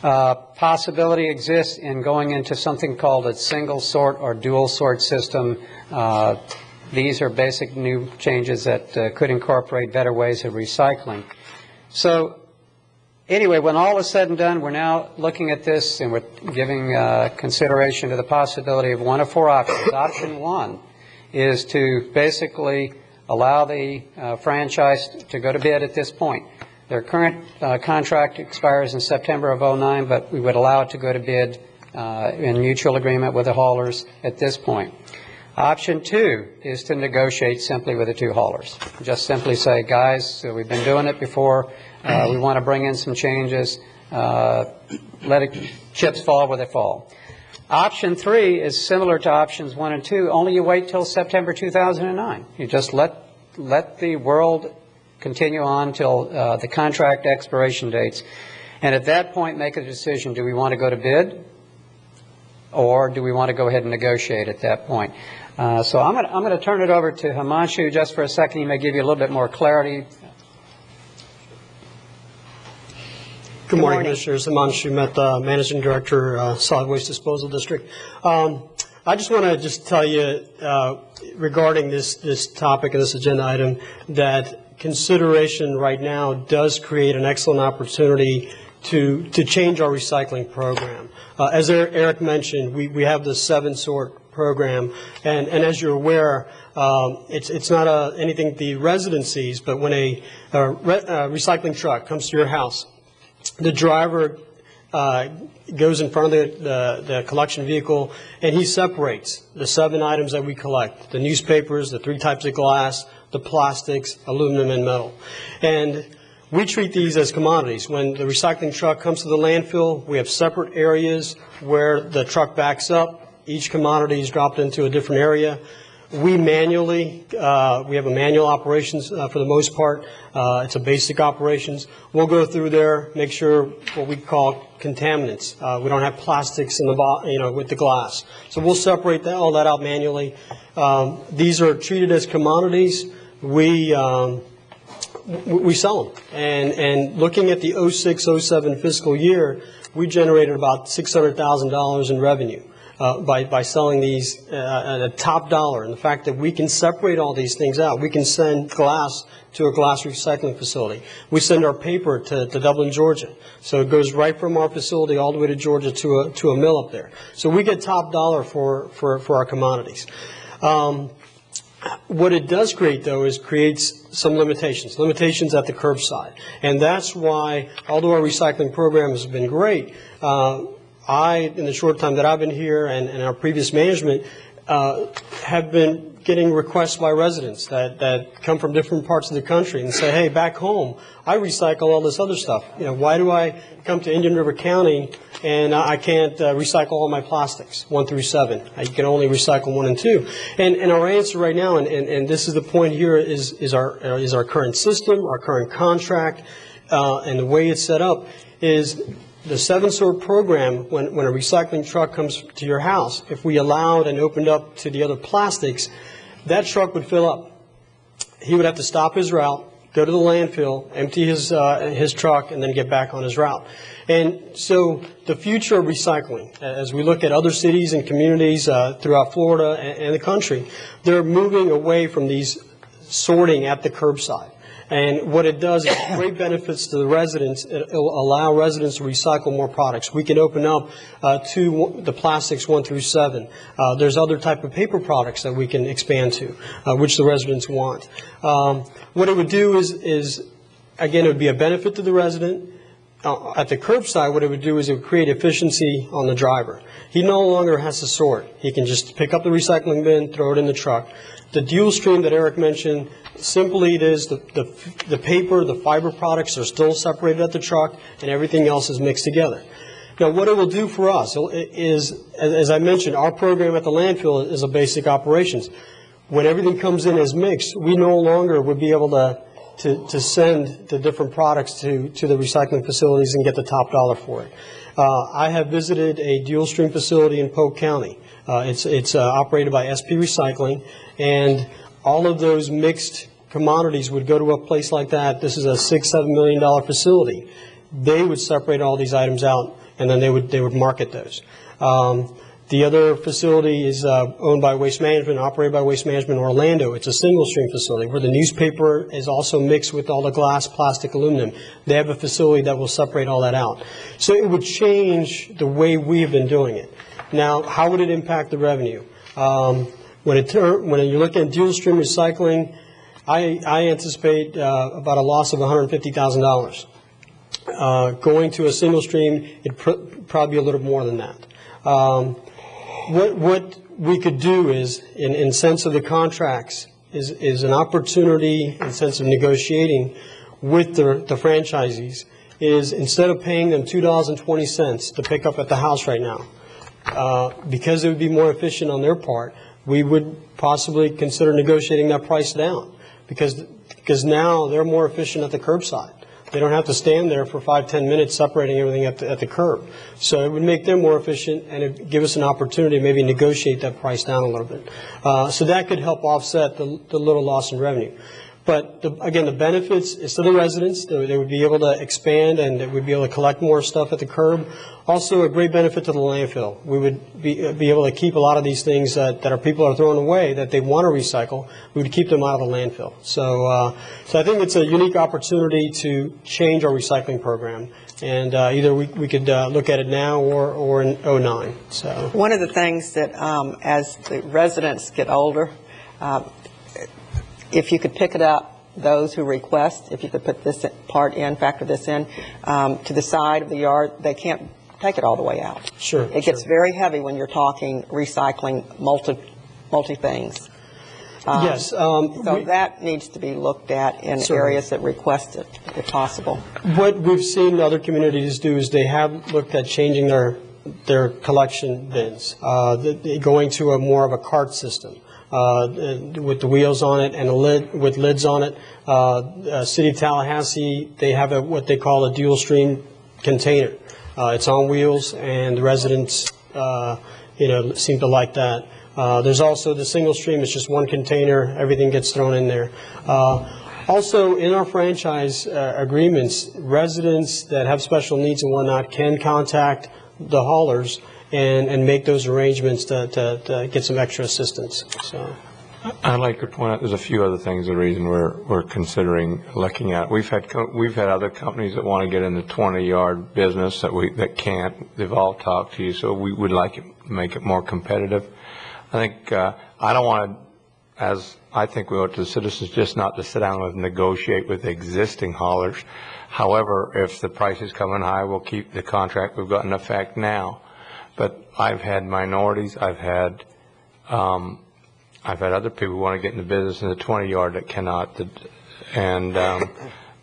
Possibility exists in going into something called a single sort or dual sort system. These are basic new changes that could incorporate better ways of recycling. So anyway, when all is said and done, we're now looking at this and we're giving consideration to the possibility of one of 4 options. Option 1 is to basically allow the franchise to go to bid at this point. Their current contract expires in September of 2009, but we would allow it to go to bid in mutual agreement with the haulers at this point. Option 2 is to negotiate simply with the 2 haulers. Just simply say, guys, we've been doing it before. We want to bring in some changes. Chips fall where they fall. Option 3 is similar to options 1 and 2, only you wait till September 2009. You just let the world continue on till the contract expiration dates. And at that point, make a decision. Do we want to go to bid? Or do we want to go ahead and negotiate at that point? So I'm going to turn it over to Himanshu just for a second. He may give you a little bit more clarity. Good morning, Commissioners. Himanshu Mehta, Managing Director, Solid Waste Disposal District. I just want to tell you regarding this topic and this agenda item that consideration right now does create an excellent opportunity to change our recycling program. As Eric mentioned, we have the 7-sort program, and as you're aware, it's not anything the resident sees, but when a recycling truck comes to your house, the driver goes in front of the collection vehicle, and he separates the 7 items that we collect: the newspapers, the 3 types of glass, the plastics, aluminum, and metal. And we treat these as commodities. When the recycling truck comes to the landfill, we have separate areas where the truck backs up. Each commodity is dropped into a different area. We manually, we have a manual operations for the most part. It's a basic operations. We'll go through there, make sure what we call contaminants. We don't have plastics in the with the glass. So we'll separate all that out manually. These are treated as commodities. We sell them. And looking at the 06-07 fiscal year, we generated about $600,000 in revenue. By selling these at a top dollar, and the fact that we can separate all these things out. We can send glass to a glass recycling facility. We send our paper to Dublin, Georgia. So it goes right from our facility all the way to Georgia to a mill up there. So we get top dollar for our commodities. What it does create, though, is creates some limitations at the curbside. And that's why, although our recycling program has been great, in the short time that I've been here and our previous management, have been getting requests by residents that come from different parts of the country and say, hey, back home, I recycle all this other stuff. Why do I come to Indian River County and I can't recycle all my plastics, 1 through 7? I can only recycle 1 and 2. And our answer right now, and this is the point here, is our current system, our current contract, and the way it's set up is the 7-sort program. When a recycling truck comes to your house, if we allowed and opened up to the other plastics, that truck would fill up. He would have to stop his route, go to the landfill, empty his truck, and then get back on his route. And so the future of recycling, as we look at other cities and communities throughout Florida and the country, they're moving away from these sorting at the curbside. And what it does is great benefits to the residents. It'll allow residents to recycle more products. We can open up to the plastics 1 through 7. There's other type of paper products that we can expand to, which the residents want. What it would do is again, it would be a benefit to the resident. at the curbside, what it would do is it would create efficiency on the driver. He no longer has to sort. He can just pick up the recycling bin, throw it in the truck. The dual stream that Eric mentioned, simply it is the paper, the fiber products are still separated at the truck, and everything else is mixed together. Now, what it will do for us is, as I mentioned, our program at the landfill is a basic operations. When everything comes in as mixed, we no longer would be able to send the different products to the recycling facilities and get the top dollar for it. I have visited a dual stream facility in Polk County. It's operated by SP Recycling, and all of those mixed commodities would go to a place like that. This is a $6-7 million facility. They would separate all these items out, and then they would market those. The other facility is owned by Waste Management, operated by Waste Management in Orlando. It's a single stream facility where the newspaper is also mixed with all the glass, plastic, aluminum. They have a facility that will separate all that out. So it would change the way we have been doing it. Now, how would it impact the revenue? When you look at dual stream recycling, I anticipate about a loss of $150,000. Going to a single stream, it'd probably be a little more than that. What we could do is, in sense of the contracts, is an opportunity in sense of negotiating with the franchisees, is instead of paying them $2.20 to pick up at the house right now, because it would be more efficient on their part, we would possibly consider negotiating that price down, because now they're more efficient at the curbside. They don't have to stand there for 5-10 minutes separating everything at the curb. So it would make them more efficient, and it would give us an opportunity to maybe negotiate that price down a little bit. So that could help offset the little loss in revenue. But again, the benefits is to the residents. They would be able to expand, and they would be able to collect more stuff at the curb. Also, a great benefit to the landfill. We would be able to keep a lot of these things that our people are throwing away that they want to recycle. We would keep them out of the landfill. So I think it's a unique opportunity to change our recycling program. And either we could look at it now or in '09. So one of the things that as the residents get older, if you could pick it up, those who request, if you could put this part in, factor this in, to the side of the yard, they can't take it all the way out. Sure. It gets very heavy when you're talking recycling multi things. Yes. So that needs to be looked at in areas that request it, if possible. What we've seen other communities do is they have looked at changing their collection bins, going to a more of a cart system. With the wheels on it and with lids on it. City of Tallahassee, they have what they call a dual stream container. It's on wheels, and the residents, seem to like that. There's also the single stream. It's just one container. Everything gets thrown in there. Also, in our franchise agreements, residents that have special needs and whatnot can contact the haulers and make those arrangements to get some extra assistance. So, I'd like to point out there's a few other things. The reason we're considering looking at, we've had other companies that want to get in the 20-yard business that can't. They've all talked to you, so we would like to make it more competitive. I think I don't want to, as I think we owe it to the citizens, just not to sit down and negotiate with existing haulers. However, if the price is coming high, we'll keep the contract we've got in effect now. But I've had minorities, I've had other people who want to get in the business in the 20-yard that cannot, and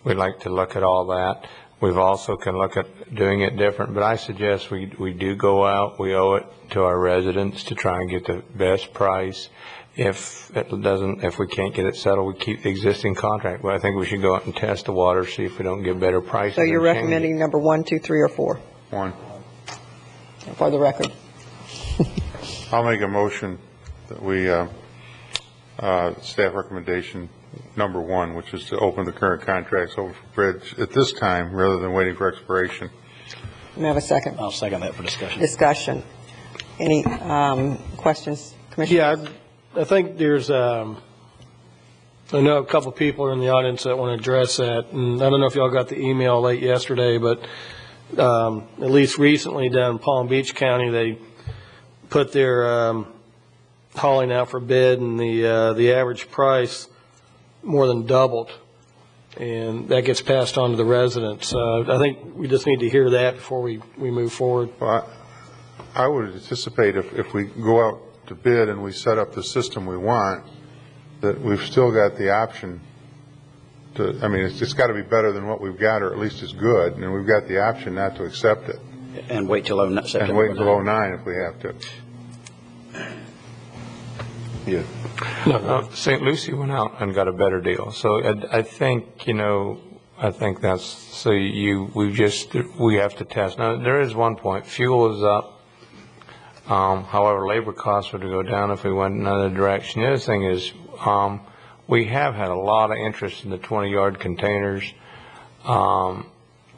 we'd like to look at all that. We've also can look at doing it different, but I suggest we do go out. We owe it to our residents to try and get the best price. If we can't get it settled, we keep the existing contract. But I think we should go out and test the water, see if we don't get better prices. So you're recommending number 1, 2, 3, or 4? 1. For the record. I'll make a motion that we, staff recommendation number 1, which is to open the current contracts over for bid at this time rather than waiting for expiration. May I have a second? I'll second that for discussion. Discussion. Any questions, Commissioner? Yeah, I think there's, I know a couple people are in the audience that want to address that, and I don't know if y'all got the email late yesterday, but at least recently down in Palm Beach County, they put their hauling out for bid, and the average price more than doubled. and that gets passed on to the residents. I think we just need to hear that before we move forward. Well, I would anticipate if we go out to bid and we set up the system we want, that we've still got the option to, I mean, it's got to be better than what we've got, or at least as good, and we've got the option not to accept it. And wait till September. And wait until 09 if we have to. Yeah. St. Lucie went out and got a better deal. So I think, I think that's, so we have to test. Now, there is one point. Fuel is up. However, labor costs would go down if we went another direction. The other thing is, we have had a lot of interest in the 20-yard containers, and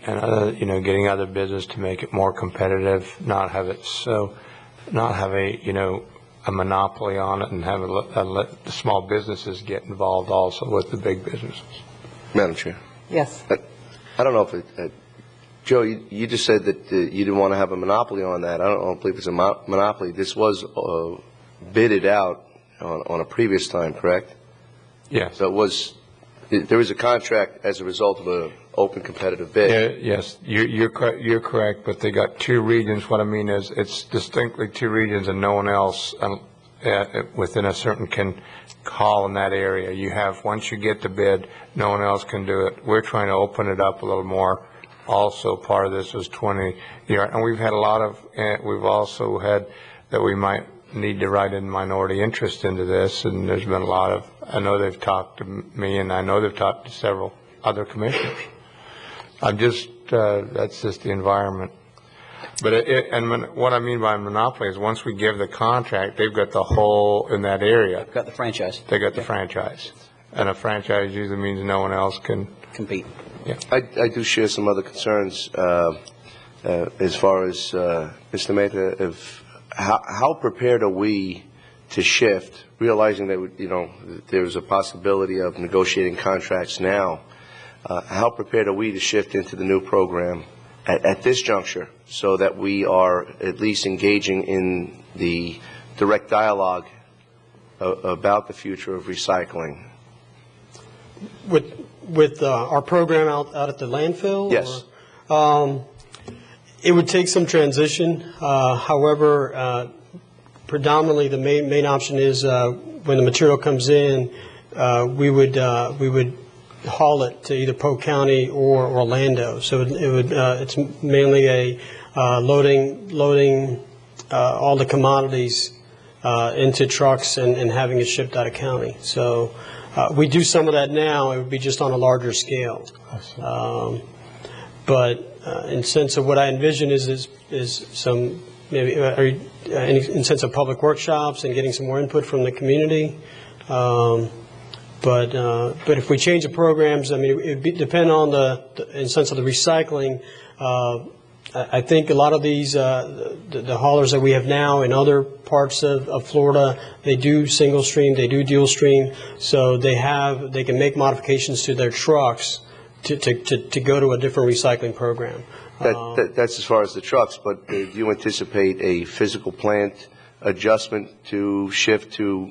other, getting other business to make it more competitive, not have a monopoly on it, and let the small businesses get involved also with the big businesses. Madam Chair. Yes. I don't know if Joe, you just said that you didn't want to have a monopoly on that. I don't believe it's a monopoly. This was bidded out on a previous time, correct? Yes. So there was a contract as a result of an open competitive bid. Yeah, yes, you're correct, but they got two regions. What I mean is it's distinctly two regions and no one else within a certain can call in that area. You have, once you get the bid, no one else can do it. We're trying to open it up a little more. Also, part of this was 20 year, and we've had a lot of, we've also had that we might need to write in minority interest into this, and there's been a lot of, I know they've talked to me, and I know they've talked to several other commissioners. That's just the environment. But what I mean by monopoly is once we give the contract, they've got the whole in that area. They've got the franchise. They got the franchise, and a franchise usually means no one else can compete. Yeah. I do share some other concerns as far as Mr. Mehta, how prepared are we to shift, realizing that there's a possibility of negotiating contracts now. How prepared are we to shift into the new program at this juncture, so that we are at least engaging in the direct dialogue about the future of recycling? With our program out at the landfill? Yes. It would take some transition. However, predominantly the main option is when the material comes in, we would haul it to either Polk County or Orlando. So it's mainly a loading all the commodities into trucks and having it shipped out of county. So we do some of that now. It would be just on a larger scale. But in sense of what I envision is some maybe in sense of public workshops and getting some more input from the community. But if we change the programs, I mean, it would depend on in sense of the recycling. I think a lot of these the haulers that we have now in other parts of Florida, they do single stream, they do dual stream, so they can make modifications to their trucks to go to a different recycling program. That's as far as the trucks, but do you anticipate a physical plant adjustment to shift to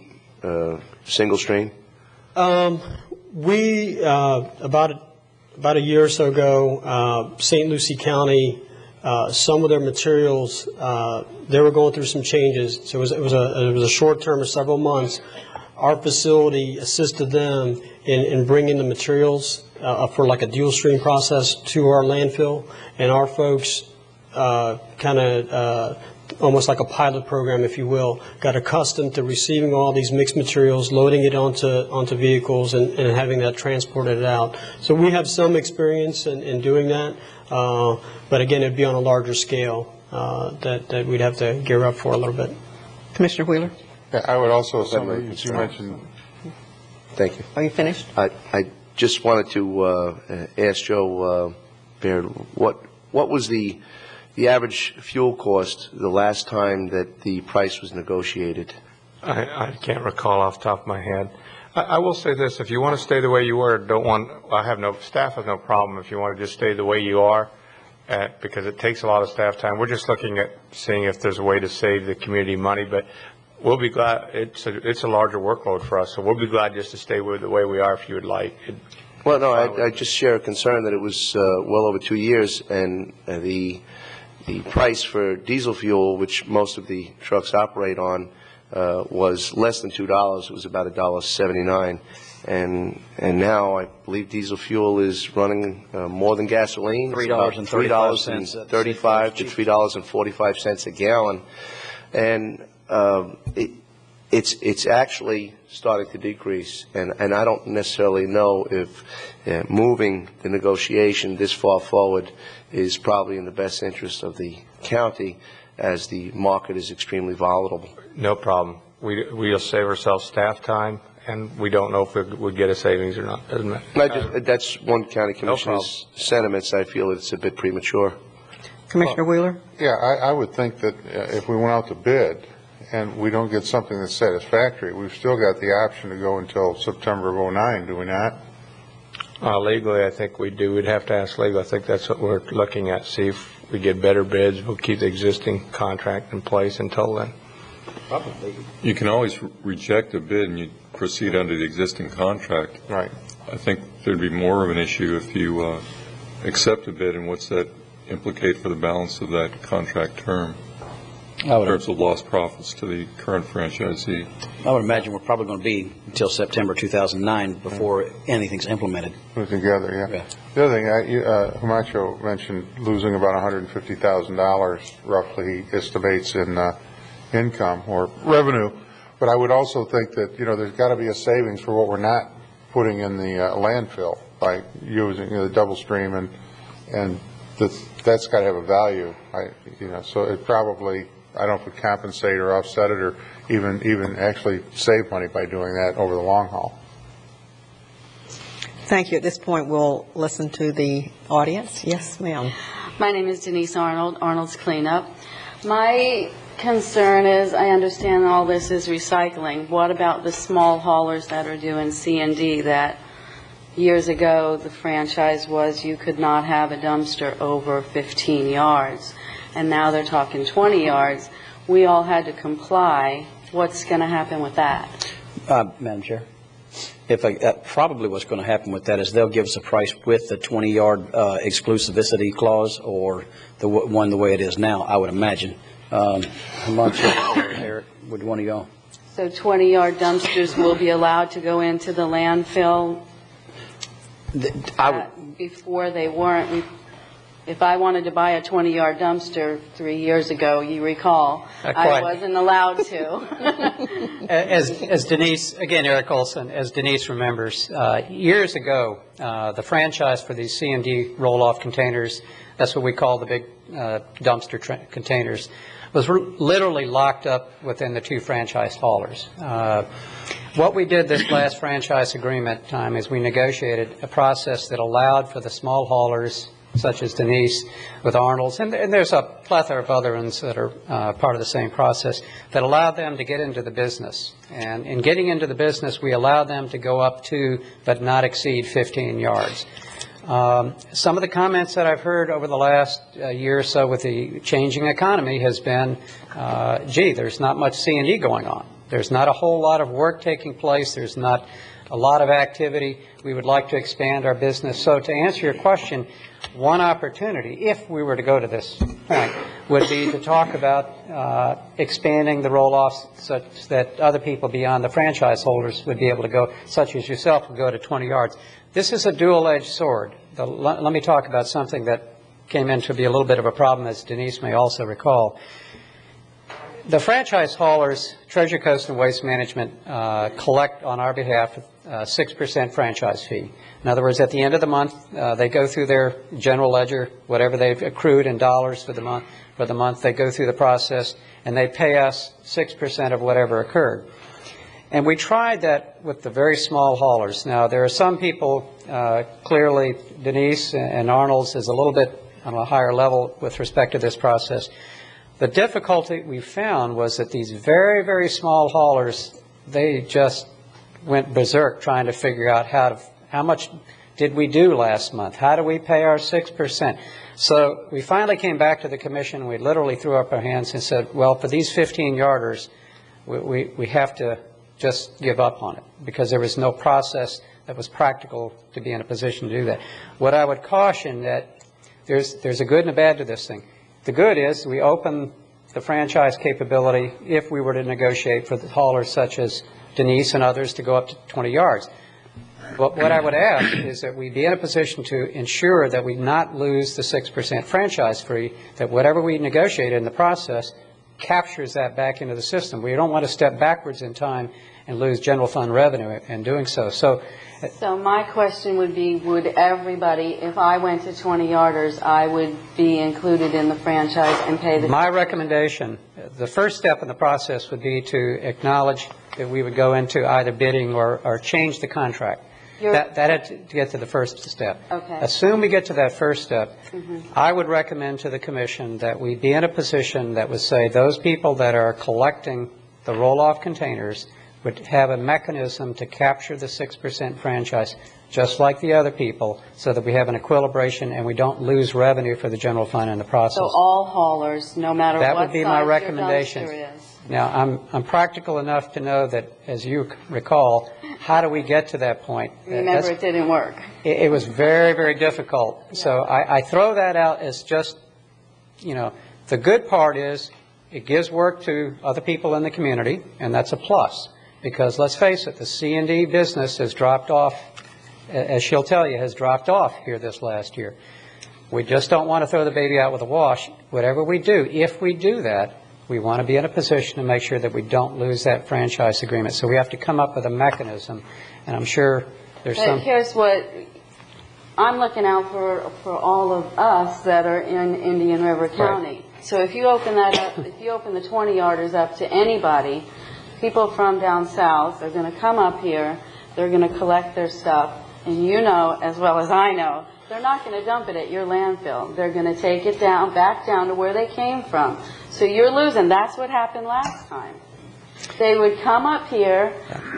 single stream? We about a year or so ago, St. Lucie County, some of their materials, they were going through some changes. So it was a short term of several months. Our facility assisted them in bringing the materials for like a dual stream process to our landfill, and our folks kind of almost like a pilot program, if you will, got accustomed to receiving all these mixed materials, loading it onto vehicles, and having that transported out. So we have some experience in doing that, but again, it'd be on a larger scale that we'd have to gear up for a little bit. Commissioner Wheeler? Yeah, I would also, as you mentioned. Thank you. Are you finished? I just wanted to ask Joe Baird, what was the average fuel cost the last time that the price was negotiated? I can't recall off the top of my head. I will say this: if you want to stay the way you are, staff has no problem if you want to just stay the way you are, because it takes a lot of staff time. We're just looking at seeing if there's a way to save the community money, but we'll be glad. It's a larger workload for us, so we'll be glad just to stay with the way we are if you would like. Well, no, I just share a concern that it was well over 2 years, and the price for diesel fuel, which most of the trucks operate on, was less than $2. It was about $1.79, and now I believe diesel fuel is running more than gasoline. $3.35 $3.35 to $3.45 a gallon, and it's actually starting to decrease, and I don't necessarily know if moving the negotiation this far forward is probably in the best interest of the county, as the market is extremely volatile. No problem. We'll save ourselves staff time, and we don't know if it would get a savings or not, isn't it? That's one county commissioner's sentiments. I feel it's a bit premature. Commissioner Wheeler? Yeah, I would think that if we went out to bid and we don't get something that's satisfactory, we've still got the option to go until September of '09, do we not? Legally, I think we do. We'd have to ask legal. I think that's what we're looking at, see if we get better bids. We'll keep the existing contract in place until then. Probably. You can always reject a bid and you proceed under the existing contract. Right. I think there'd be more of an issue if you accept a bid, and what's that implicate for the balance of that contract term in terms of lost profits to the current franchisee? I would imagine we're probably going to be until September 2009 before anything's implemented. Put together, yeah. The other thing, Camacho mentioned losing about $150,000 roughly, he estimates, in income or revenue. But I would also think that, there's got to be a savings for what we're not putting in the landfill by using the double stream, and that's got to have a value. So it probably, I don't know if it would compensate or offset it, or even actually save money by doing that over the long haul. Thank you. At this point, we'll listen to the audience. Yes, ma'am. My name is Denise Arnold, Arnold's Cleanup. My concern is, I understand all this is recycling. What about the small haulers that are doing C&D that years ago the franchise was you could not have a dumpster over 15 yards, and now they're talking 20 yards. We all had to comply. What's going to happen with that? Madam Chair, probably what's going to happen with that is they'll give us a price with the 20-yard exclusivity clause, or the one the way it is now, I would imagine. How much, Eric, would one of y'all? So 20-yard dumpsters will be allowed to go into the landfill before they weren't. If I wanted to buy a 20-yard dumpster 3 years ago, you recall, I wasn't allowed to. As Denise, again, Eric Olson, as Denise remembers, years ago, the franchise for these C&D roll-off containers, that's what we call the big dumpster containers, was literally locked up within the two franchise haulers. What we did this last franchise agreement time is we negotiated a process that allowed for the small haulers, such as Denise with Arnold's, and there's a plethora of other ones that are part of the same process, that allowed them to get into the business. And in getting into the business, we allowed them to go up to, but not exceed 15 yards. Some of the comments that I've heard over the last year or so with the changing economy has been, there's not much C&D going on. There's not a whole lot of work taking place. There's not a lot of activity. We would like to expand our business. So to answer your question, one opportunity, if we were to go to this point, would be to talk about expanding the roll-offs such that other people beyond the franchise holders would be able to go, such as yourself, would go to 20 yards. This is a dual-edged sword. Let me talk about something that came in to be a little bit of a problem, as Denise may also recall. The franchise haulers, Treasure Coast and Waste Management, collect on our behalf a 6% franchise fee. In other words, at the end of the month, they go through their general ledger, whatever they've accrued in dollars for the month, they go through the process, and they pay us 6% of whatever occurred. And we tried that with the very small haulers. Now, there are some people, clearly Denise and Arnold's is a little bit on a higher level with respect to this process. The difficulty we found was that these very, very small haulers, they just went berserk trying to figure out how much did we do last month? How do we pay our 6%? So we finally came back to the commission. We literally threw up our hands and said, well, for these 15-yarders, we have to just give up on it, because there was no process that was practical to be in a position to do that. What I would caution that there's a good and a bad to this thing. The good is we open the franchise capability if we were to negotiate for the haulers such as Denise and others to go up to 20 yards. But what I would ask is that we be in a position to ensure that we not lose the 6% franchise fee, that whatever we negotiate in the process captures that back into the system. We don't want to step backwards in time and lose general fund revenue in doing so. So my question would be, would everybody, if I went to 20 yarders, I would be included in the franchise and pay the... My recommendation, the first step in the process would be to acknowledge that we would go into either bidding or change the contract. That had to get to the first step. Okay. Assume we get to that first step, I would recommend to the Commission that we be in a position that would say those people that are collecting the roll-off containers would have a mechanism to capture the 6% franchise, just like the other people, so that we have an equilibration and we don't lose revenue for the general fund in the process. So all haulers, no matter what That would be my size recommendation. your dumpster is. Now, I'm practical enough to know that, as you recall, how do we get to that point? Remember, it didn't work. It was very, very difficult. Yeah. So I throw that out as just, the good part is it gives work to other people in the community, and that's a plus. Because let's face it, the C&D business has dropped off, as she'll tell you, has dropped off here this last year. We just don't want to throw the baby out with the wash. Whatever we do, if we do that, we want to be in a position to make sure that we don't lose that franchise agreement. So we have to come up with a mechanism, and I'm sure there's some... Here's what I'm looking out for all of us that are in Indian River County. Right. So if you open that up, if you open the 20-yarders up to anybody, people from down south are going to come up here, they're going to collect their stuff, and you know as well as I know, they're not going to dump it at your landfill. They're going to take it back down to where they came from. So you're losing. That's what happened last time. They would come up here,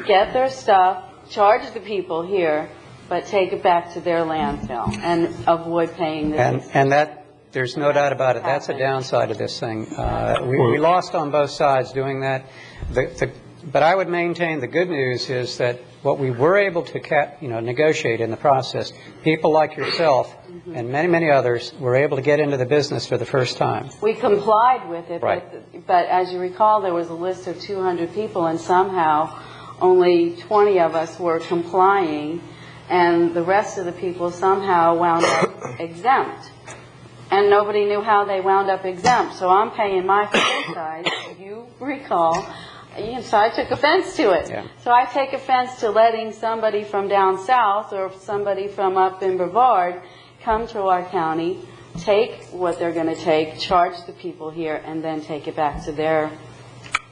get their stuff, charge the people here, but take it back to their landfill and avoid paying the... And that, there's no doubt about it. That's a downside of this thing. We lost on both sides doing that. But I would maintain the good news is that what we were able to negotiate in the process, people like yourself and many, many others were able to get into the business for the first time. We complied with it, right. But as you recall, there was a list of 200 people, and somehow only 20 of us were complying, and the rest of the people somehow wound up exempt. And nobody knew how they wound up exempt. So I'm paying my franchise, if you recall. So I took offense to it. Yeah. So I take offense to letting somebody from down south or somebody from up in Brevard come to our county, take what they're going to take, charge the people here, and then take it back to their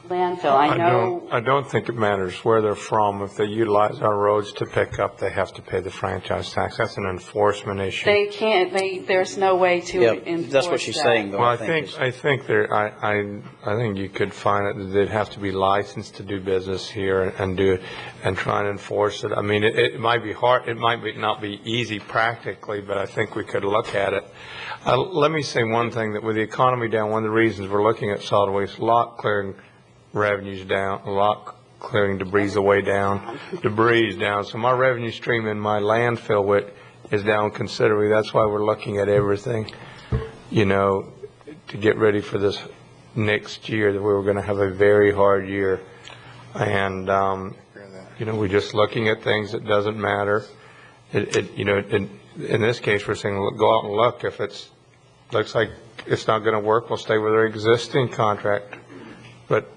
landfill. I don't think it matters where they're from. If they utilize our roads to pick up, they have to pay the franchise tax. That's an enforcement issue. They can't. There's no way to enforce that's what she's saying, though. Well, I think you could find it that they'd have to be licensed to do business here and try and enforce it. I mean, it might be hard. It might not be easy practically, but I think we could look at it. Let me say one thing, that with the economy down, one of the reasons we're looking at solid waste lot clearing revenues down, a lot clearing debris away down, debris is down. So my revenue stream in my landfill is down considerably. That's why we're looking at everything, to get ready for this next year, that we were going to have a very hard year. And, we're just looking at things that doesn't matter. In this case, we're saying, go out and look. If looks like it's not going to work, we'll stay with our existing contract. But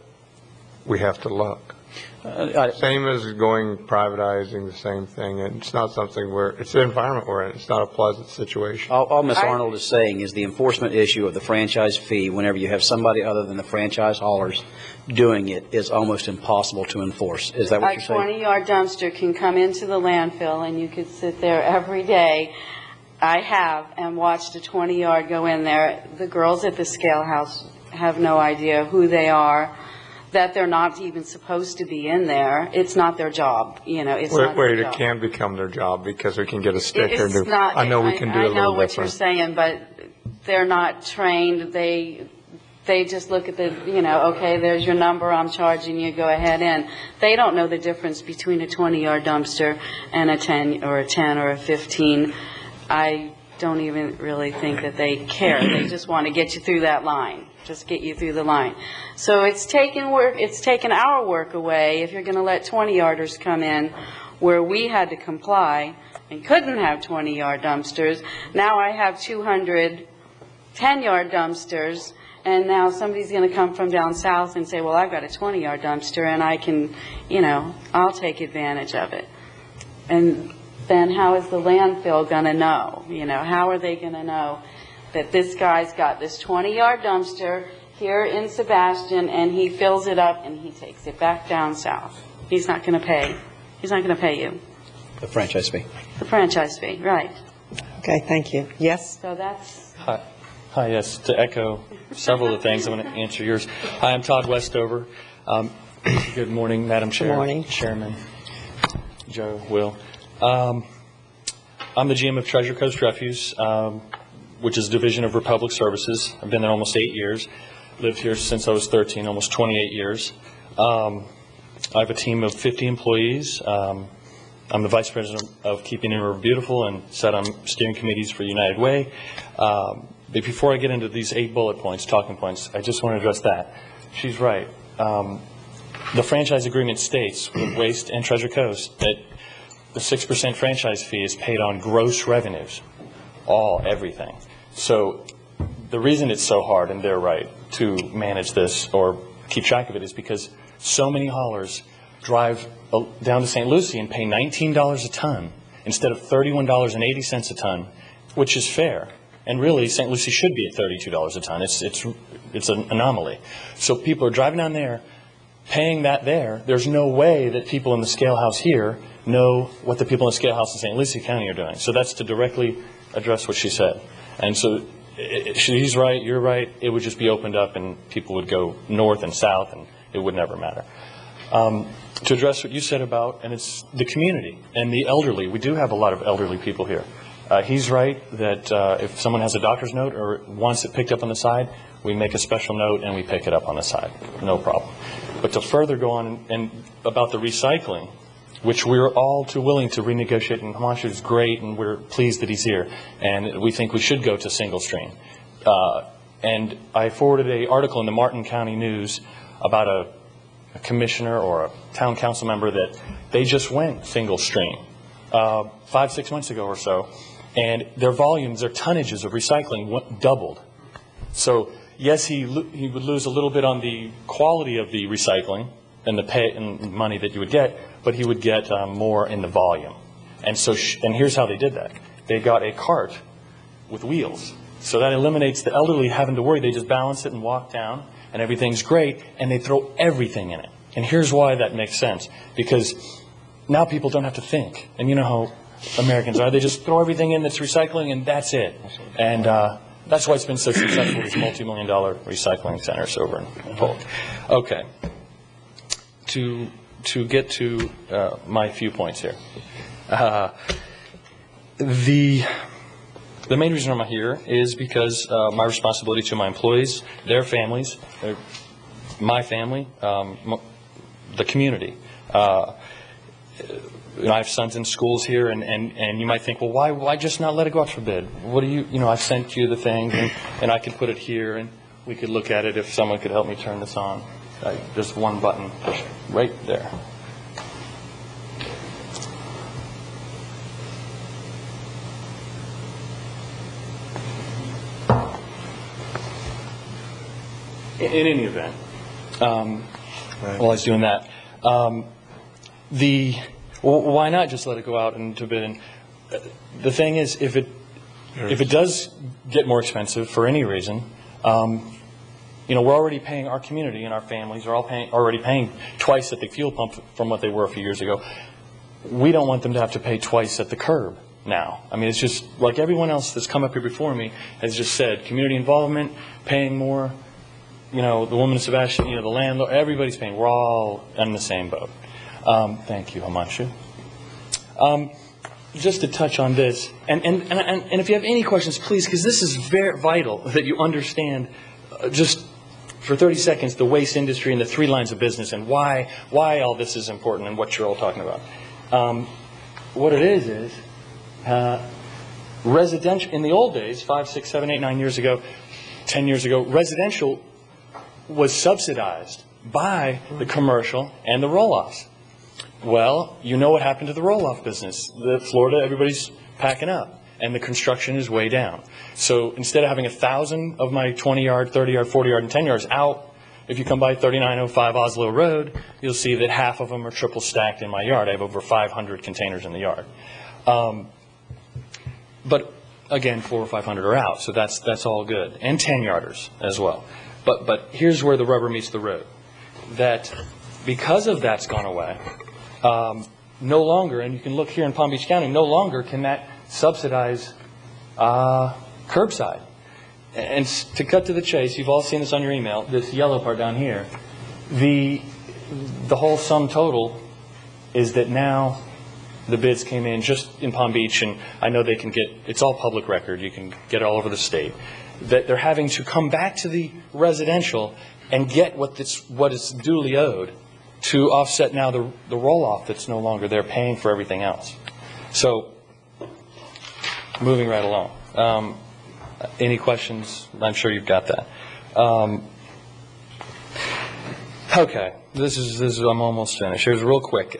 we have to look. Same as privatizing, the same thing. And it's not something it's the environment we're in. It's not a pleasant situation. All Ms. Arnold is saying is the enforcement issue of the franchise fee, whenever you have somebody other than the franchise haulers doing it, is almost impossible to enforce. Is that what you're saying? A 20-yard dumpster can come into the landfill, and you could sit there every day. I have, and watched a 20-yard go in there. The girls at the scale house have no idea who they are, that they're not even supposed to be in there. It's not their job, it's not their job. It can become their job because we can get a sticker. It's not, I know we can do a little different. I know what you're saying, but they're not trained. They just look at the, okay, there's your number, I'm charging you, go ahead in. They don't know the difference between a 20-yard dumpster and a 10 or a 15. I don't even really think that they care. They just want to get you through that line, just get you through the line. So it's taken our work away if you're going to let 20-yarders come in where we had to comply and couldn't have 20-yard dumpsters. Now I have 200 10-yard dumpsters, and now somebody's going to come from down south and say, well, I've got a 20-yard dumpster, and I can, I'll take advantage of it. And then how is the landfill going to know? How are they going to know that this guy's got this 20-yard dumpster here in Sebastian, and he fills it up, and he takes it back down south? He's not going to pay. He's not going to pay you. The franchise fee. The franchise fee, right. Okay, thank you. Yes? So that's... Hi, yes, to echo several of the things, I'm going to answer yours. Hi, I'm Todd Westover. Good morning, Madam Chair. Good morning. Chairman, Joe, Will. I'm the GM of Treasure Coast Refuse, which is a division of Republic Services. I've been there almost 8 years. Lived here since I was 13, almost 28 years. I have a team of 50 employees. I'm the Vice President of Keeping River Beautiful and sat on steering committees for United Way. But before I get into these 8 bullet points, talking points, I just want to address that. She's right. The franchise agreement states with Waste and Treasure Coast that the 6% franchise fee is paid on gross revenues, everything. So the reason it's so hard, and they're right, to manage this or keep track of it is because so many haulers drive down to St. Lucie and pay $19 a ton instead of $31.80 a ton, which is fair. And really, St. Lucie should be at $32 a ton. It's an anomaly. So people are driving down there, paying that there. There's no way that people in the scale house here know what the people in the scale house in St. Lucie County are doing. So that's to directly address what she said. And so she's right, you're right. It would just be opened up and people would go north and south and it would never matter. To address what you said about, and it's the community and the elderly. We do have a lot of elderly people here. He's right that if someone has a doctor's note or wants it picked up on the side, we make a special note and we pick it up on the side. No problem. But to further go on and about the recycling, which we're all too willing to renegotiate, and Himanshu is great, and we're pleased that he's here, and we think we should go to single stream. And I forwarded an article in the Martin County News about a commissioner or a town council member that they just went single stream 5-6 months ago or so, and their volumes, their tonnages of recycling doubled. So yes, he would lose a little bit on the quality of the recycling and the pay and money that you would get, but he would get more in the volume. And so, and here's how they did that: they got a cart with wheels, so that eliminates the elderly having to worry. They just balance it and walk down, and everything's great, and they throw everything in it. And here's why that makes sense: because now people don't have to think, and you know how Americans are. They just throw everything in that's recycling, and that's it. And that's why it's been so successful, these multi-million-dollar recycling centers over in Polk. Okay. To get to my few points here. The main reason I'm here is because my responsibility to my employees, their families, my family, the community. I have sons in schools here, and you might think, well, why just not let it go out for bid? What do you I've sent you the thing, and I can put it here, and we could look at it if someone could help me turn this on. There's one button right there. In any event, while I was doing that, why not just let it go out into bid? And the thing is, if it does get more expensive for any reason, we're already paying, our community and our families are already paying twice at the fuel pump from what they were a few years ago. We don't want them to have to pay twice at the curb now. I mean, it's just like everyone else that's come up here before me has just said, community involvement, paying more. The woman in Sebastian, the landlord, everybody's paying. We're all in the same boat. Thank you, Himanshu. Just to touch on this, and if you have any questions, please, because this is very vital that you understand just for 30 seconds the waste industry and the 3 lines of business and why all this is important and what you're all talking about. What it is residential, in the old days, 5, 6, 7, 8, 9 years ago, 10 years ago, residential was subsidized by the commercial and the roll-offs. Well, you know what happened to the roll-off business. Florida, everybody's packing up, and the construction is way down. So instead of having 1,000 of my 20-yard, 30-yard, 40-yard, and 10 yards out, if you come by 3905 Oslo Road, you'll see that half of them are triple stacked in my yard. I have over 500 containers in the yard. But again, 400 or 500 are out, so that's all good, and 10-yarders as well. But here's where the rubber meets the road. That because of that's gone away, no longer, and you can look here in Palm Beach County, no longer can that subsidize curbside. And to cut to the chase, you've all seen this on your email, this yellow part down here. The whole sum total is that now the bids came in just in Palm Beach, and I know they can get, it's all public record, you can get it all over the state, that they're having to come back to the residential and get what is duly owed to offset now the roll-off that's no longer there, paying for everything else. So, moving right along. Any questions? I'm sure you've got that. Okay, this is I'm almost finished. Here's real quick.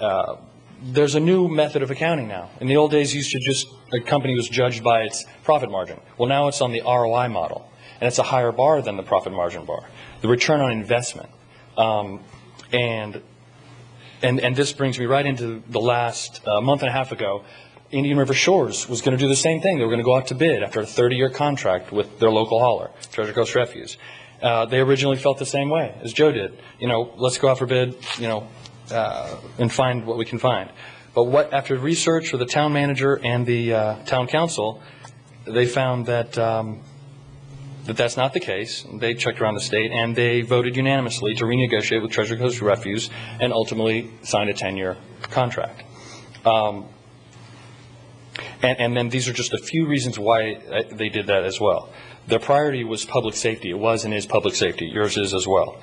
There's a new method of accounting now. In the old days, a company was judged by its profit margin. Well, now it's on the ROI model, and it's a higher bar than the profit margin bar. The return on investment. And this brings me right into the last month and a half ago. Indian River Shores was going to do the same thing. They were going to go out to bid after a 30-year contract with their local hauler, Treasure Coast Refuse. They originally felt the same way as Joe did. Let's go out for bid, and find what we can find. But after research for the town manager and the town council, they found that that's not the case. They checked around the state, and they voted unanimously to renegotiate with Treasure Coast Refuse and ultimately signed a 10-year contract. And then these are just a few reasons why they did that as well. Their priority was public safety. It was and is public safety. Yours is as well.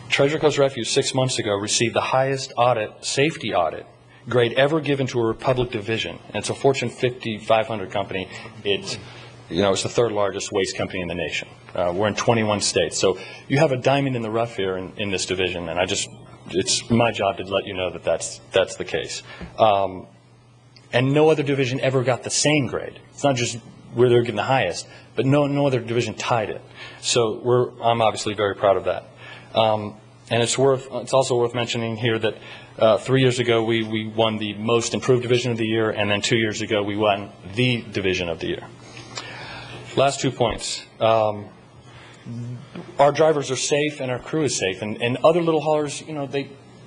Treasure Coast Refuse 6 months ago received the highest safety audit grade ever given to a Republic division. And it's a Fortune 500 company. It's the third largest waste company in the nation. We're in 21 states. So you have a diamond in the rough here in this division. And it's my job to let you know that that's the case. And no other division ever got the same grade. It's not just where they're given the highest, but no other division tied it. So I'm obviously very proud of that. And it's also worth mentioning here that 3 years ago we won the most improved division of the year, and then 2 years ago we won the division of the year. Last 2 points. Our drivers are safe and our crew is safe, and other little haulers,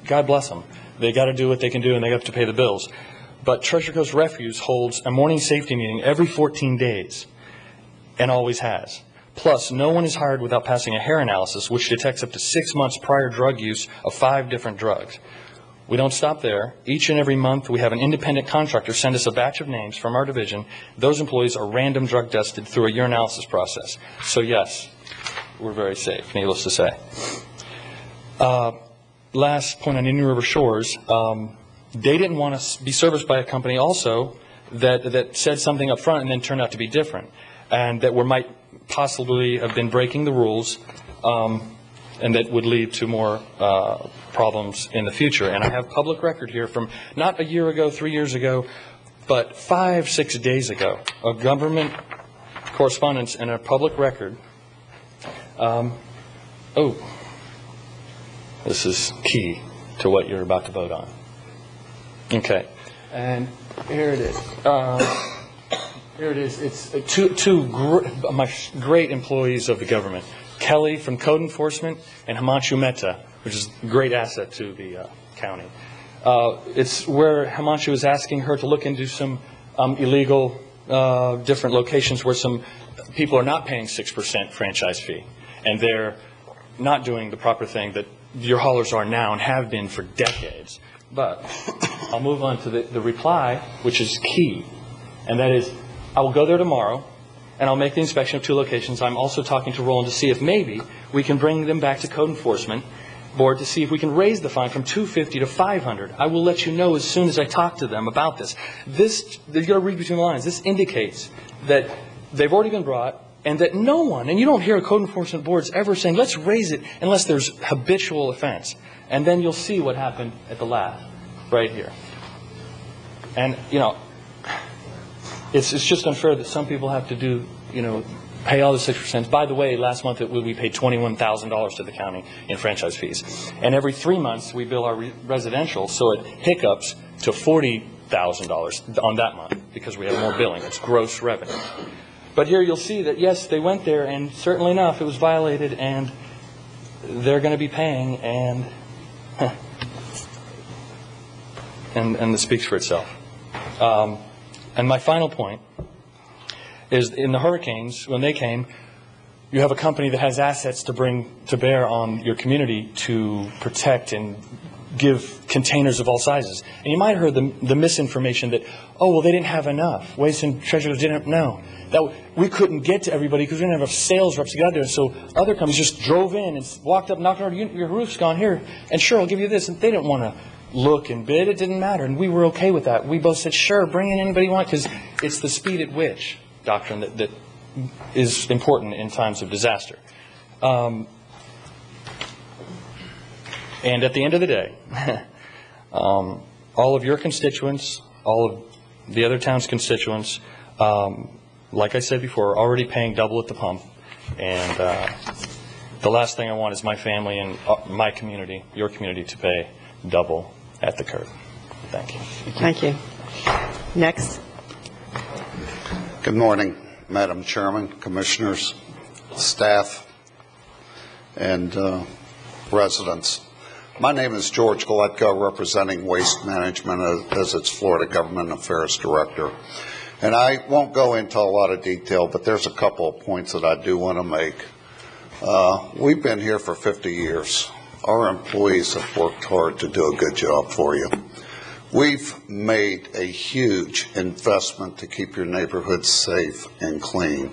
God bless them. They got to do what they can do, and they have to pay the bills. But Treasure Coast Refuse holds a morning safety meeting every 14 days, and always has. Plus, no one is hired without passing a hair analysis, which detects up to 6 months prior drug use of 5 different drugs. We don't stop there. Each and every month, we have an independent contractor send us a batch of names from our division. Those employees are random drug tested through a urinalysis process. So yes, we're very safe, needless to say. Last point on Indian River Shores. They didn't want to be serviced by a company also that said something up front and then turned out to be different, and that might possibly have been breaking the rules, and that would lead to more problems in the future. And I have public record here from not a year ago, 3 years ago, but 5, 6 days ago, a government correspondence and a public record. This is key to what you're about to vote on. Okay, and here it is. Here it is. It's my great employees of the government, Kelly from Code Enforcement and Himanshu Mehta, which is a great asset to the county. It's where Himanshu is asking her to look into some illegal different locations where some people are not paying 6% franchise fee, and they're not doing the proper thing that your haulers are now and have been for decades. But I'll move on to the reply, which is key, and that is, I will go there tomorrow, and I'll make the inspection of 2 locations. I'm also talking to Roland to see if maybe we can bring them back to Code Enforcement Board to see if we can raise the fine from $250 to $500. I will let you know as soon as I talk to them about this. This, you've got to read between the lines. This indicates that they've already been brought, and that no one, and you don't hear Code Enforcement Boards ever saying, let's raise it unless there's habitual offense. And then you'll see what happened at the last, right here. And, you know, it's just unfair that some people have to do, you know, pay all the 6%. By the way, last month we paid $21,000 to the county in franchise fees. And every 3 months we bill our residential, so it hiccups to $40,000 on that month because we have more billing. It's gross revenue. But here you'll see that, yes, they went there, and certainly enough, it was violated, and they're going to be paying, and this speaks for itself. And my final point is, in the hurricanes, when they came, you have a company that has assets to bring to bear on your community to protect and give containers of all sizes. And you might have heard the misinformation that, oh, well, they didn't have enough. Waste and Treasure didn't know. That we couldn't get to everybody because we didn't have enough sales reps to get out there. So other companies just drove in and walked up, knocked on your roof's gone here, and sure, I'll give you this. And they didn't want to look and bid. It didn't matter. And we were okay with that. We both said, sure, bring in anybody you want, because it's the speed at which doctrine that is important in times of disaster. And at the end of the day, all of your constituents, all of the other town's constituents, like I said before, are already paying double at the pump. And the last thing I want is my family and my community, your community, to pay double at the curb. Thank you. Thank you. Next. Good morning, Madam Chairman, Commissioners, staff, and residents. My name is George Galetko, representing Waste Management as its Florida Government Affairs Director. And I won't go into a lot of detail, but there's a couple of points that I do want to make. We've been here for 50 years. Our employees have worked hard to do a good job for you. We've made a huge investment to keep your neighborhoods safe and clean.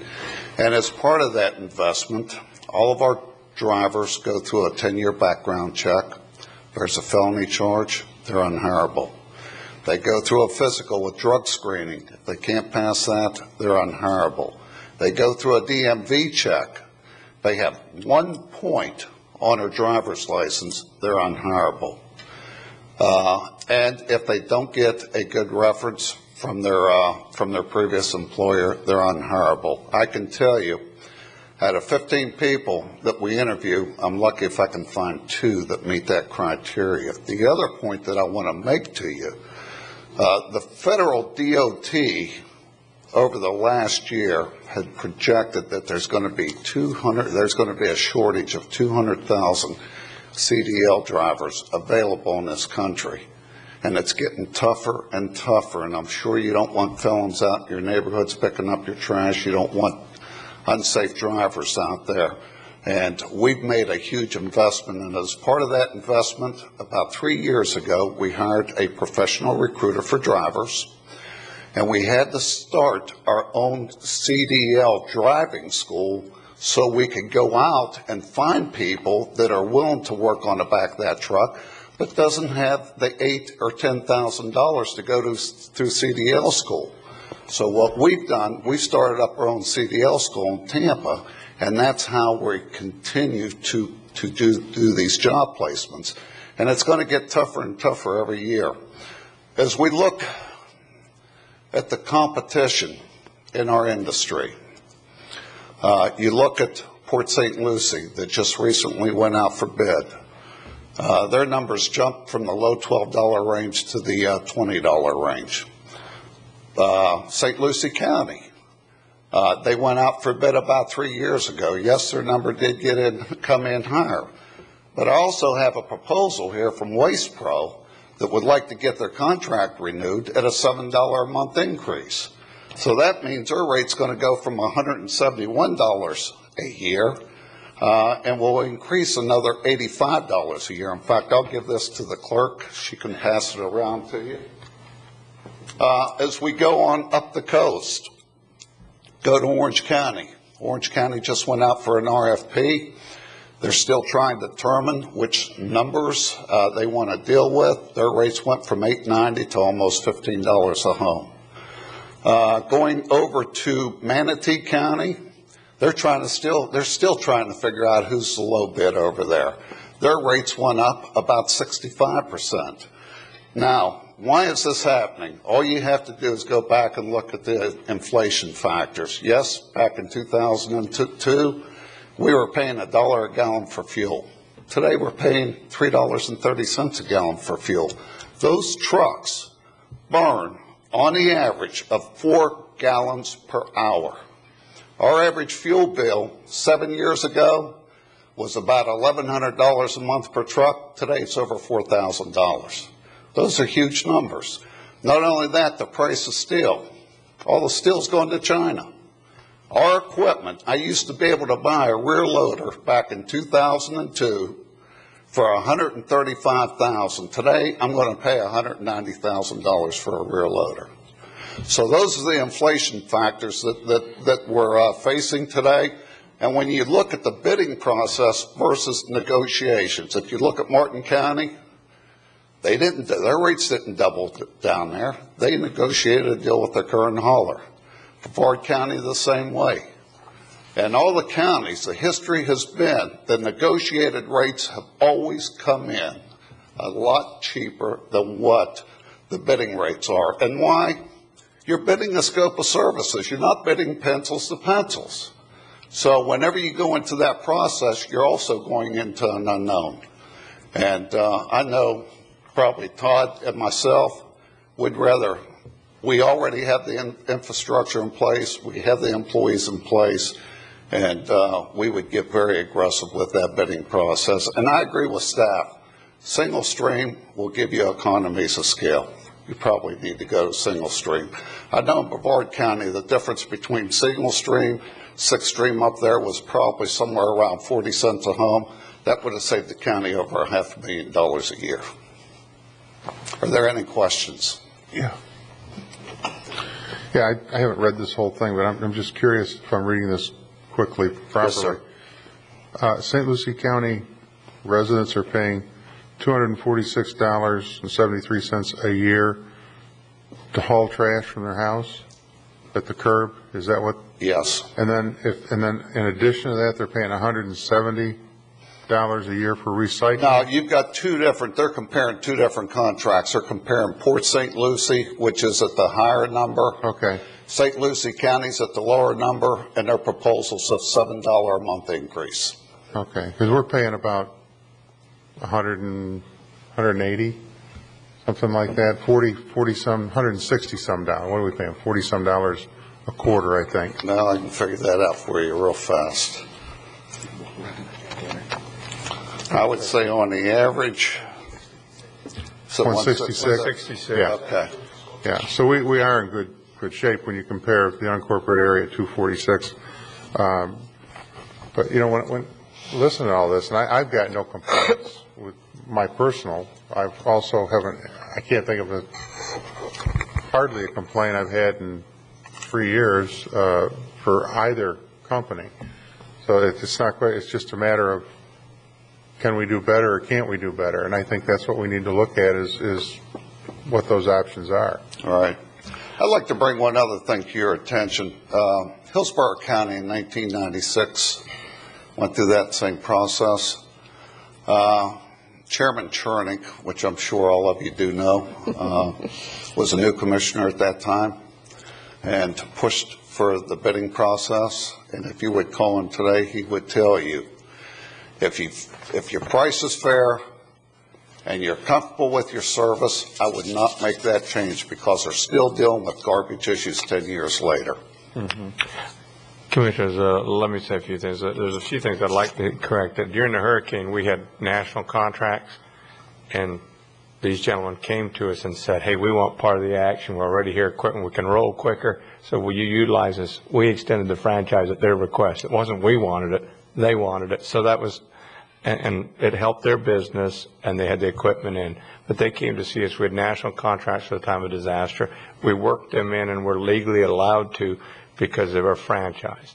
And as part of that investment, all of our drivers go through a 10-year background check. If there's a felony charge, they're unhireable. They go through a physical with drug screening. If they can't pass that, they're unhireable. They go through a DMV check. They have 1 point on their driver's license, they're unhireable. And if they don't get a good reference from their previous employer, they're unhireable. I can tell you, out of 15 people that we interview, I'm lucky if I can find 2 that meet that criteria. The other point that I want to make to you, the federal DOT over the last year had projected that there's going to be a shortage of 200,000 CDL drivers available in this country. And it's getting tougher and tougher, and I'm sure you don't want felons out in your neighborhoods picking up your trash. You don't want unsafe drivers out there. And we've made a huge investment, and as part of that investment, about 3 years ago, we hired a professional recruiter for drivers, and we had to start our own CDL driving school so we could go out and find people that are willing to work on the back of that truck but doesn't have the $8,000 or $10,000 to go through CDL school. So what we've done, we started up our own CDL school in Tampa, and that's how we continue to do these job placements. And it's going to get tougher and tougher every year. As we look at the competition in our industry, you look at Port St. Lucie that just recently went out for bid. Their numbers jumped from the low $12 range to the $20 range. St. Lucie County, they went out for bid about 3 years ago. Yes, their number did come in higher. But I also have a proposal here from Waste Pro that would like to get their contract renewed at a $7 a month increase. So that means their rate's going to go from $171 a year and will increase another $85 a year. In fact, I'll give this to the clerk. She can pass it around to you. As we go on up the coast, Go to Orange County. Orange County just went out for an RFP. They're still trying to determine which numbers they want to deal with. Their rates went from $8.90 to almost $15 a home. Going over to Manatee County, they're still trying to figure out who's the low bid over there. Their rates went up about 65%. Now, why is this happening? All you have to do is go back and look at the inflation factors. Yes, back in 2002, we were paying $1 a gallon for fuel. Today we're paying $3.30 a gallon for fuel. Those trucks burn on the average of 4 gallons per hour. Our average fuel bill 7 years ago was about $1,100 a month per truck. Today it's over $4,000. Those are huge numbers. Not only that, the price of steel. All the steel's going to China. Our equipment, I used to be able to buy a rear loader back in 2002 for $135,000. Today, I'm going to pay $190,000 for a rear loader. So those are the inflation factors that we're facing today. And when you look at the bidding process versus negotiations, if you look at Martin County, their rates didn't double down there. They negotiated a deal with their current hauler. Brevard County the same way. And all the counties, the history has been the negotiated rates have always come in a lot cheaper than what the bidding rates are. And why? You're bidding a scope of services. You're not bidding pencils to pencils. So whenever you go into that process, you're also going into an unknown. And I know probably Todd and myself would rather, we already have the infrastructure in place, we have the employees in place, and we would get very aggressive with that bidding process. And I agree with staff. Single stream will give you economies of scale. You probably need to go to single stream. I know in Brevard County, the difference between single stream, 6 stream up there was probably somewhere around 40 cents a home. That would have saved the county over $500,000 a year. Are there any questions? Yeah. Yeah, I haven't read this whole thing, but I'm just curious if I'm reading this quickly, properly. Yes, sir. St. Lucie County residents are paying $246.73 a year to haul trash from their house at the curb. Is that what? Yes. And then in addition to that, they're paying $170 a year for recycling? Now, you've got they're comparing 2 different contracts. They're comparing Port St. Lucie, which is at the higher number. Okay. St. Lucie County's at the lower number, and their proposals of $7 a month increase. Okay, because we're paying about 180, something like that, 160 some dollars. What are we paying? 40 some dollars a quarter, I think. Now I can figure that out for you real fast. I would say on the average, so 166. Yeah. Okay. Yeah. So we are in good shape when you compare the unincorporated area at 246. But you know, when listen to all this, and I've got no complaints with my personal. I can't think of hardly a complaint I've had in 3 years for either company. So it's not quite. It's just a matter of, can we do better or can't we do better? And I think that's what we need to look at is what those options are. All right. I'd like to bring one other thing to your attention. Hillsborough County in 1996 went through that same process. Chairman Chernick, which I'm sure all of you do know, was a new commissioner at that time and pushed for the bidding process. And if you would call him today, he would tell you, if your price is fair and you're comfortable with your service, I would not make that change because they're still dealing with garbage issues 10 years later. Mm-hmm. Commissioners, let me say a few things. There's a few things I'd like to correct. That during the hurricane, we had national contracts, and these gentlemen came to us and said, hey, we want part of the action. We're already here equipment. We can roll quicker. So will you utilize this? We extended the franchise at their request. It wasn't we wanted it. They wanted it. So that was, and it helped their business, and they had the equipment in. But they came to see us. We had national contracts for the time of disaster. We worked them in, and we're legally allowed to because they were franchised.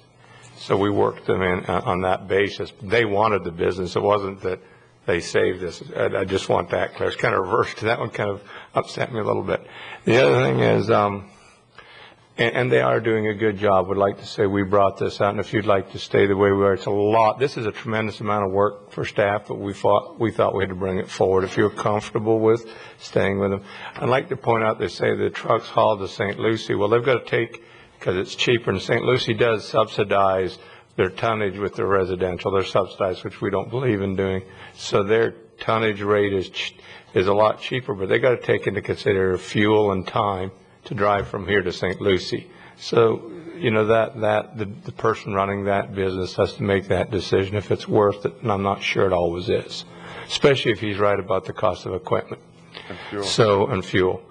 So we worked them in on that basis. They wanted the business. It wasn't that they saved us. I just want that clear. It's kind of reversed. That one kind of upset me a little bit. The other thing is, and they are doing a good job. Would like to say we brought this out, and if you'd like to stay the way we are, it's a lot. This is a tremendous amount of work for staff, but we thought we had to bring it forward. If you're comfortable with staying with them, I'd like to point out they say the trucks hauled to St. Lucie. Well, they've got to take, because it's cheaper, and St. Lucie does subsidize their tonnage with their residential. They're subsidized, which we don't believe in doing. So their tonnage rate is a lot cheaper, but they got to take into consideration fuel and time to drive from here to St. Lucie. So, you know, the person running that business has to make that decision if it's worth it, and I'm not sure it always is, especially if he's right about the cost of equipment. And fuel.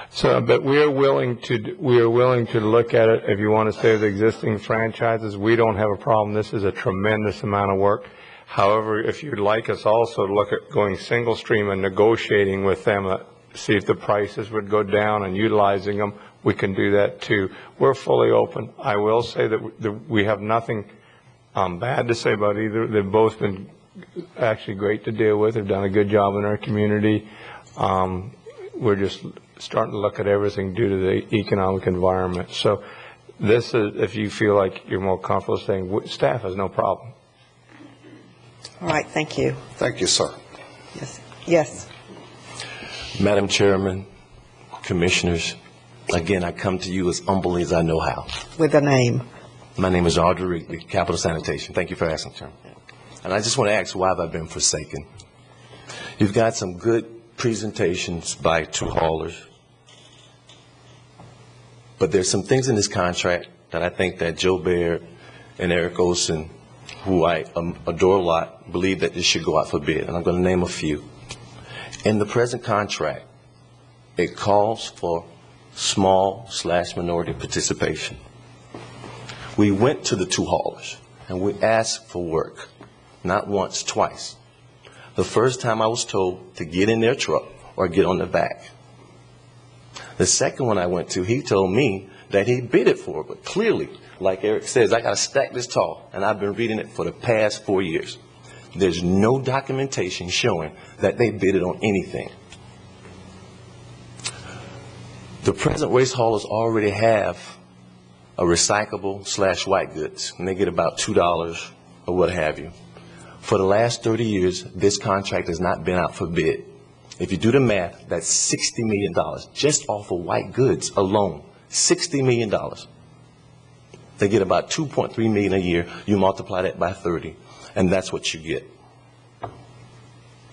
So, but we are willing to look at it. If you want to stay with existing franchises, we don't have a problem. This is a tremendous amount of work. However, if you'd like us also to look at going single stream and negotiating with them, see if the prices would go down and utilizing them, we can do that too. We're fully open. I will say that we have nothing bad to say about either. They've both been actually great to deal with. They've done a good job in our community. We're just starting to look at everything due to the economic environment. So this is, if you feel like you're more comfortable staying, staff has no problem. All right, thank you. Thank you, sir. Yes. Yes. Madam Chairman, Commissioners, again, I come to you as humbly as I know how. With a name. My name is Audrey Rigby, Capital Sanitation. Thank you for asking, Chairman. And I just want to ask, why have I been forsaken? You've got some good presentations by two haulers, but there's some things in this contract that I think that Joe Baird and Eric Olson, who I adore a lot, believe that this should go out for bid, and I'm going to name a few. In the present contract, it calls for small/minority participation. We went to the two haulers and we asked for work, not once, twice. The first time I was told to get in their truck or get on the back. The second one I went to, he told me that he bid it for it, but clearly, like Eric says, I got to stack this tall, and I've been reading it for the past 4 years. There's no documentation showing that they bid it on anything. The present waste haulers already have a recyclable/white goods, and they get about $2 or what have you. For the last 30 years, this contract has not been out for bid. If you do the math, that's $60 million just off of white goods alone. $60 million. They get about $2.3 million a year. You multiply that by 30, and that's what you get.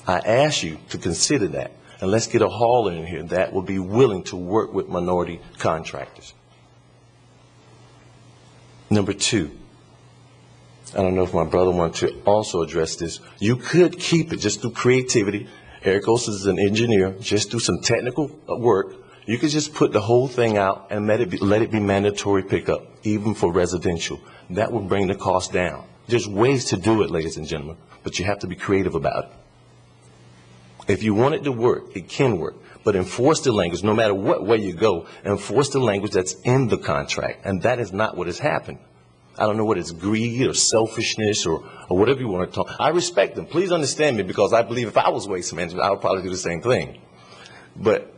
I ask you to consider that, and let's get a hauler in here that will be willing to work with minority contractors. Number two, I don't know if my brother wants to also address this. You could keep it just through creativity. Eric Olson is an engineer. Just do some technical work. You could just put the whole thing out and let it be mandatory pickup, even for residential. That would bring the cost down. There's ways to do it, ladies and gentlemen, but you have to be creative about it. If you want it to work, it can work. But enforce the language, no matter what way you go, enforce the language that's in the contract. And that is not what has happened. I don't know what it's greed or selfishness or whatever you want to talk. I respect them. Please understand me, because I believe if I was waste management, I would probably do the same thing. But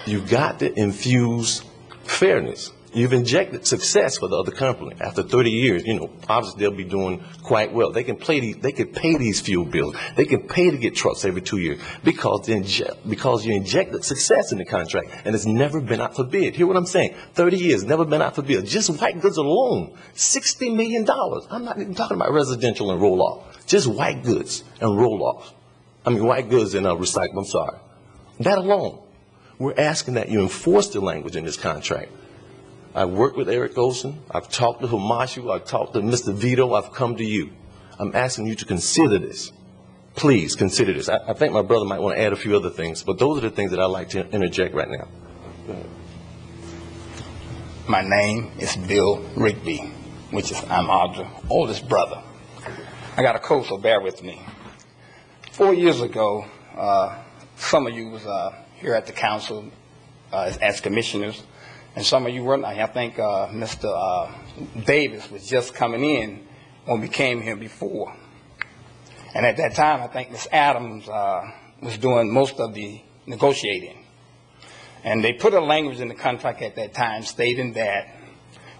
you've got to infuse fairness. You've injected success for the other company. After 30 years, you know, obviously they'll be doing quite well. They can pay these fuel bills. They can pay to get trucks every 2 years because you injected success in the contract, and it's never been out for bid. Hear what I'm saying? 30 years, never been out for bid. Just white goods alone, $60 million. I'm not even talking about residential and roll-off. Just white goods and roll-off. I mean, white goods and recycle, I'm sorry. That alone. We're asking that you enforce the language in this contract. I've worked with Eric Olson. I've talked to Humashu. I've talked to Mr. Vito. I've come to you. I'm asking you to consider this. Please consider this. I think my brother might want to add a few other things, but those are the things that I'd like to interject right now. My name is Bill Rigby, which is I'm Audrey's oldest brother. I got a cold, so bear with me. 4 years ago, some of you was here at the council as commissioners, And some of you were not. I think Mr. Davis was just coming in when we came here before. And at that time, I think Ms. Adams was doing most of the negotiating. And they put a language in the contract at that time stating that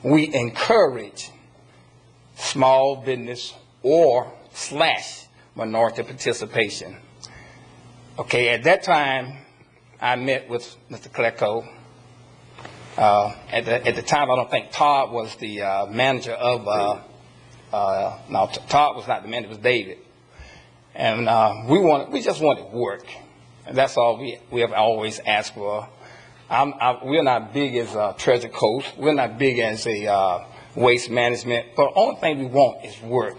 we encourage small business or / minority participation. Okay, at that time, I met with Mr. Klecko. At the time, I don't think Todd was the manager of, no, Todd was not the manager, it was David. And we just wanted work. And that's all we have always asked for. We're not big as Treasure Coast. We're not big as a waste management. But the only thing we want is work.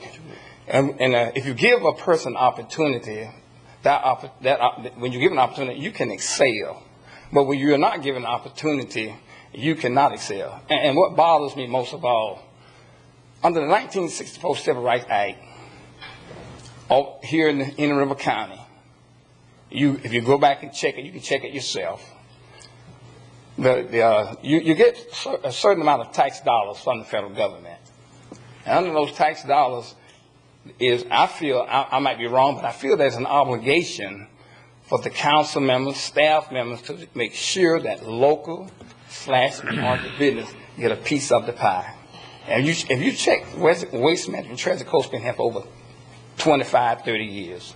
And if you give a person opportunity, when you give an opportunity, you can excel. But when you're not given an opportunity, you cannot excel. And what bothers me most of all, under the 1964 Civil Rights Act, here in Indian River County, if you go back and check it, you can check it yourself. You get a certain amount of tax dollars from the federal government. And under those tax dollars I feel, I might be wrong, but I feel there's an obligation for the council members, staff members to make sure that local / minority business get a piece of the pie. And if you check Waste Management, Treasure Coast been here for over 25, 30 years.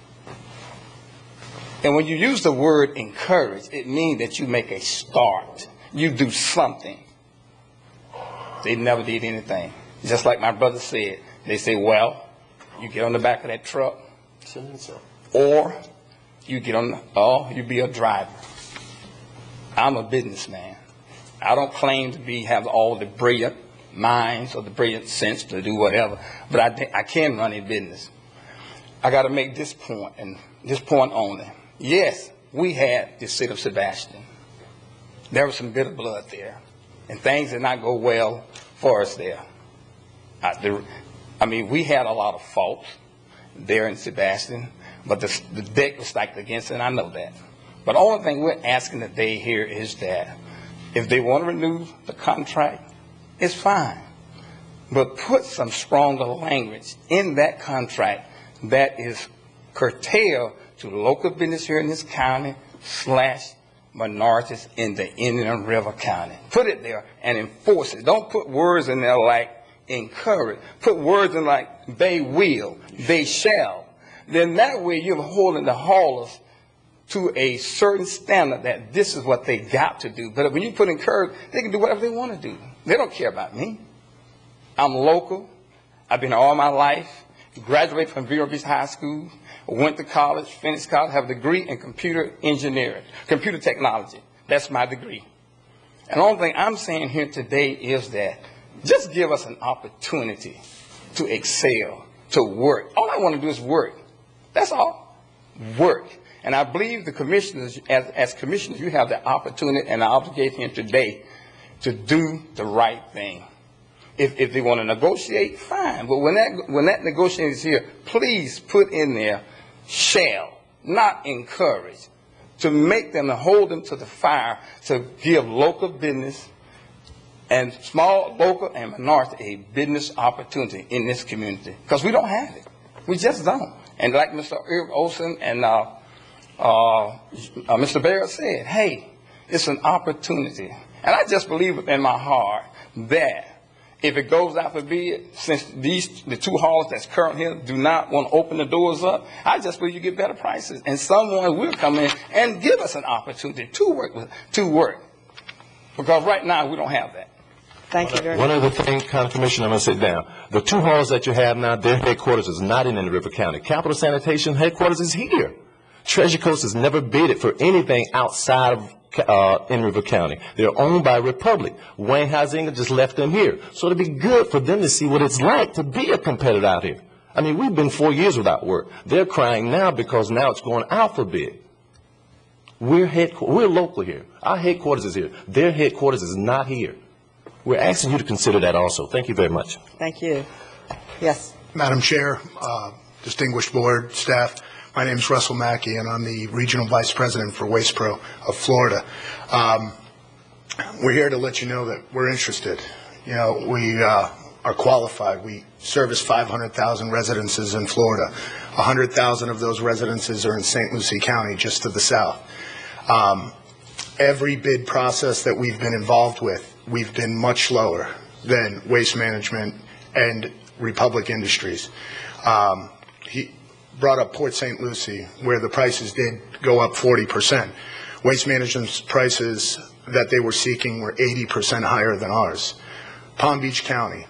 And when you use the word encourage, it means that you make a start. You do something. They never did anything. Just like my brother said, they say, well, you get on the back of that truck, or you be a driver. I'm a businessman. I don't claim to have all the brilliant minds or the brilliant sense to do whatever, but I can run a business. I got to make this point, and this point only. Yes, we had the city of Sebastian. There was some bitter blood there, and things did not go well for us there. We had a lot of faults there in Sebastian, but the deck was stacked against it, and I know that. But the only thing we're asking today here is that if they want to renew the contract, it's fine. But put some stronger language in that contract that is curtailed to local business here in this county / minorities in the Indian River County. Put it there and enforce it. Don't put words in there like encourage. Put words in like they will, they shall. Then that way you're holding the haulers to a certain standard that this is what they got to do. But when you put encourage, they can do whatever they want to do. They don't care about me. I'm local. I've been here all my life. Graduated from Vero Beach High School. Went to college, finished college, have a degree in computer engineering, computer technology. That's my degree. And the only thing I'm saying here today is that just give us an opportunity to excel, to work. All I want to do is work. That's all. Work. And I believe the commissioners, as commissioners, you have the opportunity and the obligation today to do the right thing. If they want to negotiate, fine. But when that negotiation is here, please put in there shall, not encourage, to make them and hold them to the fire, to give local business and small, local, and minority a business opportunity in this community. Because we don't have it. We just don't. And like Mr. Irv Olson and Mr. Barrett said, hey, it's an opportunity. And I just believe in my heart that if it goes out for bid, since the two haulers that's current here do not want to open the doors up, I just believe you get better prices. And someone will come in and give us an opportunity to work. Because right now we don't have that. Thank you very much. One other thing, County Commissioner, I'm going to sit down. The two halls that you have now, their headquarters is not in River County. Capital Sanitation headquarters is here. Treasure Coast has never bidded for anything outside of in River County. They're owned by Republic. Wayne Huizinga just left them here. So it'd be good for them to see what it's like to be a competitor out here. I mean, we've been 4 years without work. They're crying now because now it's going out for bid. We're local here. Our headquarters is here. Their headquarters is not here. We're asking you to consider that also. Thank you very much. Thank you. Yes. Madam Chair, distinguished board, staff, my name is Russell Mackey, and I'm the Regional Vice President for Waste Pro of Florida. we're here to let you know that we're interested. You know, we are qualified. We service 500,000 residences in Florida. 100,000 of those residences are in St. Lucie County, just to the south. Every bid process that we've been involved with, we've been much lower than Waste Management and Republic Industries. He brought up Port St. Lucie, where the prices did go up 40%. Waste Management's prices that they were seeking were 80% higher than ours. Palm Beach County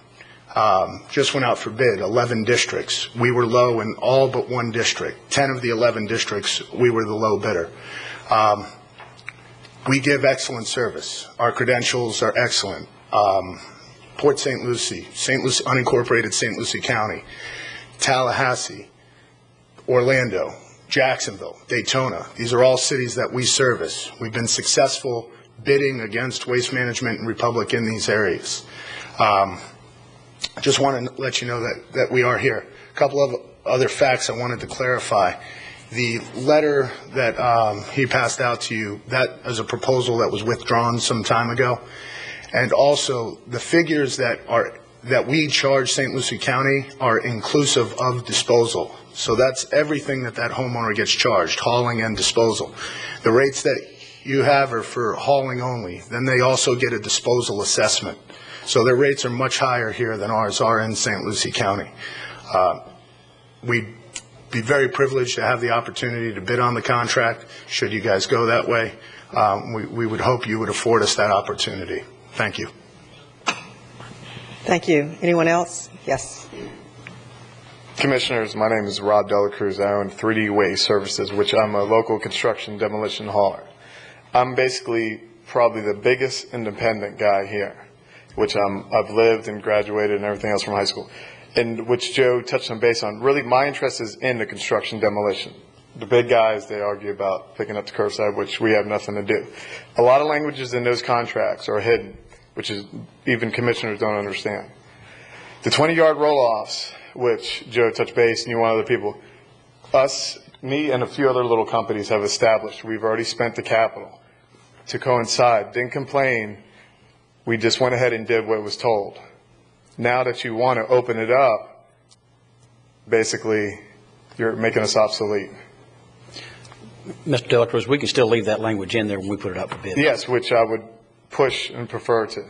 just went out for bid, 11 districts. We were low in all but one district. 10 of the 11 districts, we were the low bidder. We give excellent service. Our credentials are excellent. Port St. Lucie, unincorporated St. Lucie County, Tallahassee, Orlando, Jacksonville, Daytona. These are all cities that we service. We've been successful bidding against Waste Management and Republic in these areas. I just want to let you know that we are here. A couple of other facts I wanted to clarify. The letter that he passed out to you, that is a proposal that was withdrawn some time ago. And also, the figures that we charge St. Lucie County are inclusive of disposal. So that's everything that homeowner gets charged, hauling and disposal. The rates that you have are for hauling only. Then they also get a disposal assessment. So their rates are much higher here than ours are in St. Lucie County. We'd be very privileged to have the opportunity to bid on the contract. Should you guys go that way, we would hope you would afford us that opportunity. Thank you. Thank you. Anyone else? Yes. Commissioners, my name is Rob Delacruz. I own 3D Waste Services, which I'm a local construction demolition hauler. I'm basically probably the biggest independent guy here, which I've lived and graduated and everything else from high school, and which Joe touched on base on. Really, my interest is in the construction demolition. The big guys, they argue about picking up the curbside, which we have nothing to do. A lot of languages in those contracts are hidden, which is even commissioners don't understand. The 20-yard roll-offs, which Joe touched base and you want other people, me and a few other little companies have established. We've already spent the capital to coincide, didn't complain. We just went ahead and did what was told. Now that you want to open it up, basically, you're making us obsolete. Mr. Delacruz, we can still leave that language in there when we put it up for bid. Yes, which I would push and prefer to.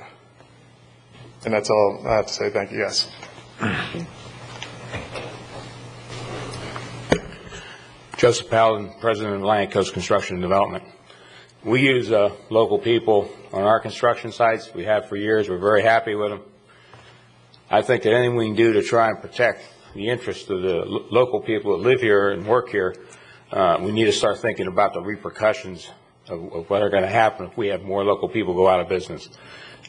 And that's all I have to say. Thank you. Yes. Joseph Paladin, President of Atlantic Coast Construction and Development. We use local people on our construction sites. We have for years. We're very happy with them. I think that anything we can do to try and protect the interests of the local people that live here and work here, we need to start thinking about the repercussions of what are going to happen if we have more local people go out of business.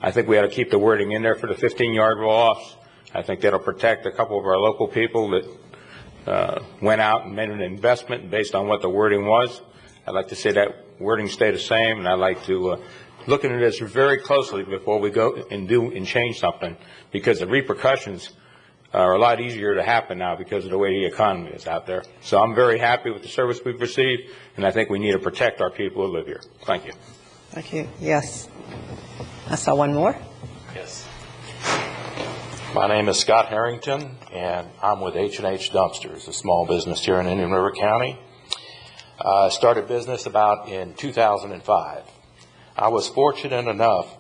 I think we ought to keep the wording in there for the 15-yard roll-offs. I think that'll protect a couple of our local people that went out and made an investment based on what the wording was. I'd like to say that wording stay the same, and I'd like to look at this very closely before we go and change something, because the repercussions are a lot easier to happen now because of the way the economy is out there. So I'm very happy with the service we've received, and I think we need to protect our people who live here. Thank you. Thank you. Yes. I saw one more. Yes. My name is Scott Harrington, and I'm with H&H Dumpsters, a small business here in Indian River County. I started business about in 2005. I was fortunate enough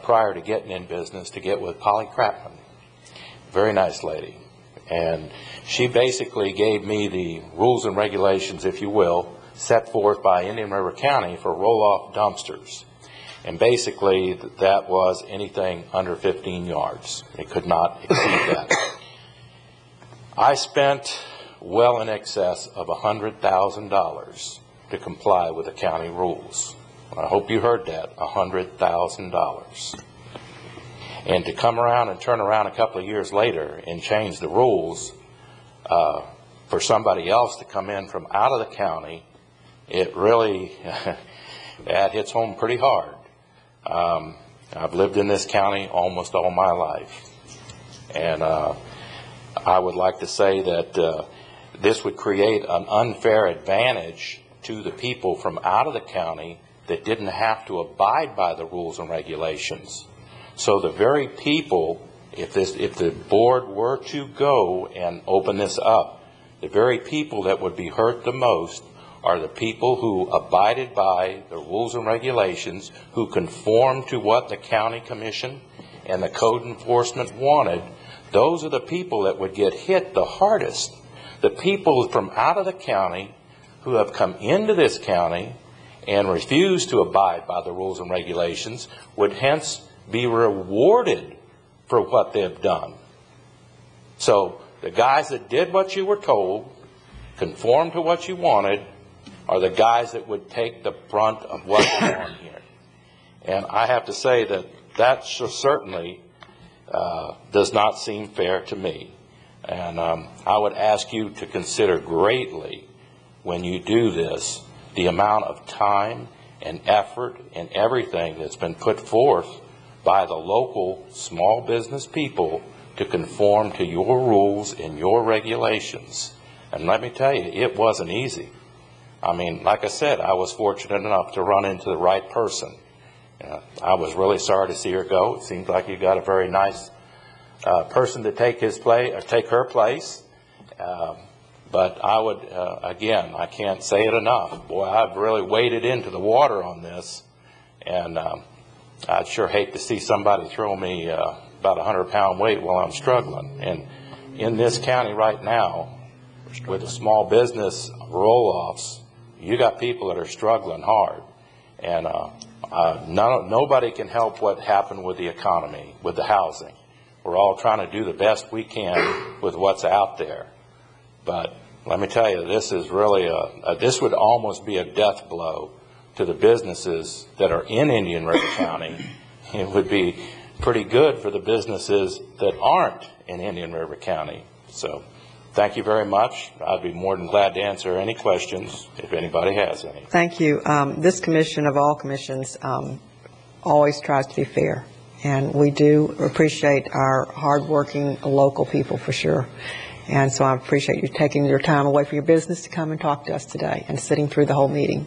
prior to getting in business to get with Polly Crapman. Very nice lady. And she basically gave me the rules and regulations, if you will, set forth by Indian River County for roll-off dumpsters. And basically that was anything under 15 yards. It could not exceed that. I spent well in excess of $100,000 to comply with the county rules. I hope you heard that, $100,000. And to come around and turn around a couple of years later and change the rules for somebody else to come in from out of the county, it really that hits home pretty hard. I've lived in this county almost all my life, and I would like to say that this would create an unfair advantage to the people from out of the county that didn't have to abide by the rules and regulations. So the very people, if the board were to go and open this up, the very people that would be hurt the most are the people who abided by the rules and regulations, who conformed to what the county commission and the code enforcement wanted. Those are the people that would get hit the hardest. The people from out of the county who have come into this county and refuse to abide by the rules and regulations would hence be rewarded for what they've done. So the guys that did what you were told, conformed to what you wanted, are the guys that would take the brunt of what went on here. And I have to say that certainly does not seem fair to me. And I would ask you to consider greatly, when you do this, the amount of time and effort and everything that's been put forth by the local small business people to conform to your rules and your regulations. And let me tell you, it wasn't easy. I mean, like I said, I was fortunate enough to run into the right person. I was really sorry to see her go. It seems like you got a very nice person to take his place, or take her place. But I would, again, I can't say it enough. Boy, I've really waded into the water on this, and I'd sure hate to see somebody throw me about 100-pound weight while I'm struggling. And in this county right now, with the small business roll-offs, you got people that are struggling hard. And nobody can help what happened with the economy, with the housing. We're all trying to do the best we can with what's out there. But let me tell you, this is really this would almost be a death blow to the businesses that are in Indian River County. It would be pretty good for the businesses that aren't in Indian River County. So thank you very much. I'd be more than glad to answer any questions if anybody has any. Thank you. This commission, of all commissions, always tries to be fair. And we do appreciate our hardworking local people for sure. And so I appreciate you taking your time away from your business to come and talk to us today and sitting through the whole meeting.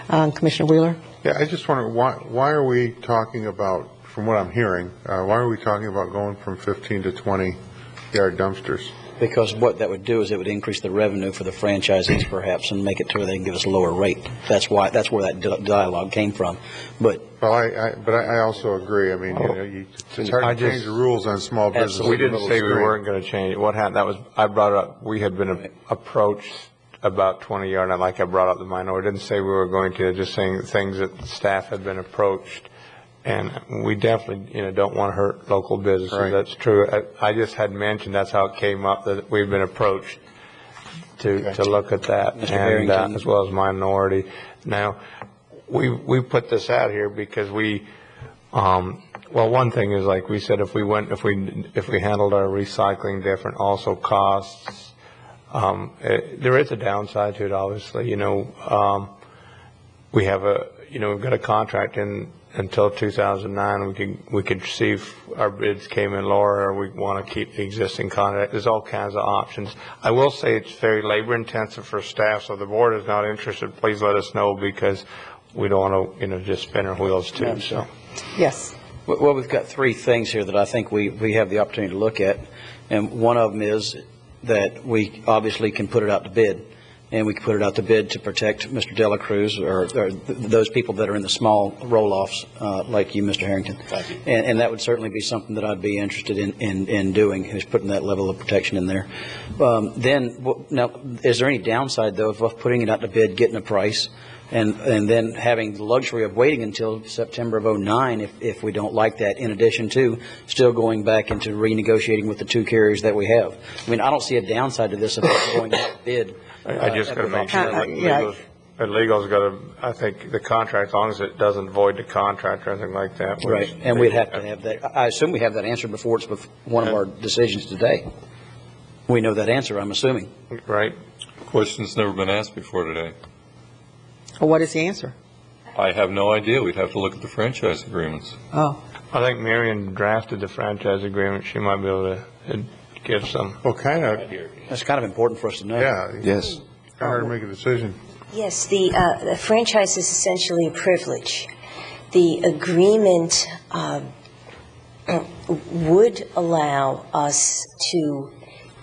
Commissioner Wheeler? Yeah, I just wonder, why are we talking about, from what I'm hearing, why are we talking about going from 15 to 20-yard dumpsters? Because what that would do is it would increase the revenue for the franchisees perhaps and make it to where they can give us a lower rate. That's where that dialogue came from. But I also agree. I mean, it's hard to change the rules on small business. We didn't say we weren't going to change it. What happened, I brought it up, we had been approached about 20-yard, and like I brought up the minority. I didn't say we were going to, just saying things that staff had been approached. And we definitely, don't want to hurt local businesses. Right. That's true. I just had mentioned that's how it came up, that we've been approached to look at that, and as well as minority. Now, we put this out here because well, one thing is, like we said, if we handled our recycling different, also costs. There is a downside to it, obviously. We have we've got a contract until 2009. We could see if our bids came in lower, or we want to keep the existing contract. There's all kinds of options. I will say it's very labor intensive for staff, so if the board is not interested, please let us know, because we don't want to just spin our wheels too. Yeah, so yes. Well, we've got three things here that I think we have the opportunity to look at, and one of them is that we obviously can put it out to bid. And we can put it out to bid to protect Mr. Dela Cruz or those people that are in the small roll-offs, like you, Mr. Harrington. Thank you. And that would certainly be something that I'd be interested in doing, is putting that level of protection in there. Now, is there any downside, though, of putting it out to bid, getting a price, and then having the luxury of waiting until September of 2009 if we don't like that, in addition to still going back into renegotiating with the two carriers that we have? I mean, I don't see a downside to this about going out to bid. I just got to make sure that legal's got to, I think, the contract, as long as it doesn't void the contract or anything like that. Right, and we'd have to have that. I assume we have that answer before it's one of our decisions today. We know that answer, I'm assuming. Right. Question's never been asked before today. Well, what is the answer? I have no idea. We'd have to look at the franchise agreements. Oh. I think Marion drafted the franchise agreement. She might be able to give some. Well, kind of. That's kind of important for us to know. Yeah. Yes. Kind of hard to make a decision. Yes, the franchise is essentially a privilege. The agreement would allow us to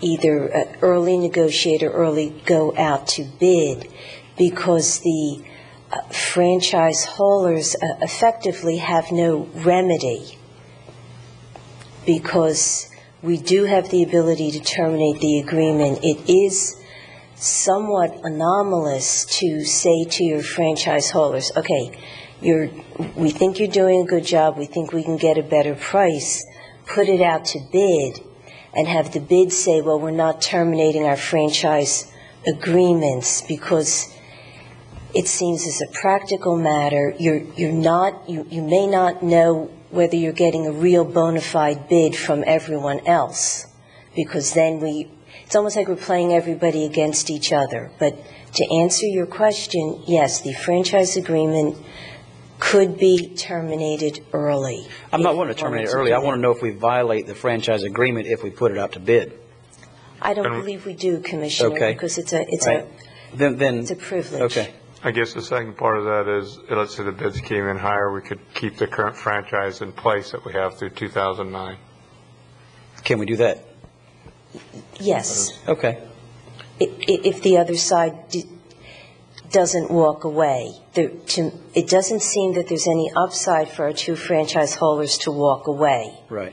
either early negotiate or early go out to bid, because the franchise holders effectively have no remedy, because we do have the ability to terminate the agreement. It is somewhat anomalous to say to your franchise holders, okay, we think you're doing a good job, we think we can get a better price, put it out to bid, and have the bid say, well, we're not terminating our franchise agreements, because it seems as a practical matter, you may not know whether you're getting a real bona fide bid from everyone else, because then it's almost like we're playing everybody against each other. But to answer your question, yes, the franchise agreement could be terminated early. I'm not wanting to terminate it early. I want to know if we violate the franchise agreement if we put it out to bid. I don't believe we do, Commissioner, Okay. because it's Right. a privilege. Okay. I guess the second part of that is, let's say the bids came in higher, we could keep the current franchise in place that we have through 2009. Can we do that? Yes. Okay. If the other side doesn't walk away. It doesn't seem that there's any upside for our two franchise holders to walk away. Right.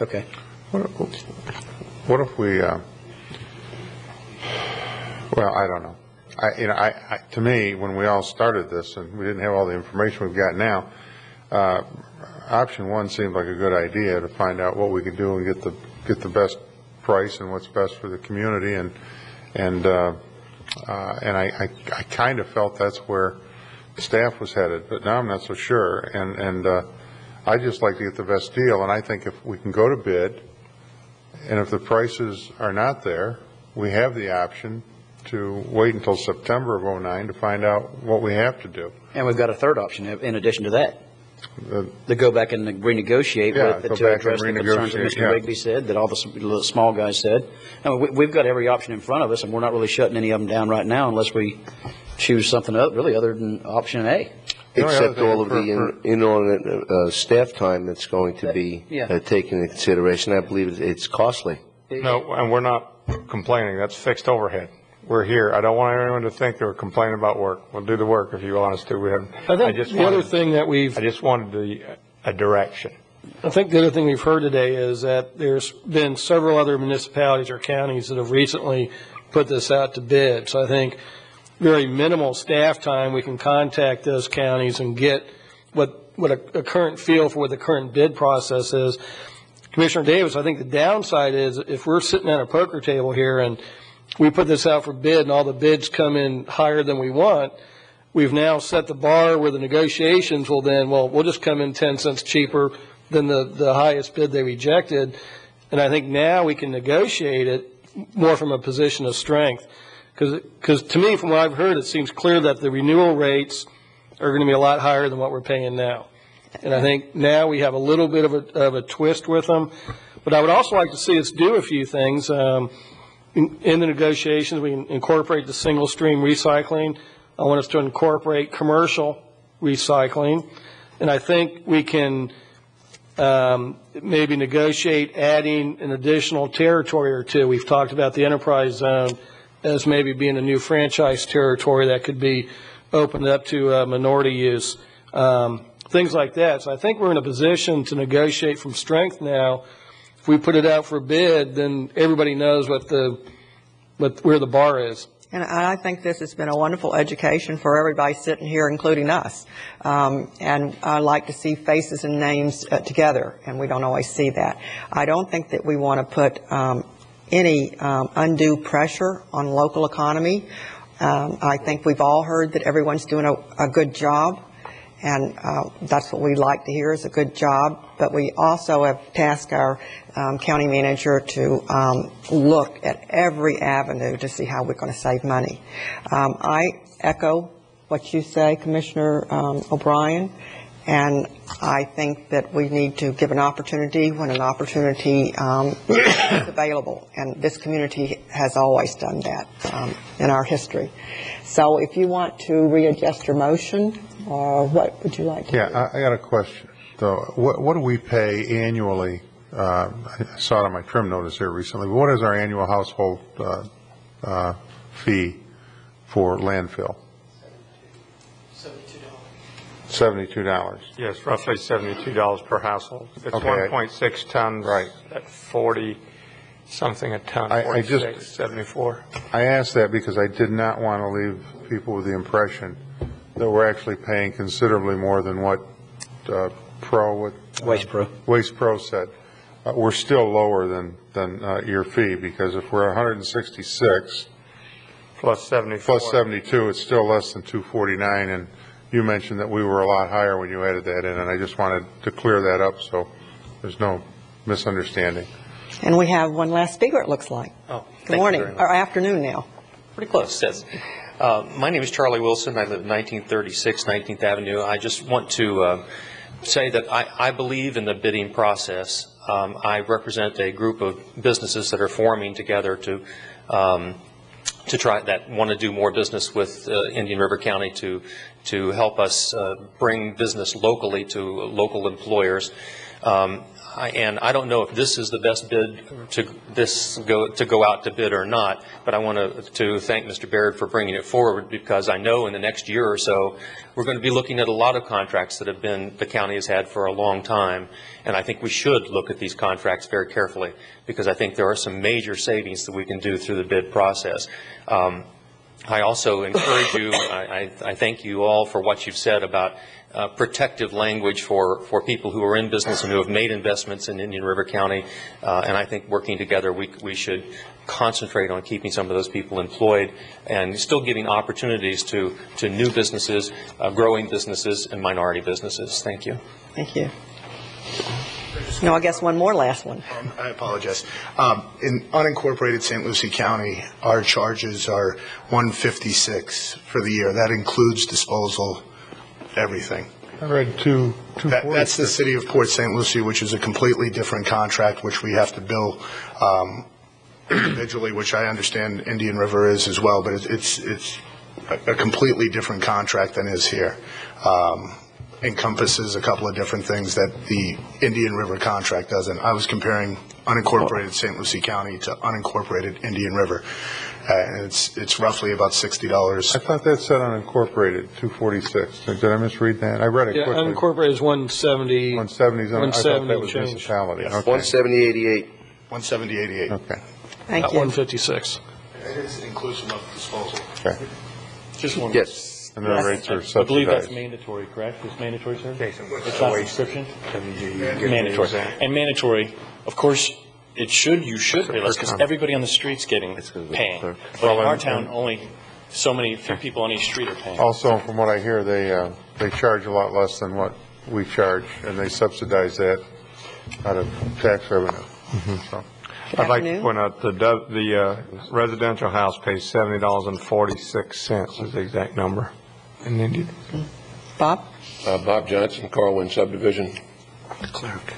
Okay. What if we, well, I don't know. To me, when we all started this, and we didn't have all the information we've got now, option one seemed like a good idea, to find out what we could do and get the best price and what's best for the community, and I kind of felt that's where staff was headed, but now I'm not so sure, and I'd just like to get the best deal, and I think if we can go to bid, and if the prices are not there, we have the option to wait until September of '09 to find out what we have to do. And we've got a third option in addition to that. To go back and renegotiate to address the concerns that Mr. Rigby said, that all the small guys said. I mean, we've got every option in front of us, and we're not really shutting any of them down right now unless we choose something really other than option A. Except all of the inordinate staff time that's going to be taken into consideration. I believe it's costly. No, and we're not complaining. That's fixed overhead. We're here. I don't want anyone to think that we're complaining about work. We'll do the work if you want us to. I think the other thing that I just wanted a direction. I think the other thing we've heard today is that there's been several other municipalities or counties that have recently put this out to bid. So I think very minimal staff time, we can contact those counties and get what a current feel for what the current bid process is. Commissioner Davis, I think the downside is if we're sitting at a poker table here and we put this out for bid and all the bids come in higher than we want, we've now set the bar where the negotiations will we'll just come in 10 cents cheaper than the highest bid they rejected. And I think now we can negotiate it more from a position of strength. Because to me, from what I've heard, it seems clear that the renewal rates are going to be a lot higher than what we're paying now. And I think now we have a little bit of a twist with them. But I would also like to see us do a few things. In the negotiations, we incorporate the single stream recycling. I want us to incorporate commercial recycling. And I think we can maybe negotiate adding an additional territory or two. We've talked about the enterprise zone as maybe being a new franchise territory that could be opened up to minority use, things like that. So I think we're in a position to negotiate from strength now. If we put it out for bid, then everybody knows where the bar is. And I think this has been a wonderful education for everybody sitting here, including us. And I like to see faces and names together, and we don't always see that. I don't think that we want to put any undue pressure on local economy. I think we've all heard that everyone's doing a good job, and that's what we like to hear is a good job. But we also have tasked our county manager to look at every avenue to see how we're going to save money. I echo what you say, Commissioner O'Brien, And I think that we need to give an opportunity when an opportunity is available. And this community has always done that in our history. So if you want to readjust your motion, or what would you like to do? Yeah, I got a question. So what do we pay annually? I saw it on my trim notice here recently. What is our annual household fee for landfill? $72. Yes, roughly $72 per household. It's Okay. 1.6 tons. Right. At 40 something a ton, I 46, 74. I asked that because I did not want to leave people with the impression that we're actually paying considerably more than what Waste Pro said. We're still lower than your fee, because if we're 166 plus 74 plus 72, it's still less than 249. And you mentioned that we were a lot higher when you added that in, and I just wanted to clear that up so there's no misunderstanding. And we have one last speaker, it looks like. Oh, Good morning, or afternoon now. Pretty close. My name is Charlie Wilson. I live at 1936 19th Avenue. I just want to say that I believe in the bidding process. I represent a group of businesses that are forming together to try, that want to do more business with Indian River County to help us bring business locally to local employers. And I don't know if this is the best bid to go out to bid or not, but I want to thank Mr. Baird for bringing it forward, because I know in the next year or so we're going to be looking at a lot of contracts that the county has had for a long time, and I think we should look at these contracts very carefully, because I think there are some major savings that we can do through the bid process. I also encourage you, I thank you all for what you've said about protective language for people who are in business and who have made investments in Indian River County, and I think working together we should concentrate on keeping some of those people employed and still giving opportunities to new businesses, growing businesses, and minority businesses. Thank you. Thank you. No, I guess one more last one. I apologize. In unincorporated St. Lucie County, our charges are $156 for the year. That includes disposal, everything. I read two. That's the city of Port St. Lucie, which is a completely different contract, which we have to bill individually, which I understand Indian River is as well, but it's a completely different contract than is here. Encompasses a couple of different things that the Indian River contract doesn't. I was comparing unincorporated St. Lucie County to unincorporated Indian River, and it's roughly about $60. I thought that said unincorporated, 246. Did I misread that? I read it quickly. Unincorporated is 170. 170 is I thought that was change. municipality. Yes. Okay. 170.88. 170.88. Okay. Thank you. 156. It is inclusive of disposal. Okay. Just one. Yes. And their rates are I believe that's subsidized. mandatory, correct? It's mandatory, sir? Jason, It's not subscription? Mandatory. And mandatory, of course, you should pay less, because everybody on the street's paying. But in our town, only so many few people on each street are paying. Also, from what I hear, they charge a lot less than what we charge, and they subsidize that out of tax revenue. So. I'd like to point out the residential house pays $70.46 is the exact number in Indian. Bob? Bob Johnson, Carlwyn Subdivision. The clerk.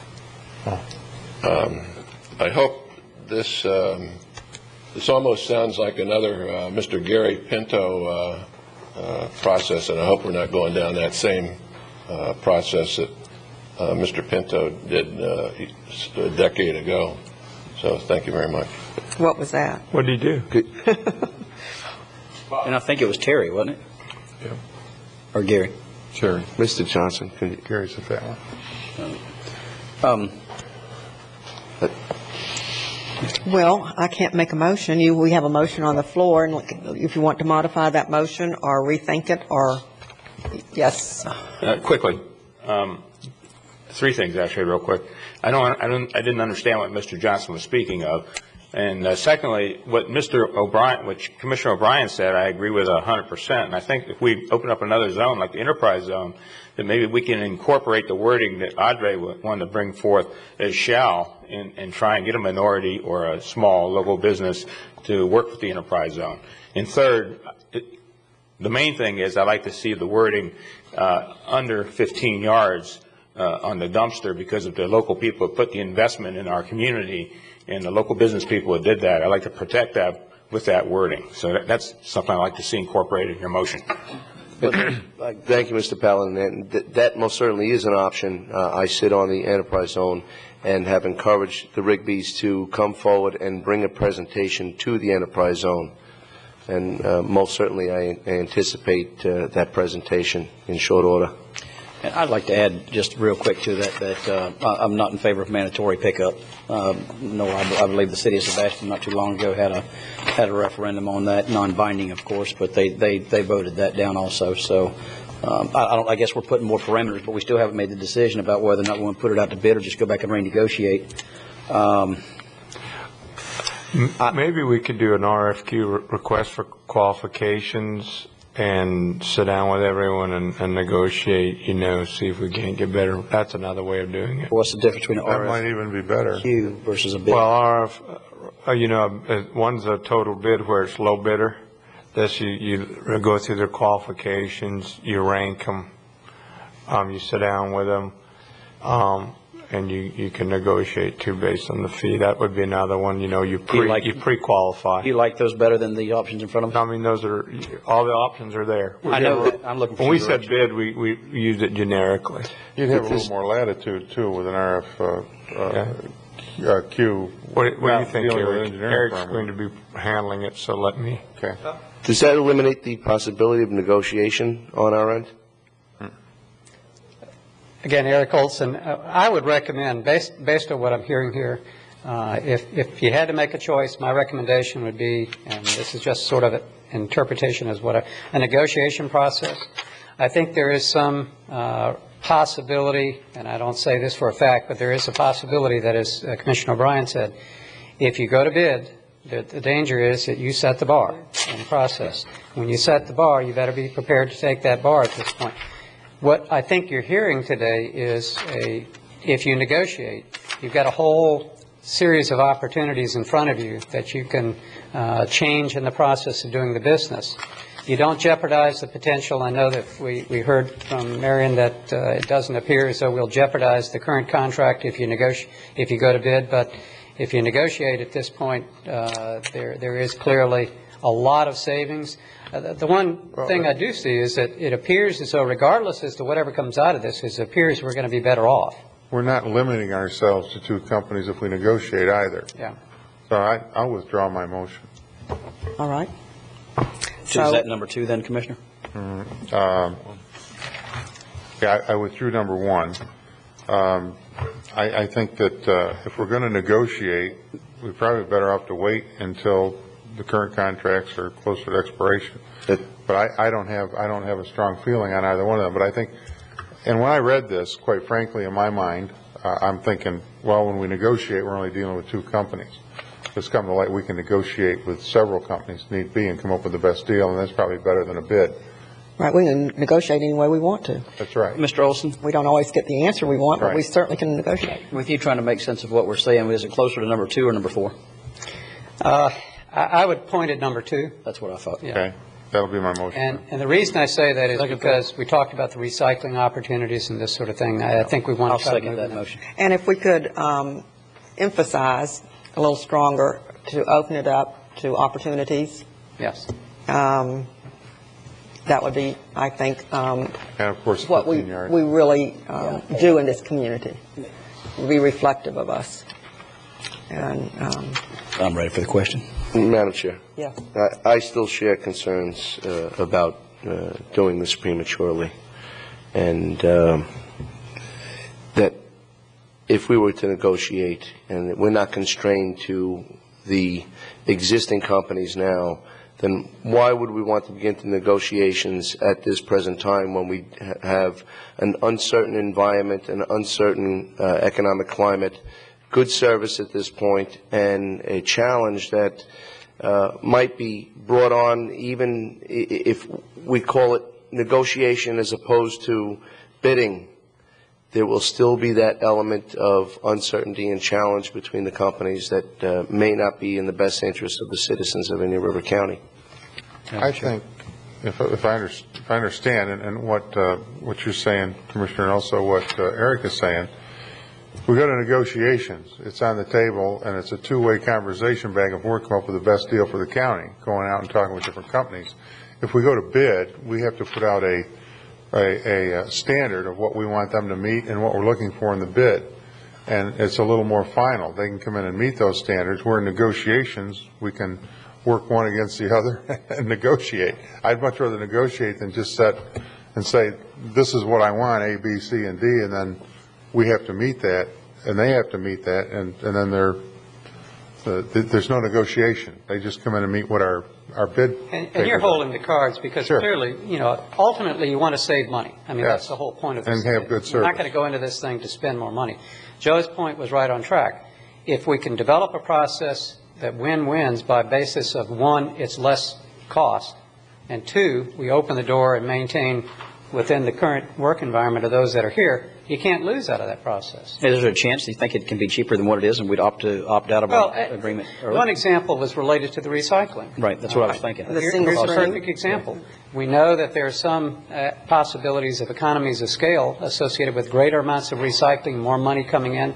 I hope this almost sounds like another Mr. Gary Pinto process, and I hope we're not going down that same process that Mr. Pinto did a decade ago. So thank you very much. What was that? What did he do? And I think it was Terry, wasn't it? Yeah. Or Gary? Sure. Mr. Johnson. Gary's a that one. Well, I can't make a motion. We have a motion on the floor, and if you want to modify that motion or rethink it, or yes. Quickly, three things actually, real quick. I didn't understand what Mr. Johnson was speaking of, and secondly, what Commissioner O'Brien said, I agree with 100%. And I think if we open up another zone like the enterprise zone, then maybe we can incorporate the wording that Audrey wanted to bring forth as shall, and try and get a minority or a small local business to work with the enterprise zone. And third, The main thing is I'd like to see the wording under 15 yards on the dumpster, because if the local people put the investment in our community and the local business people that did that, I'd like to protect that with that wording. So that's something I'd like to see incorporated in your motion. Thank you, Mr. Paladin. And that most certainly is an option. I sit on the enterprise zone and have encouraged the Rigbys to come forward and bring a presentation to the enterprise zone. And most certainly I anticipate that presentation in short order. And I'd like to add just real quick to that I'm not in favor of mandatory pickup. No, I believe the city of Sebastian not too long ago had a referendum on that, non-binding of course, but they voted that down also. So I guess we're putting more parameters, but we still haven't made the decision about whether or not we want to put it out to bid or just go back and renegotiate. Maybe we could do an RFQ, request for qualifications, and sit down with everyone and negotiate, see if we can't get better. That's another way of doing it. What's the difference between an That might even be better. RFQ versus a bid? Well, one's a total bid where it's low bidder. This, you go through their qualifications, you rank them, you sit down with them, and you can negotiate too based on the fee. That would be another one. You pre-qualify. You like those better than the options in front of them? I mean, all the options are there. I know that. I'm looking for when we said bid, we used it generically. You'd have a little more latitude too with an RFQ. What do you think, Eric? Eric's going to be handling it, so let me. Okay. Does that eliminate the possibility of negotiation on our end? Again, Eric Olson, I would recommend, based on what I'm hearing here, if you had to make a choice, my recommendation would be, and this is just sort of an interpretation as what a negotiation process. I think there is some possibility, and I don't say this for a fact, but there is a possibility that, as Commissioner O'Brien said, if you go to bid, the danger is that you set the bar in the process. When you set the bar, you better be prepared to take that bar at this point. What I think you're hearing today is if you negotiate, you've got a whole series of opportunities in front of you that you can change in the process of doing the business. You don't jeopardize the potential. I know that we heard from Marion that it doesn't appear as though we'll jeopardize the current contract if you go to bid, but if you negotiate at this point, there is clearly a lot of savings. The one thing I do see is that it appears as though, regardless as to whatever comes out of this, it appears we're going to be better off. We're not limiting ourselves to two companies if we negotiate either. Yeah. So I'll withdraw my motion. All right. So is that number 2 then, Commissioner? Yeah, I withdrew number 1. I think that if we're going to negotiate, we're probably better off to wait until the current contracts are closer to expiration. But I don't have a strong feeling on either one of them. But I think, and when I read this, quite frankly, in my mind, I'm thinking, well, when we negotiate, we're only dealing with two companies. It's come to light we can negotiate with several companies, need be, and come up with the best deal, and that's probably better than a bid. Right, we can negotiate any way we want to. That's right. Mr. Olson? We don't always get the answer we want, but Right. we certainly can negotiate. With you trying to make sense of what we're saying, is it closer to number 2 or number 4? I would point at number 2. That's what I thought. Yeah. Okay, that'll be my motion. And the reason I say that is because we talked about the recycling opportunities and this sort of thing. I think we want I'll to try to second move that in motion. And if we could emphasize a little stronger to open it up to opportunities, Yes. that would be, I think, And of course, what we 15 yards. really do in this community. Will be reflective of us. And I'm ready for the question. Madam Chair. Yeah. I still share concerns about doing this prematurely. And that if we were to negotiate, and we're not constrained to the existing companies now, then why would we want to begin the negotiations at this present time when we have an uncertain environment, an uncertain economic climate, good service at this point, and a challenge that might be brought on even if we call it negotiation as opposed to bidding. There will still be that element of uncertainty and challenge between the companies that may not be in the best interest of the citizens of Indian River County. I think if I understand, and what you're saying, Commissioner, and also what Eric is saying, we go to negotiations. It's on the table, and it's a two-way conversation back and forth, come up with the best deal for the county, going out and talking with different companies. If we go to bid, we have to put out a standard of what we want them to meet and what we're looking for in the bid. And it's a little more final. They can come in and meet those standards. We're in negotiations. We can work one against the other and negotiate. I'd much rather negotiate than just set and say, this is what I want, A, B, C, and D, and then we have to meet that, and they have to meet that, and then there's no negotiation. They just come in and meet what our bid. And you're holding the cards because clearly, ultimately you want to save money. I mean, that's the whole point of this. And have good service. We're not going to go into this thing to spend more money. Joe's point was right on track. If we can develop a process that wins by basis of, one, it's less cost, and two, we open the door and maintain within the current work environment of those that are here, you can't lose out of that process. Is there a chance you think it can be cheaper than what it is and we'd opt out of our agreement early? One example was related to the recycling. Right, that's what I was thinking. Here's a perfect example. We know that there are some possibilities of economies of scale associated with greater amounts of recycling, more money coming in.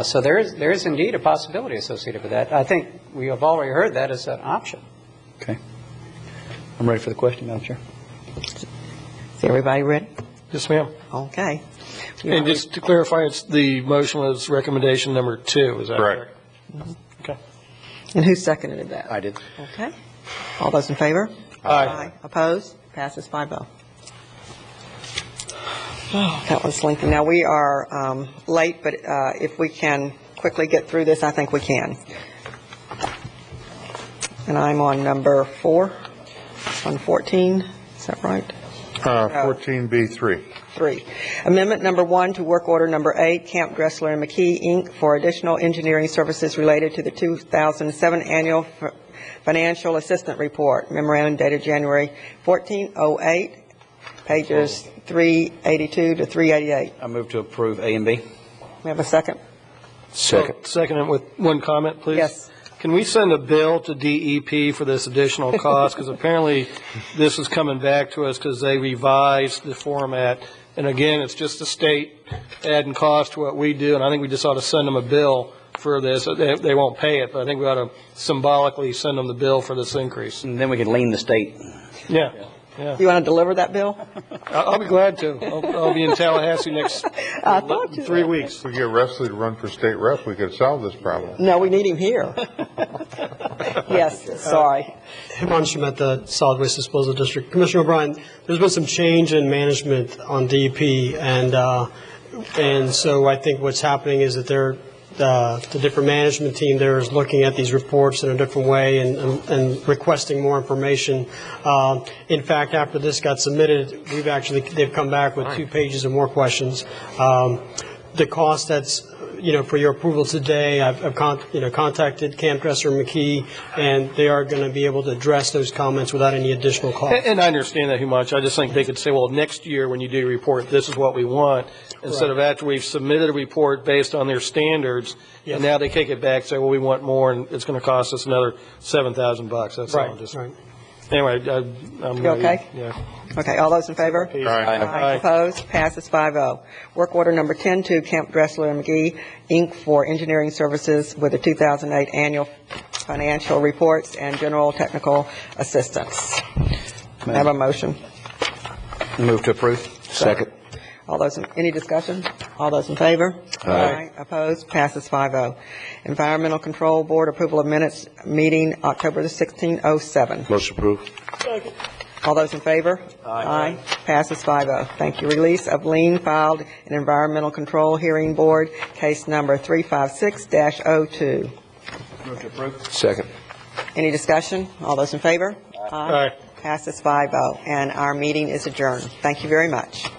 So there is indeed a possibility associated with that. I think we have already heard that as an option. Okay. I'm ready for the question, Madam Chair. Is everybody ready? Yes, ma'am. Okay. And just to clarify, it's the motion was recommendation number 2, is that correct? Mm-hmm. Okay. And who seconded that? I did. Okay. All those in favor? Aye. Opposed? Passes 5-0. Oh, that was lengthy. Now, we are late, but if we can quickly get through this, I think we can. And I'm on number 4, on 14. Is that right? 14B3. 3. Amendment number 1 to work order number 8, Camp Dressler and McKee, Inc., for additional engineering services related to the 2007 annual financial assistant report. Memorandum dated January 1408, pages 382 to 388. I move to approve A and B. We have a second? Second it with one comment, please. Yes. Can we send a bill to DEP for this additional cost? Because apparently this is coming back to us because they revised the format. And again, it's just the state adding cost to what we do. And I think we just ought to send them a bill for this. They won't pay it, but I think we ought to symbolically send them the bill for this increase. And then we can lean the state. Yeah. Yeah. You want to deliver that bill? I'll be glad to. I'll be in Tallahassee next 3 weeks. If we get Wesley to run for state rep, we could solve this problem. No, we need him here. Yes, sorry. Ron Schmidt, the Solid Waste Disposal District. Commissioner O'Brien, there's been some change in management on DEP, and so I think what's happening is that the different management team there is looking at these reports in a different way and requesting more information. In fact, after this got submitted, they've come back with 2 pages of more questions. The cost that's for your approval today, I've contacted Camp Dresser and McKee, and they are going to be able to address those comments without any additional cost. And I understand that, much. I just think they could say, well, next year when you do your report, this is what we want, instead of after we've submitted a report based on their standards, and now they kick it back and say, well, we want more, and it's going to cost us another $7,000. That's all. Right. Anyway, I'm You okay? Yeah. Okay, all those in favor? Aye. Opposed? Passes 5-0. Work order number 10 to Camp Dressler and McGee, Inc., for engineering services with the 2008 annual financial reports and general technical assistance. Have a motion. Move to approve. Second. All those, any discussion? All those in favor? Aye. Opposed? Passes 5-0. Environmental Control Board approval of minutes meeting October the 16th, 07. Motion approved. All those in favor? Aye. Passes 5-0. Thank you. Release of lien filed in Environmental Control Hearing Board, case number 356-02. Move to approve. Second. Any discussion? All those in favor? Aye. Passes 5-0. And our meeting is adjourned. Thank you very much.